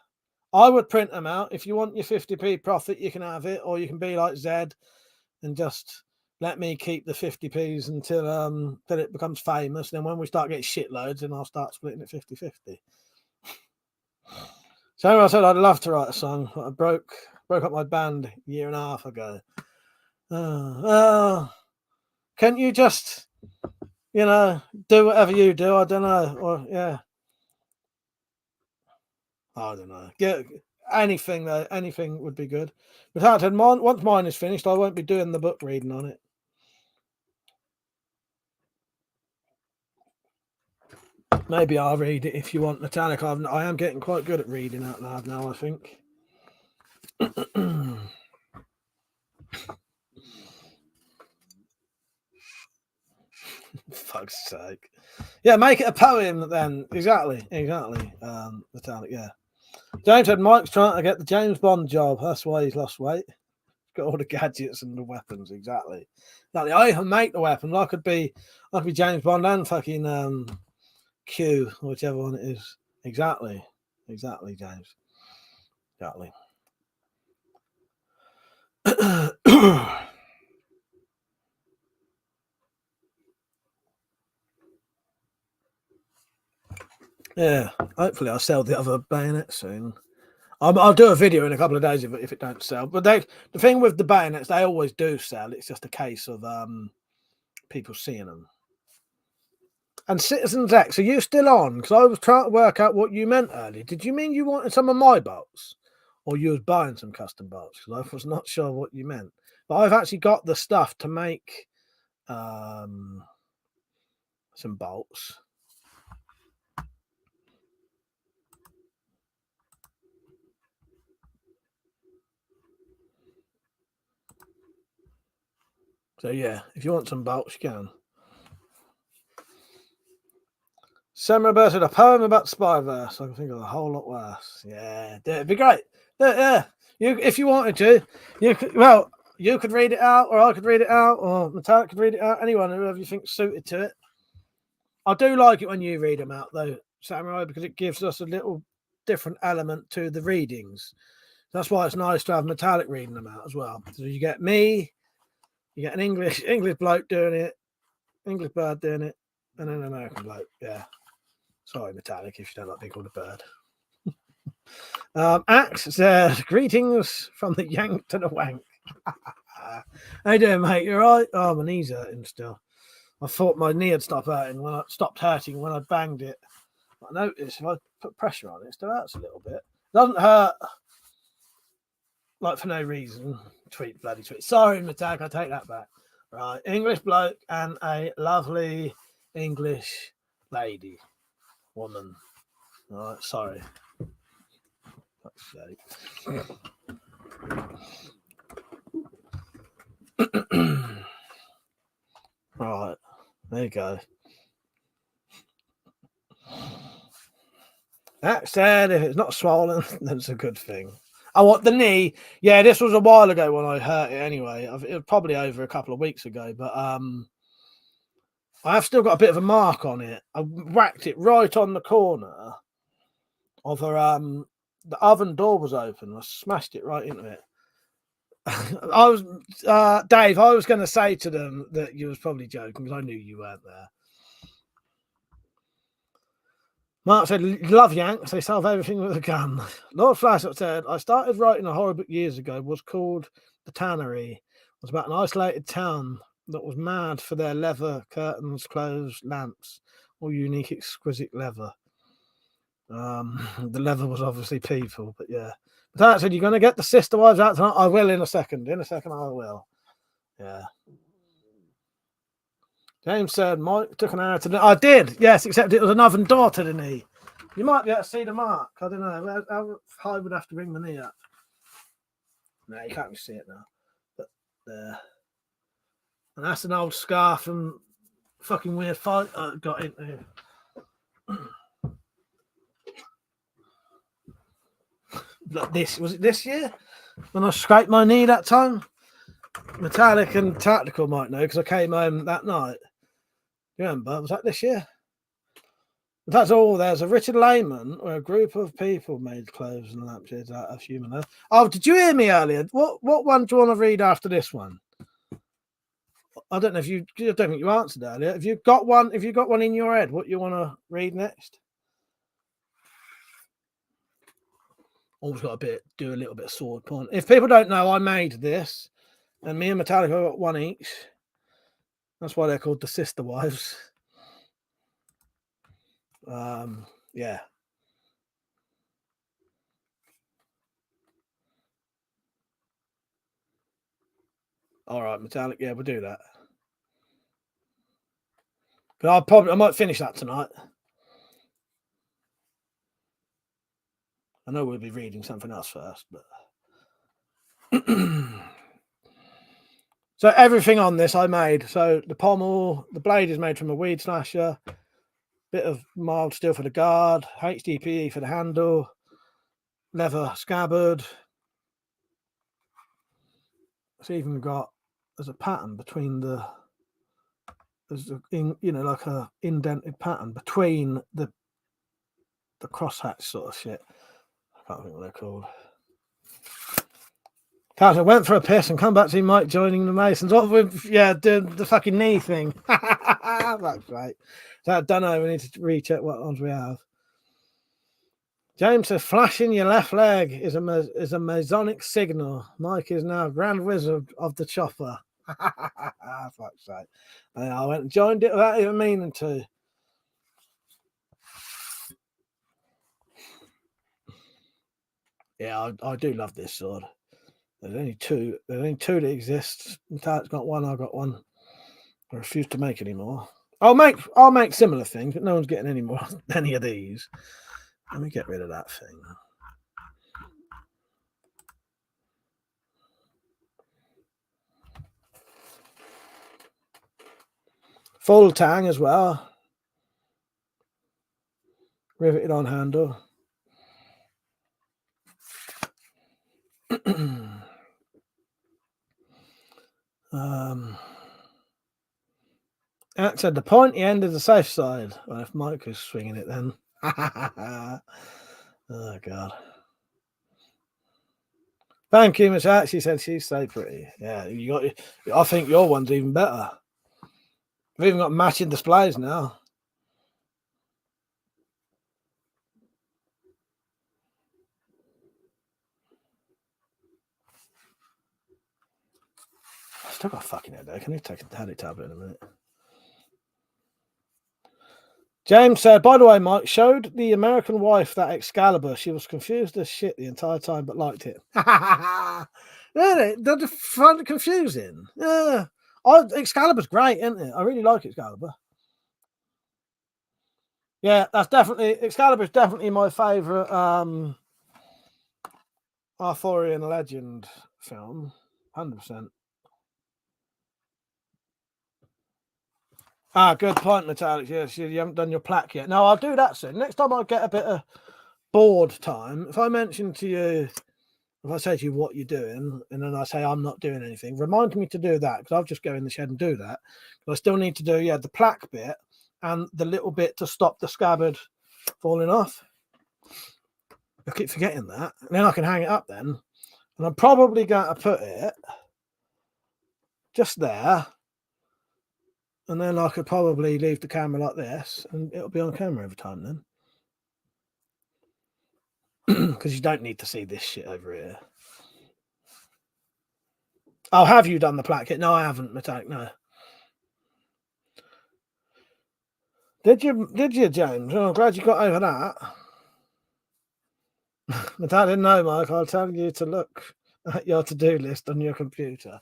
I would print them out. If you want your 50p profit, you can have it, or you can be like Zed and just let me keep the 50p's until it becomes famous. Then when we start getting shitloads, then I'll start splitting it 50-50. So I said I'd love to write a song. I broke up my band a year and a half ago. Can't you just, do whatever you do? I don't know. Or yeah. I don't know. Yeah, anything though. Anything would be good. But once mine is finished, I won't be doing the book reading on it. Maybe I'll read it if you want, Metallic. I am getting quite good at reading out loud now, I think. Fuck's sake. Yeah, make it a poem then. Exactly. Metallic, yeah. James said Mike's trying to get the James Bond job. That's why he's lost weight. He's got all the gadgets and the weapons. Exactly. I even make the weapons. I could be James Bond and fucking Q, whichever one it is. Exactly, James. Exactly. Yeah, hopefully I'll sell the other bayonet soon. I'll do a video in a couple of days if it don't sell. But the thing with the bayonets, they always do sell. It's just a case of people seeing them. And Citizens X, are you still on? Because I was trying to work out what you meant earlier. Did you mean you wanted some of my bolts? Or you was buying some custom bolts? Because I was not sure what you meant. But I've actually got the stuff to make some bolts. So yeah, if you want some bolts, you can. Sam Roberts said a poem about Spyverse. I can think of a whole lot worse. Yeah, it'd be great. Yeah, if you wanted to, you could read it out, or I could read it out, or Metallic could read it out. Anyone, whoever you think's suited to it. I do like it when you read them out, though, Samurai, because it gives us a little different element to the readings. That's why it's nice to have Metallic reading them out as well. So you get me, you get an English bloke doing it, English bird doing it, and an American bloke. Yeah. Sorry, Metallic, if you don't like being called a bird. Axe said, greetings from the yank to the wank. How you doing, mate? You all right? Oh, my knee's hurting still. I thought my knee had stopped hurting when I banged it. I noticed if I put pressure on it, it still hurts a little bit. It doesn't hurt like for no reason. Tweet. Sorry, Metallic, I take that back. Right, English bloke and a lovely English lady. Woman. All right, sorry. Fuck's sake. Right, there you go. That said, if it's not swollen, then it's a good thing. I want the knee. Yeah, this was a while ago when I hurt it anyway. It was probably over a couple of weeks ago, but I have still got a bit of a mark on it. I whacked it right on the corner of the oven door was open. I smashed it right into it. I was Dave. I was going to say to them that you was probably joking because I knew you weren't there. Mark said, "Love Yanks. They solve everything with a gun." Lord Flashlight said, "I started writing a horror book years ago. It was called The Tannery. It was about an isolated town that was mad for their leather curtains, clothes, lamps, all unique, exquisite leather. The leather was obviously people, but yeah." But that said, "You're going to get the Sister Wives out tonight?" I will in a second. In a second, I will. Yeah. James said, "Mike took an arrow to the..." I did, yes, except it was an oven door to the knee. You might be able to see the mark. I don't know. How high would I have to bring my knee up? No, you can't really see it now. But there. And that's an old scar from fucking weird fight I got into. Like this. Was it this year? When I scraped my knee that time? Metallic and Tactical might know because I came home that night. You remember? Was that this year? But that's all. There's a Richard Lehman where a group of people made clothes and lampshades out of human earth. Oh, did you hear me earlier? What one do you want to read after this one? I don't know if you. I don't think you answered earlier. If you've got one in your head, what you want to read next? Always got do a little bit of sword porn. If people don't know, I made this, and me and Metallica got one each. That's why they're called the Sister Wives. Yeah. All right, Metallic. Yeah, we'll do that. But I might finish that tonight. I know we'll be reading something else first, but so everything on this I made. So the pommel, the blade is made from a weed slasher, bit of mild steel for the guard, HDPE for the handle, leather scabbard. It's even there's a pattern between like a indented pattern between the crosshatch sort of shit. I can't think what they're called. Carter went for a piss and come back to Mike joining the Masons. What with doing the fucking knee thing. That's great. So I don't know. We need to recheck what ones we have. James says, flashing your left leg is a Masonic signal. Mike is now Grand Wizard of the Chopper. Fuck's sake. I went and joined it without even meaning to. Yeah, I do love this sword. There's only two. There's only two that exist. Metallic's got one. I got one. I refuse to make any more. I'll make similar things, but no one's getting any more any of these. Let me get rid of that thing. Full tang as well. Riveted on handle. At said the pointy end is the safe side. Well, if Mike was swinging it then. Oh God. Thank you, Miss Hat. She said she's so pretty. Yeah, you got. I think your one's even better. We've even got matching displays now. I've still got a fucking headache. I need to take a headache tablet in a minute. James said, by the way, Mike, showed the American wife that Excalibur. She was confused as shit the entire time, but liked it. Really? They're just fun confusing. Yeah. Excalibur's great, isn't it? I really like Excalibur. Yeah, that's definitely Excalibur's definitely my favourite Arthurian legend film. 100%. Ah, good point, Metallic. Yes, you haven't done your plaque yet. No, I'll do that soon. Next time I get a bit of board time, if I mention to you, if I say to you what you're doing, and then I say I'm not doing anything, remind me to do that, because I'll just go in the shed and do that. But I still need to do, the plaque bit and the little bit to stop the scabbard falling off. I keep forgetting that. And then I can hang it up then. And I'm probably going to put it just there. And then I could probably leave the camera like this, and it'll be on camera every time then. Because you don't need to see this shit over here. Oh, have you done the plaque yet? No, I haven't, Metallic, no. Did you, James? Oh, I'm glad you got over that. Metallic, didn't know, Mike. I'll tell you to look at your to-do list on your computer.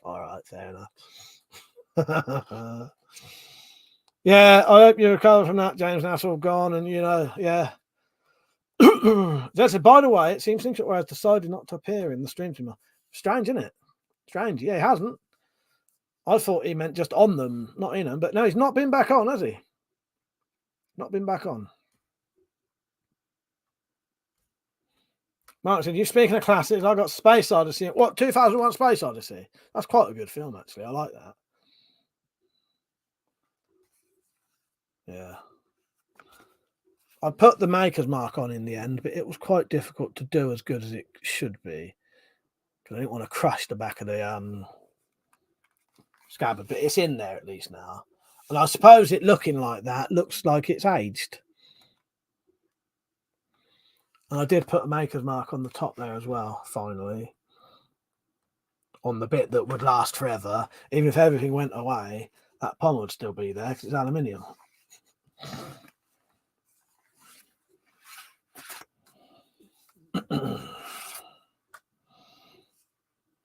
All right, fair enough. Yeah, I hope you recover from that, James. That's all gone, and yeah. That's it. By the way, it seems Singshot has decided not to appear in the stream tomorrow. Strange, isn't it? Strange. Yeah, he hasn't. I thought he meant just on them, not in them. But no, he's not been back on, has he? Not been back on. Mark said, you speaking of classics, I got Space Odyssey. What, 2001 Space Odyssey? That's quite a good film, actually. I like that. Yeah. I put the maker's mark on in the end, but it was quite difficult to do as good as it should be. Because I didn't want to crush the back of the scabbard, but it's in there at least now. And I suppose it looking like that looks like it's aged. And I did put a maker's mark on the top there as well, finally. On the bit that would last forever. Even if everything went away, that pommel would still be there because it's aluminium.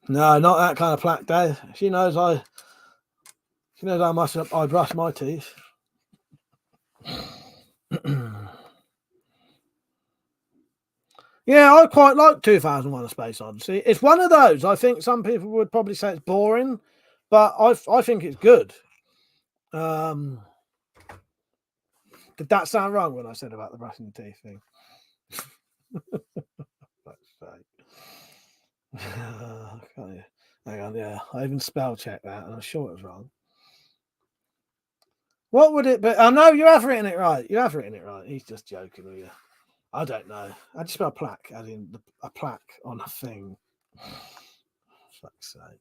No, not that kind of plaque, Dave. She knows how much I brush my teeth. Yeah, I quite like 2001: A Space Odyssey. It's one of those. I think some people would probably say it's boring, but I think it's good. Did that sound wrong when I said about the brushing the teeth thing? Hang on, yeah. I even spell checked that, and I'm sure it was wrong. What would it be? Oh, no, you have written it right. You have written it right. He's just joking with you. I don't know. I just spell plaque, as in a plaque on a thing. Fuck's sake.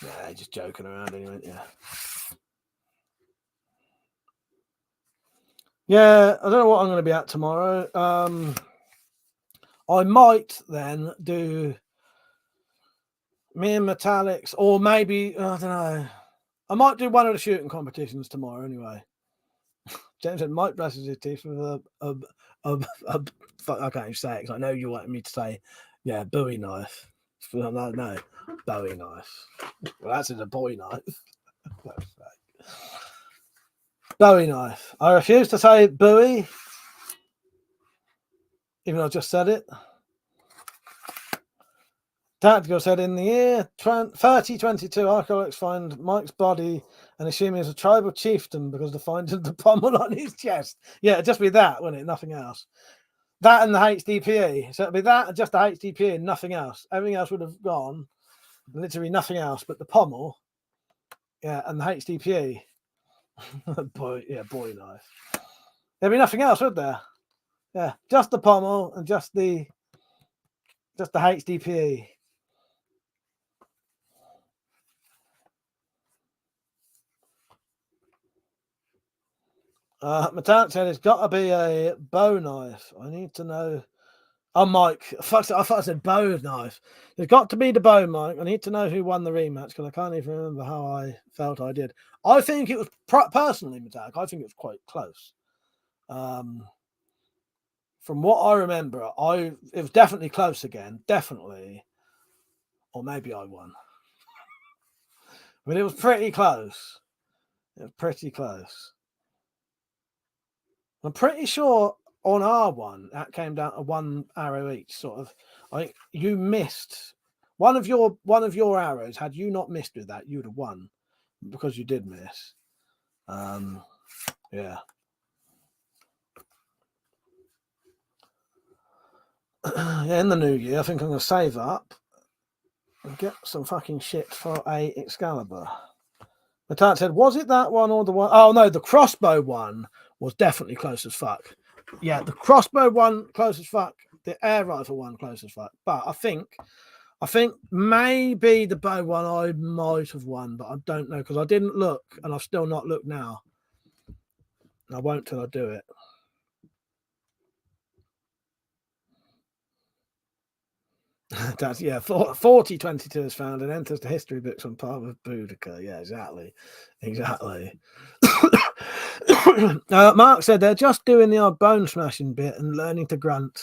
Yeah, just joking around anyway, yeah. Yeah, I don't know what I'm going to be at tomorrow. I might then do me and Metallics, or maybe, I don't know. I might do one of the shooting competitions tomorrow anyway. James said Mike brushes his teeth with I can't even say it because I know you wanted me to say, yeah, Bowie knife. No, Bowie knife. Well, that's a Bowie knife. Bowie knife. I refuse to say Bowie, even though I just said it. Tactical said in the year 3022, archaeologists find Mike's body and assume he's a tribal chieftain because of the finding of the pommel on his chest. Yeah, it'd just be that, wouldn't it? Nothing else. That and the HDPE. So it'd be that and just the HDPE and nothing else. Everything else would have gone. Literally nothing else but the pommel. Yeah, and the HDPE. Boy knife. There'd be nothing else, would there? Yeah, just the pommel and just the HDPE. Metallic said it's got to be a bow knife. I need to know. Oh, Mike. I thought I said bow knife. It's got to be the bow, Mike. I need to know who won the rematch because I can't even remember how I felt I did. I think it was, personally, Metallic, I think it was quite close. From what I remember, it was definitely close again. Definitely. Or maybe I won. But it was pretty close. It was pretty close. I'm pretty sure on our one that came down to one arrow each. Sort of, I think you missed one of your arrows. Had you not missed with that, you'd have won because you did miss. Yeah. Yeah, in the new year, I think I'm going to save up and get some fucking shit for a Excalibur. The Tart said, was it that one or the one? Oh, no, the crossbow one was definitely close as fuck. Yeah, the crossbow one, close as fuck. The air rifle one, close as fuck. But I think maybe the bow one I might have won, but I don't know because I didn't look and I've still not looked now. I won't till I do it. That's 4022 is found and enters the history books on part of Boudica. Yeah, exactly. Mark said they're just doing the odd bone smashing bit and learning to grunt.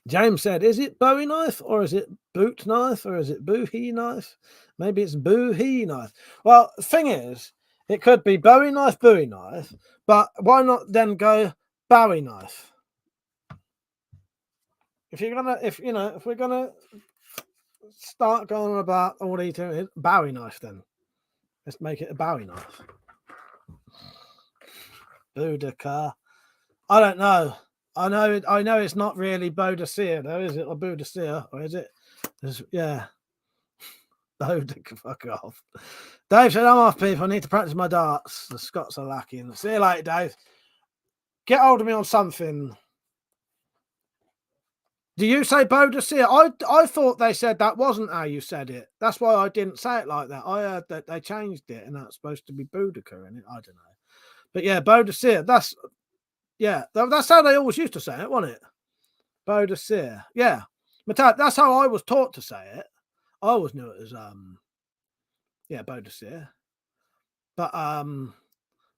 James said, is it Bowie knife or is it boot knife or is it Boohee knife? Maybe it's Boohee knife. Well, the thing is, it could be Bowie knife, but why not then go Bowie knife? If we're gonna start going about all these things, Bowie knife, then let's make it a Bowie knife. Boudica. I don't know. I know it's not really Boudicca, though, is it? Or Boudicca, or is it? Yeah. Boudica, fuck off. Dave said, I'm off, people. I need to practice my darts. The Scots are lacking. See you later, Dave. Get hold of me on something. Do you say Boudicca? I thought they said that wasn't how you said it. That's why I didn't say it like that. I heard that they changed it and that's supposed to be Boudica in it. I don't know. But yeah, Boudicca. That's how they always used to say it, wasn't it? Boudicca. Yeah. But that's how I was taught to say it. I always knew it as Boudicca. But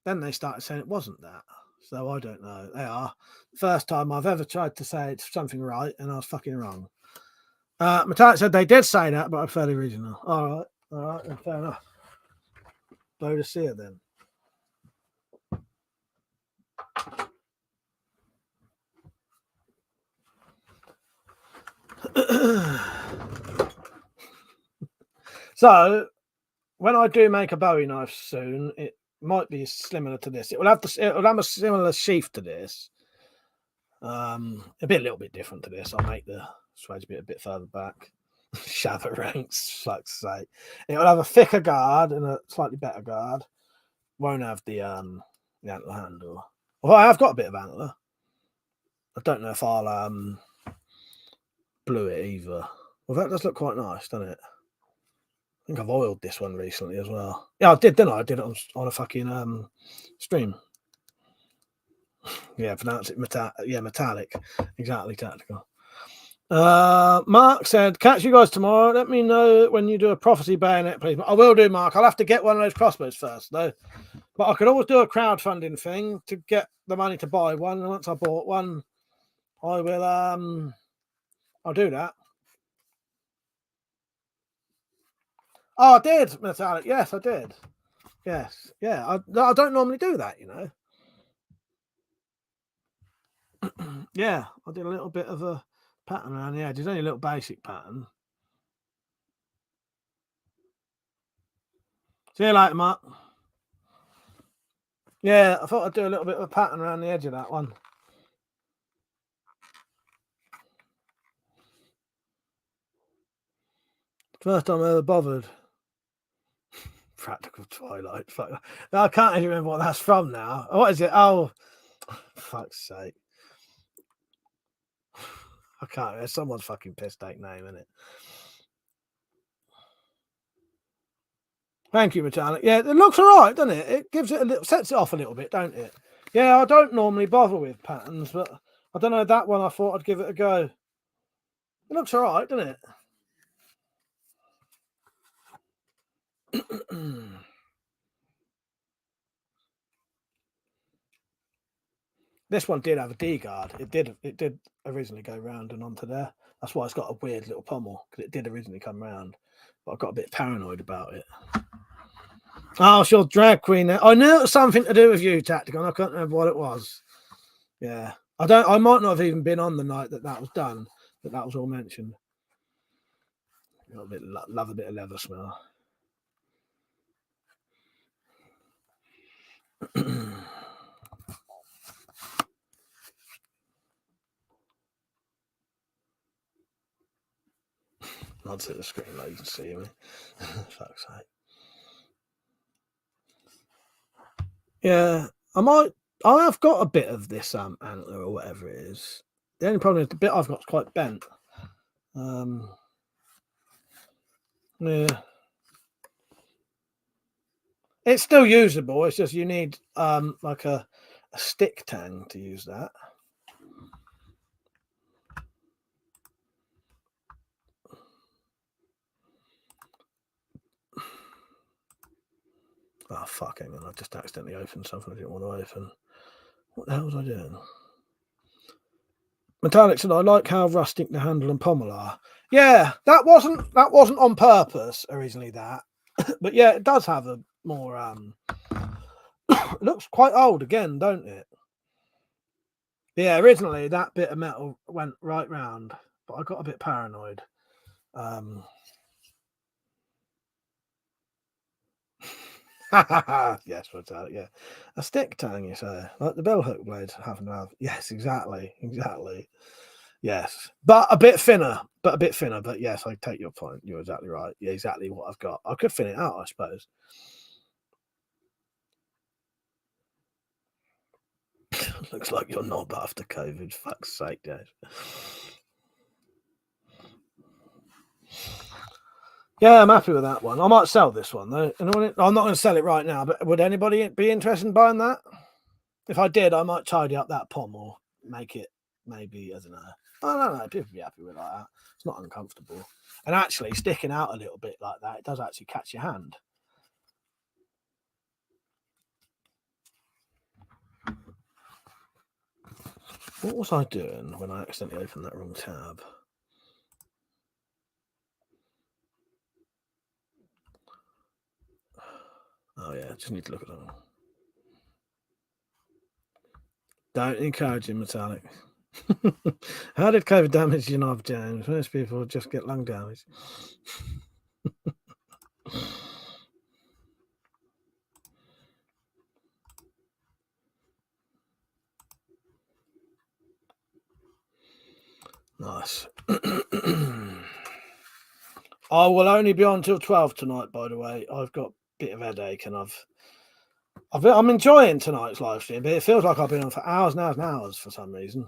then they started saying it wasn't that. So I don't know. They are. First time I've ever tried to say it's something right and I was fucking wrong. Metallic said they did say that, but I'm fairly regional. All right, fair enough. Boudicca then. So when I do make a Bowie knife soon, it might be similar to this. It will have a similar sheath to this. A little bit different to this. I'll make the swage bit a bit further back. Shabba ranks, fuck's sake. It will have a thicker guard and a slightly better guard. Won't have the antler handle. Well, I have got a bit of antler. I don't know if I'll blue it either. Well, that does look quite nice, doesn't it? think I've oiled this one recently as well. Yeah, I did, didn't I? I did it on a fucking stream. Yeah, pronounce it metallic. Exactly, tactical. Mark said, catch you guys tomorrow. Let me know when you do a prophecy bayonet, please. I will do, Mark. I'll have to get one of those crossbows first, though. But I could always do a crowdfunding thing to get the money to buy one. And once I bought one, I will I'll do that. Oh, I did, metallic. Yes, I did. Yes. Yeah. I don't normally do that, you know. Yeah, I did a little bit of a pattern around the edge. It's only a little basic pattern. See you later, Mark. Yeah, I thought I'd do a little bit of a pattern around the edge of that one. First time I ever bothered. Practical Twilight. Fuck. I can't even remember what that's from now. What is it? Oh, fuck's sake. I can't remember. Someone's fucking piss take name, isn't it? Thank you, Metallic. Yeah, it looks all right, doesn't it? It gives it a little, sets it off a little bit, don't it? Yeah, I don't normally bother with patterns, but I don't know, that one I thought I'd give it a go. It looks all right, doesn't it? This one did have a D guard. It did originally go round and onto there. That's why it's got a weird little pommel, because it did originally come round. But I got a bit paranoid about it. Oh, it's your drag queen there. I knew it was something to do with you, Tactical, and I can't remember what it was. Yeah. I might not have even been on the night that was done, that was all mentioned. Love a bit of leather smell. I'll see the screen like you can see me. Fuck's sake. Yeah, I have got a bit of this antler or whatever it is. The only problem is the bit I've got is quite bent. Yeah. It's still usable. It's just you need like a stick tang to use that. Oh, fuck, hang on. I just accidentally opened something I didn't want to open. What the hell was I doing? Metallic said, I like how rustic the handle and pommel are. Yeah, that wasn't on purpose originally, that. But yeah, it does have a more it looks quite old again, don't it? Yeah, originally that bit of metal went right round, but I got a bit paranoid. Yes, Metallic, yeah. A stick tang, you say, like the bell hook blades happen to have. Yes, exactly. Yes, but a bit thinner. But yes, I take your point. You're exactly right. Yeah, exactly what I've got. I could thin it out, I suppose. Looks like you're not after COVID. Fuck's sake, Dave. Yeah, I'm happy with that one. I might sell this one though. I'm not going to sell it right now, but would anybody be interested in buying that? If I did, I might tidy up that pommel, make it maybe, I don't know. I don't know. People would be happy with like that. It's not uncomfortable. And actually, sticking out a little bit like that, it does actually catch your hand. What was I doing when I accidentally opened that wrong tab? Oh yeah, just need to look at them. Don't encourage him, Metallic. How did COVID damage your knob, James? Most people just get lung damage. Nice. I will only be on till 12 tonight, by the way. I've got a bit of headache and I'm enjoying tonight's live stream, but it feels like I've been on for hours and hours and hours for some reason.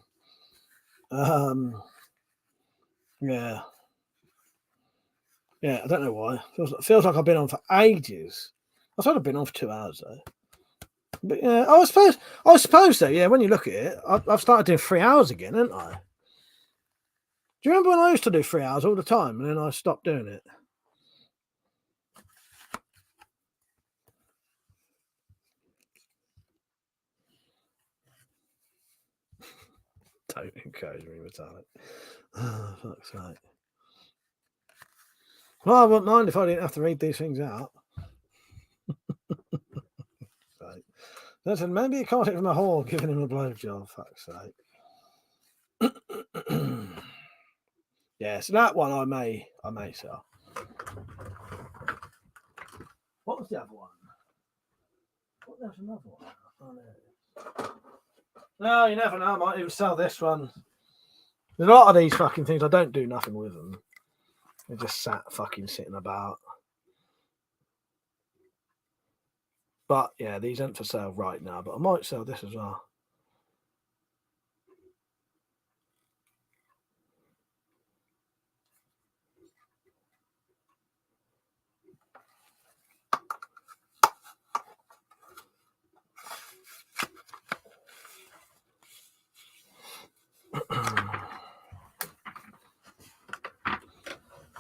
Yeah. Yeah, I don't know why. Feels like I've been on for ages. I thought I'd been on for 2 hours though. But yeah, I suppose so. Yeah, when you look at it, I've started doing 3 hours again, haven't I? Do you remember when I used to do 3 hours all the time, and then I stopped doing it? Don't encourage me, Metallic. Oh, fuck's sake. Well, I wouldn't mind if I didn't have to read these things out. Listen, maybe he caught it from a whore giving him a blowjob. Fuck's sake. Yeah, so that one I may sell. What was the other one? There's another one. Oh, no. No, you never know. I might even sell this one. There's a lot of these fucking things. I don't do nothing with them. They're just fucking sitting about. But yeah, these aren't for sale right now. But I might sell this as well.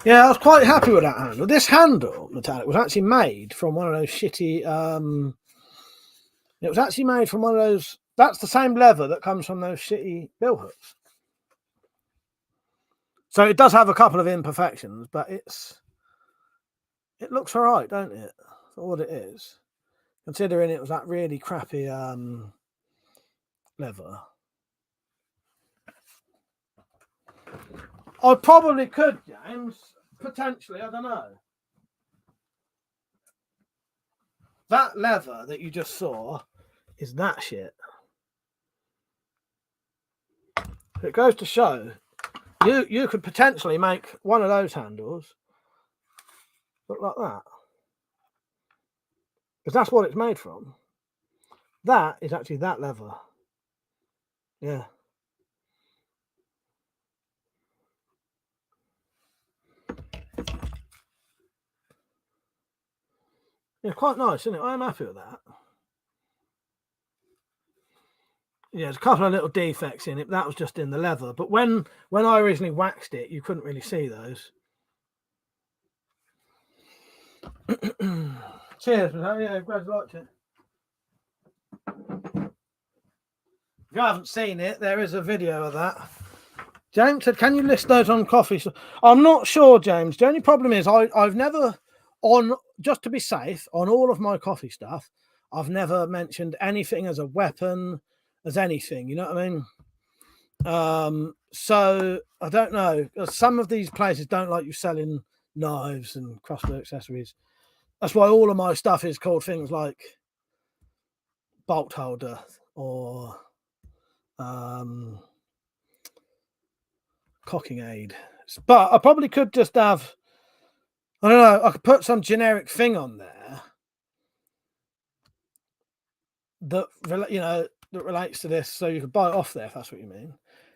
Yeah, I was quite happy with that handle. This handle, Metallic, was actually made from one of those shitty. It was actually made from one of those. That's the same leather that comes from those shitty bill hooks. So it does have a couple of imperfections, but it looks all right, don't it? For what it is, considering it was that really crappy leather. I probably could, James. Potentially, I don't know. That leather that you just saw is that shit. It goes to show you could potentially make one of those handles look like that. Because that's what it's made from. That is actually that leather. Yeah. Yeah, quite nice, isn't it? I'm happy with that. Yeah, there's a couple of little defects in it. That was just in the leather. But when I originally waxed it, you couldn't really see those. Cheers, man. Yeah, glad you liked it. If you haven't seen it, there is a video of that. James said, can you list those on coffee? I'm not sure, James. The only problem is I've never, just to be safe, on all of my coffee stuff, I've never mentioned anything as a weapon, as anything. You know what I mean? So I don't know. Some of these places don't like you selling knives and crossbow accessories. That's why all of my stuff is called things like bolt holder or cocking aid. But I probably could just have, I don't know, I could put some generic thing on there that, you know, that relates to this, so you could buy it off there if that's what you mean.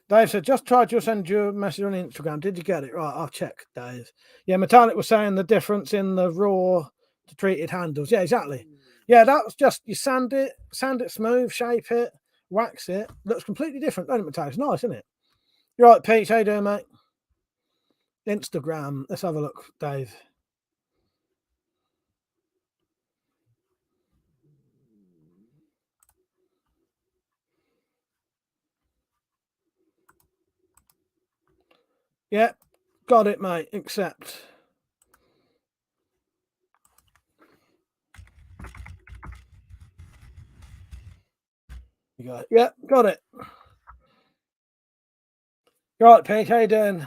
Dave said, just tried to send you a message on Instagram. Did you get it? Right, I'll check, Dave. Yeah, Metallic was saying the difference in the raw to treated handles. Yeah, exactly. Yeah, that was just, you sand it smooth, shape it, wax it. Looks completely different, don't it, Metallic? It's nice, isn't it? You're right, Peach. How you doing, mate? Instagram. Let's have a look, Dave. Yeah, got it, mate. Accept. You got it. Yeah, got it. You're right, Pete. How you doing?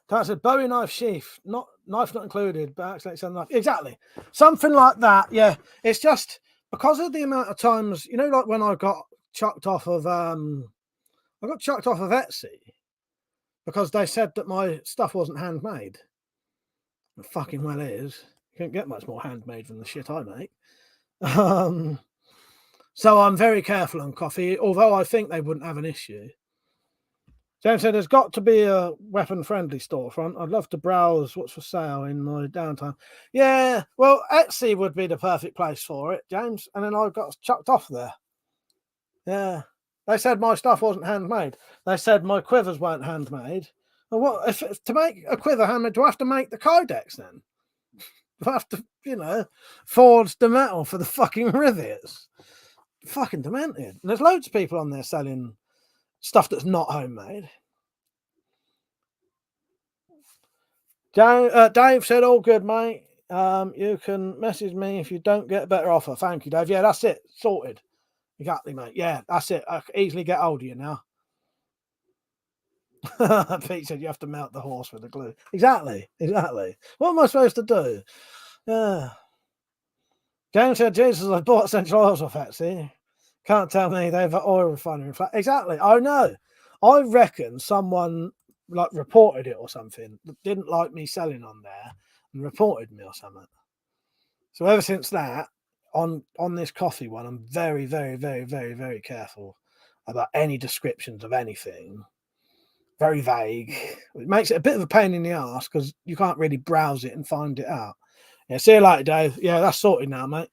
That's a Bowie knife sheath, knife not included, but actually it's a knife. Exactly. Something like that. Yeah. It's just because of the amount of times, you know, like when I got chucked off of Etsy because they said that my stuff wasn't handmade. It fucking well is. You can't get much more handmade than the shit I make. So I'm very careful on coffee, although I think they wouldn't have an issue. James said, there's got to be a weapon-friendly storefront. I'd love to browse what's for sale in my downtime. Yeah, well, Etsy would be the perfect place for it, James. And then I got chucked off there. Yeah. They said my stuff wasn't handmade. They said my quivers weren't handmade. Well, what if to make a quiver handmade, do I have to make the kydex then? Do I have to, forge the metal for the fucking rivets? Fucking demented. And there's loads of people on there selling stuff that's not homemade. Dave said, all good, mate. You can message me if you don't get a better offer. Thank you, Dave. Yeah, that's it. Sorted. Exactly, mate. Yeah, that's it. I can easily get hold of you now. Pete said you have to melt the horse with the glue. Exactly. What am I supposed to do? Yeah. James said, Jesus, I bought essential oils off Etsy. Can't tell me they've got oil refinery. Exactly. I know. I reckon someone reported it or something that didn't like me selling on there and reported me or something. So ever since that, on this coffee one, I'm very, very, very, very, very careful about any descriptions of anything. Very vague. It makes it a bit of a pain in the ass because you can't really browse it and find it out. Yeah, see you later, Dave. Yeah, that's sorted now, mate.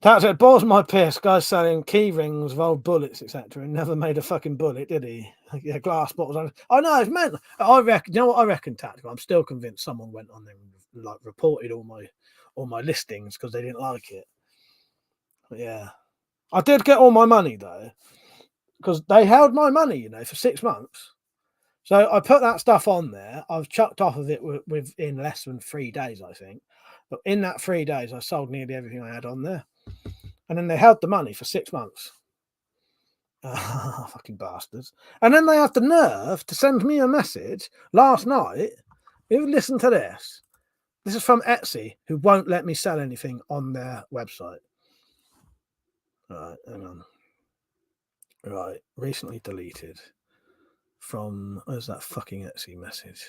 Tat said, balls my piss, guys selling key rings of old bullets, etc. and never made a fucking bullet, did he? Yeah, glass bottles. I know, it's meant. I reckon, you know what I reckon, Tactical? I'm still convinced someone went on there and reported all my listings because they didn't like it. But yeah. I did get all my money though, because they held my money, for 6 months. So I put that stuff on there. I've chucked off of it within less than 3 days, I think. But in that 3 days, I sold nearly everything I had on there. And then they held the money for 6 months. Fucking bastards. And then they had the nerve to send me a message last night. You listen to this. This is from Etsy, who won't let me sell anything on their website. Right, hang on. Right, recently deleted. From, where's that fucking Etsy message?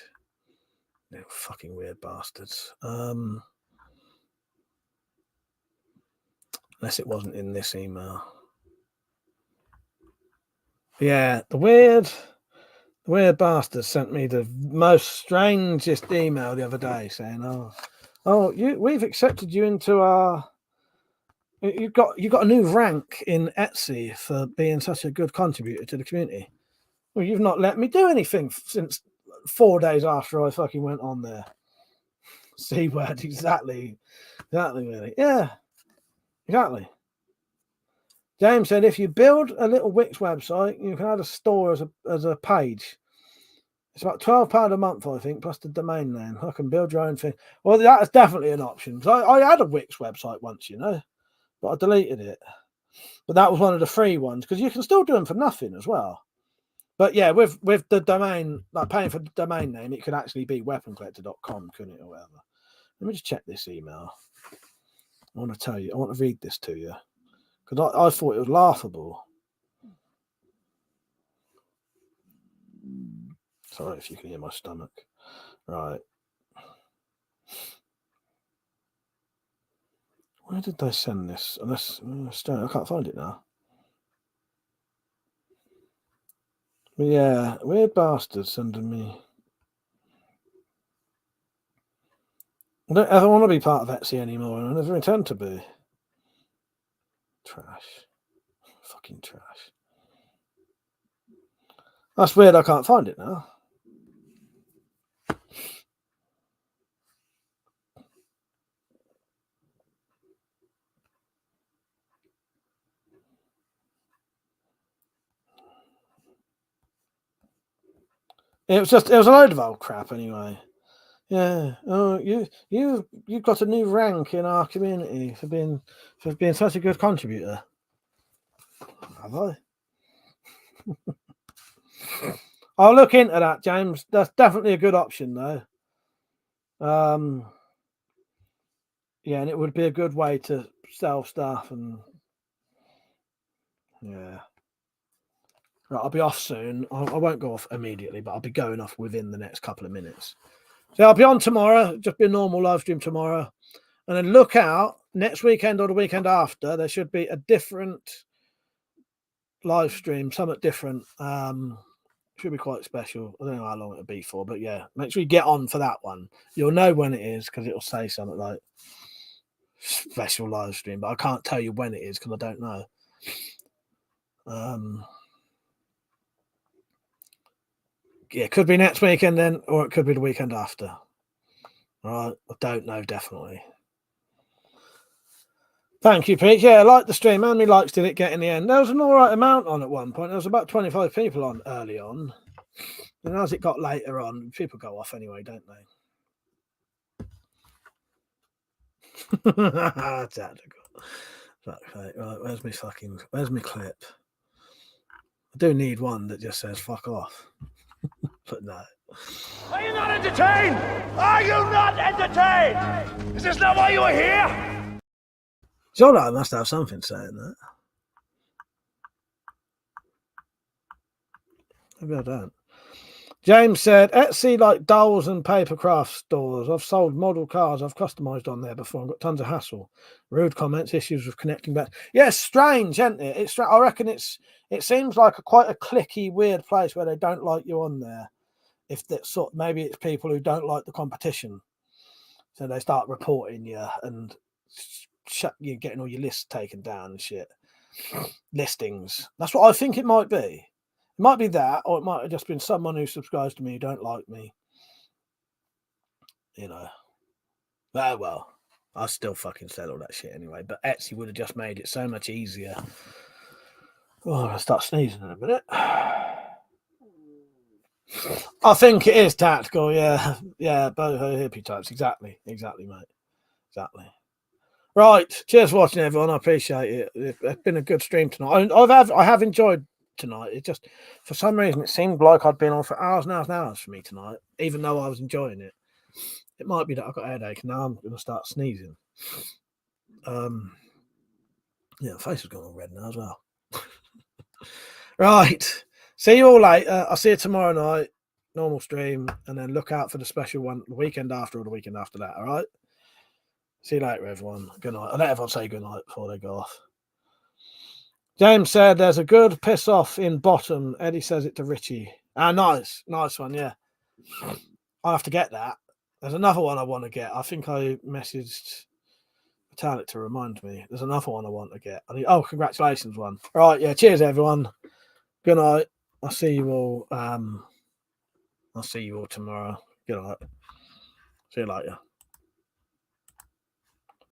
They're fucking weird bastards. Unless it wasn't in this email. Yeah, the weird bastard sent me the most strangest email the other day saying, we've accepted you into our, you got a new rank in Etsy for being such a good contributor to the community. Well, you've not let me do anything since 4 days after I fucking went on there. C word, exactly, really. Yeah, exactly. James said, if you build a little Wix website, you can add a store as a page. It's about £12 a month, I think, plus the domain name. I can build your own thing. Well, that's definitely an option. So I had a Wix website once, but I deleted it. But that was one of the free ones because you can still do them for nothing as well. But yeah, with the domain, paying for the domain name, it could actually be weaponcollector.com, couldn't it, or whatever. Let me just check this email. I want to read this to you. Because I thought it was laughable. Sorry if you can hear my stomach. Right. Where did they send this? I can't find it now. But yeah, weird bastards sending me. I don't ever want to be part of Etsy anymore, and I never intend to be. Trash. Fucking trash. That's weird, I can't find it now. It was a load of old crap anyway. Yeah. Oh, you've got a new rank in our community for being such a good contributor. Have I? I'll look into that, James. That's definitely a good option, though. Yeah, and it would be a good way to sell stuff and yeah. Right, I'll be off soon. I won't go off immediately, but I'll be going off within the next couple of minutes. So I'll be on tomorrow. Just be a normal live stream tomorrow, and then look out next weekend or the weekend after. There should be a different live stream, somewhat different. Should be quite special. I don't know how long it'll be for, but yeah, make sure you get on for that one. You'll know when it is because it'll say something like special live stream, but I can't tell you when it is because I don't know. Yeah, it could be next weekend then, or it could be the weekend after. All right, I don't know definitely. Thank you, Pete. Yeah, I like the stream. How many likes did it get in the end? There was an all right amount on at one point. There was about 25 people on early on. And as it got later on, people go off anyway, don't they? Tactical. Okay, right, where's my clip? I do need one that just says fuck off. But no. Are you not entertained? Are you not entertained? Is this not why you are here? Sure, I must have something saying that. Maybe I don't. James said, Etsy like dolls and papercraft stores. I've sold model cars I've customized on there before and got tons of hassle. Rude comments, issues with connecting back. Yeah, it's strange, isn't it? It's I reckon it seems like quite a clicky, weird place where they don't like you on there. If that sort, maybe it's people who don't like the competition. So they start reporting you and you're getting all your lists taken down and shit. Listings. That's what I think it might be. It might be that, or it might have just been someone who subscribes to me who don't like me. You know. Well, I still fucking sell all that shit anyway. But Etsy would have just made it so much easier. Oh, I'm gonna start sneezing in a minute. I think it is tactical, yeah. Yeah, both hippie types. Exactly, mate. Exactly. Right. Cheers for watching, everyone. I appreciate it. It's been a good stream tonight. I have enjoyed tonight. It just, for some reason, it seemed like I'd been on for hours and hours and hours for me tonight, even though I was enjoying it. It might be that I've got a headache and now I'm going to start sneezing. Yeah, face has gone all red now as well. Right. See you all later. I'll see you tomorrow night. Normal stream. And then look out for the special one the weekend after or the weekend after that. All right. See you later, everyone. Good night. I'll let everyone say good night before they go off. James said there's a good piss off in bottom. Eddie says it to Richie. Ah, nice. Nice one, yeah. I'll have to get that. There's another one I want to get. I think I messaged Metallic to remind me. There's another one I want to get. Congratulations one. All right, yeah. Cheers, everyone. Good night. I'll see you all. I'll see you all tomorrow. Good night. See you later.